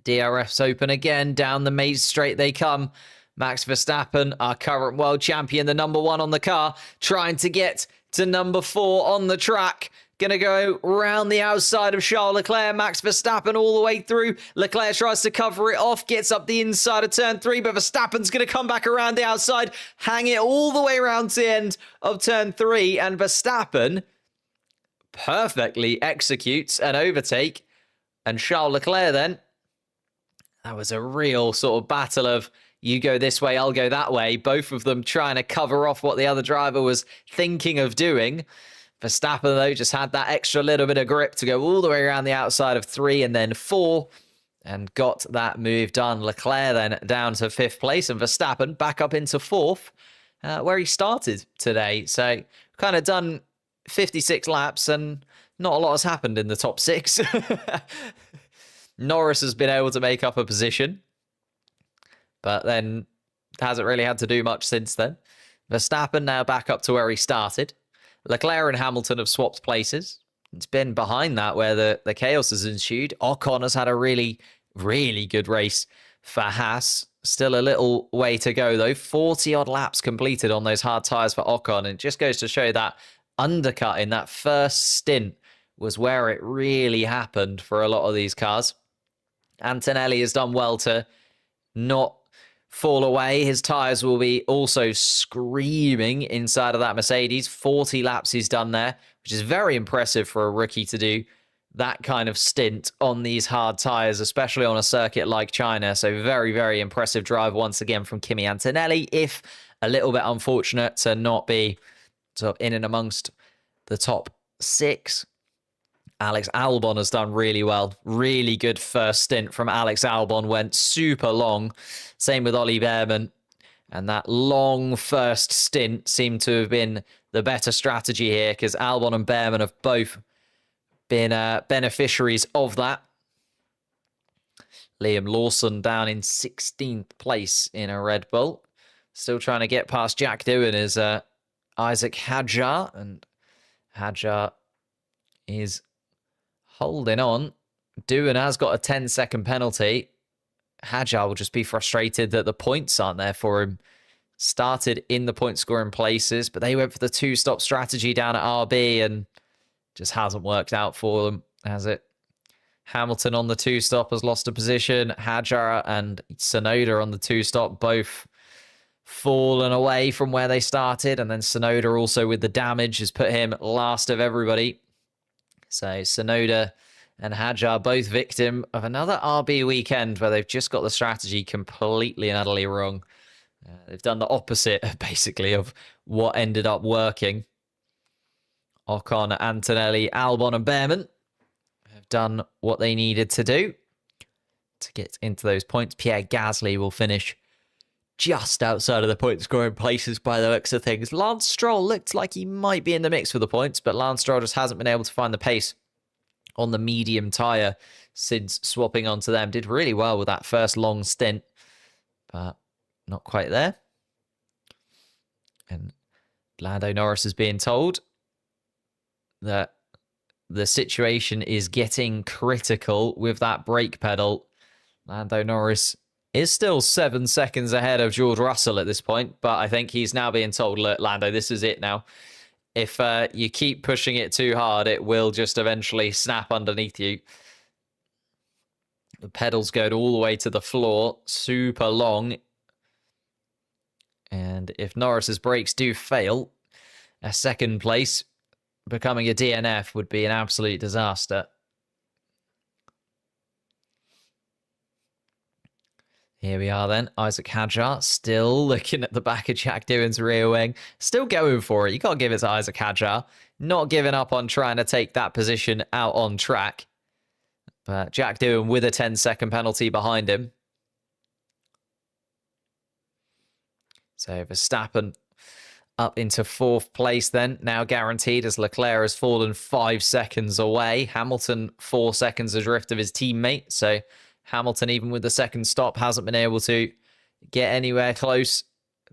DRS open again. Down the maze straight they come. Max Verstappen, our current world champion, the number 1 on the car, trying to get to number 4 on the track. Gonna go round the outside of Charles Leclerc. Max Verstappen all the way through. Leclerc tries to cover it off, gets up the inside of turn 3, but Verstappen's gonna come back around the outside, hang it all the way around to the end of turn 3, and Verstappen perfectly executes an overtake. And Charles Leclerc then, that was a real sort of battle of you go this way, I'll go that way. Both of them trying to cover off what the other driver was thinking of doing. Verstappen, though, just had that extra little bit of grip to go all the way around the outside of 3 and then 4 and got that move done. Leclerc then down to 5th place and Verstappen back up into 4th, where he started today. So kind of done 56 laps and not a lot has happened in the top 6. Norris has been able to make up a position, but then hasn't really had to do much since then. Verstappen now back up to where he started. Leclerc and Hamilton have swapped places. It's been behind that where the chaos has ensued. Ocon has had a really, really good race for Haas. Still a little way to go, though. 40-odd laps completed on those hard tyres for Ocon. And it just goes to show that undercut in that first stint was where it really happened for a lot of these cars. Antonelli has done well to not fall away. His tyres will be also screaming inside of that Mercedes. 40 laps he's done there, which is very impressive for a rookie to do that kind of stint on these hard tyres, especially on a circuit like China. So very, very impressive drive once again from Kimi Antonelli, if a little bit unfortunate to not be sort of in and amongst the top 6. Alex Albon has done really well. Really good first stint from Alex Albon. Went super long. Same with Ollie Behrman. And that long first stint seemed to have been the better strategy here because Albon and Behrman have both been beneficiaries of that. Liam Lawson down in 16th place in a Red Bull. Still trying to get past Jack Doohan is Isaac Hadjar. And Hadjar is holding on. Doohan has got a 10-second penalty. Hadjar will just be frustrated that the points aren't there for him. Started in the point scoring places, but they went for the two-stop strategy down at RB and just hasn't worked out for them, has it? Hamilton on the two-stop has lost a position. Hadjar and Tsunoda on the two-stop both fallen away from where they started. And then Tsunoda also with the damage has put him last of everybody. So Tsunoda and Hadjar both victim of another RB weekend where they've just got the strategy completely and utterly wrong. They've done the opposite, basically, of what ended up working. Ocon, Antonelli, Albon and Behrman have done what they needed to do to get into those points. Pierre Gasly will finish just outside of the point scoring places by the looks of things. Lance Stroll looked like he might be in the mix for the points, but Lance Stroll just hasn't been able to find the pace on the medium tyre since swapping onto them. Did really well with that first long stint, but not quite there. And Lando Norris is being told that the situation is getting critical with that brake pedal. Lando Norris is still 7 seconds ahead of George Russell at this point, but I think he's now being told, look, Lando, this is it now. If you keep pushing it too hard, it will just eventually snap underneath you. The pedals go all the way to the floor, super long. And if Norris's brakes do fail, a second place becoming a DNF would be an absolute disaster. Here we are then. Isaac Hadjar still looking at the back of Jack Doohan's rear wing. Still going for it. You got to give it to Isaac Hadjar. Not giving up on trying to take that position out on track. But Jack Doohan with a 10-second penalty behind him. So Verstappen up into fourth place then. Now guaranteed as Leclerc has fallen 5 seconds away. Hamilton 4 seconds adrift of his teammate. So Hamilton, even with the second stop, hasn't been able to get anywhere close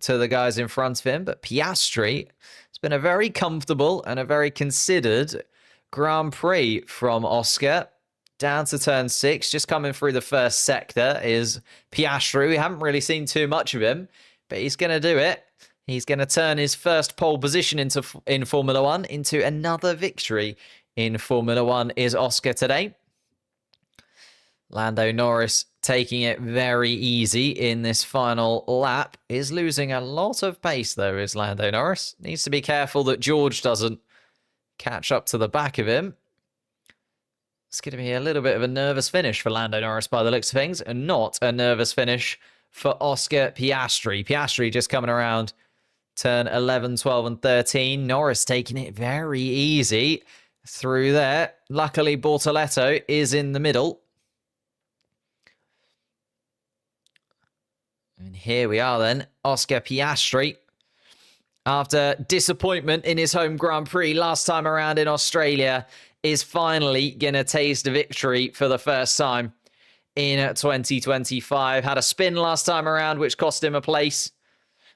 to the guys in front of him. But Piastri, it's been a very comfortable and a very considered Grand Prix from Oscar. Down to turn 6, just coming through the first sector is Piastri. We haven't really seen too much of him, but he's going to do it. He's going to turn his first pole position in Formula 1 into another victory in Formula 1 is Oscar today. Lando Norris taking it very easy in this final lap. Is losing a lot of pace, though, is Lando Norris. Needs to be careful that George doesn't catch up to the back of him. It's going to be a little bit of a nervous finish for Lando Norris by the looks of things, and not a nervous finish for Oscar Piastri. Piastri just coming around turn 11, 12, and 13. Norris taking it very easy through there. Luckily, Bortoletto is in the middle. And here we are then, Oscar Piastri. After disappointment in his home Grand Prix last time around in Australia, is finally going to taste a victory for the first time in 2025. Had a spin last time around, which cost him a place.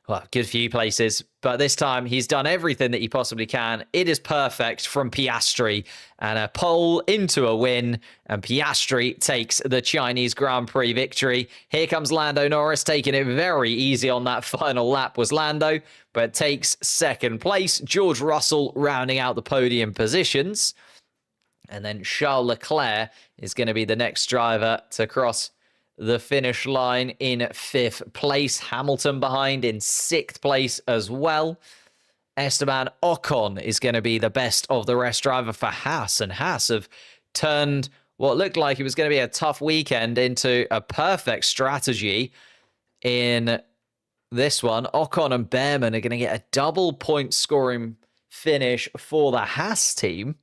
Well, good few places, but this time he's done everything that he possibly can. It is perfect from Piastri, and a pole into a win, and Piastri takes the Chinese Grand Prix victory. Here comes Lando Norris, taking it very easy on that final lap was Lando, but takes second place. George Russell rounding out the podium positions, and then Charles Leclerc is going to be the next driver to cross the finish line in fifth place. Hamilton behind in sixth place as well. Esteban Ocon is going to be the best of the rest driver for Haas. And Haas have turned what looked like it was going to be a tough weekend into a perfect strategy in this one. Ocon and Behrman are going to get a double point scoring finish for the Haas team.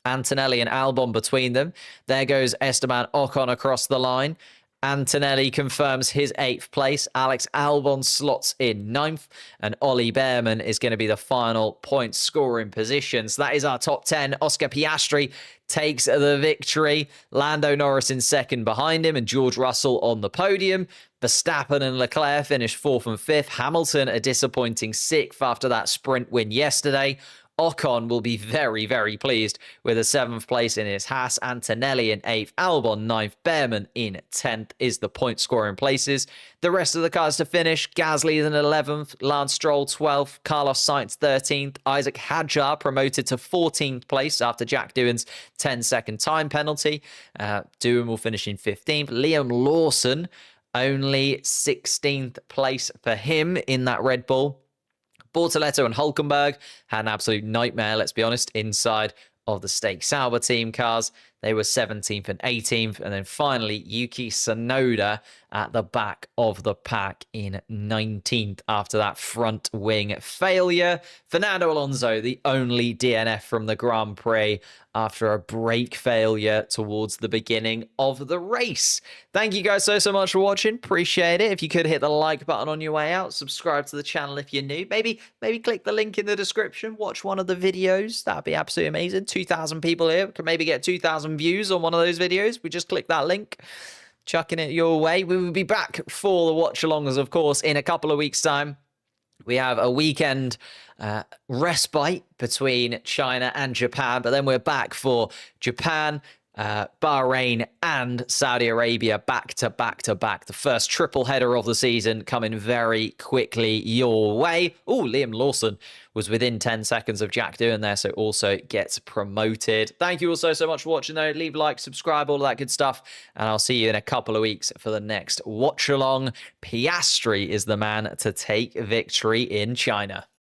Antonelli and Albon between them. There goes Esteban Ocon across the line. Antonelli confirms his 8th place. Alex Albon slots in 9th. And Ollie Behrman is going to be the final point scoring position. So that is our top 10. Oscar Piastri takes the victory. Lando Norris in 2nd behind him and George Russell on the podium. Verstappen and Leclerc finished 4th and 5th. Hamilton a disappointing 6th after that sprint win yesterday. Ocon will be very, very pleased with a 7th place in his Haas. Antonelli in 8th, Albon 9th, Behrman in 10th is the point scoring places. The rest of the cars to finish, Gasly in 11th, Lance Stroll 12th, Carlos Sainz 13th, Isaac Hadjar promoted to 14th place after Jack Doohan's 10-second time penalty. Doohan will finish in 15th. Liam Lawson only 16th place for him in that Red Bull. Bortoletto and Hulkenberg had an absolute nightmare, let's be honest, inside of the Stake Sauber team cars. They were 17th and 18th. And then finally, Yuki Tsunoda at the back of the pack in 19th after that front wing failure. Fernando Alonso, the only DNF from the Grand Prix after a brake failure towards the beginning of the race. Thank you guys so much for watching. Appreciate it. If you could hit the like button on your way out, subscribe to the channel if you're new. Maybe click the link in the description. Watch one of the videos. That'd be absolutely amazing. 2,000 people here. Can maybe get 2,000 views on one of those videos. We just click that link. Chucking it your way. We will be back for the watch-alongs, of course, in a couple of weeks' time. We have a weekend respite between China and Japan, but then we're back for Japan, Bahrain and Saudi Arabia back to back to back. The first triple header of the season coming very quickly your way. Oh, Liam Lawson was within 10 seconds of Jack Doohan there, so also gets promoted. Thank you all so much for watching, though. Leave a like, subscribe, all of that good stuff, and I'll see you in a couple of weeks for the next watch-along. Piastri is the man to take victory in China.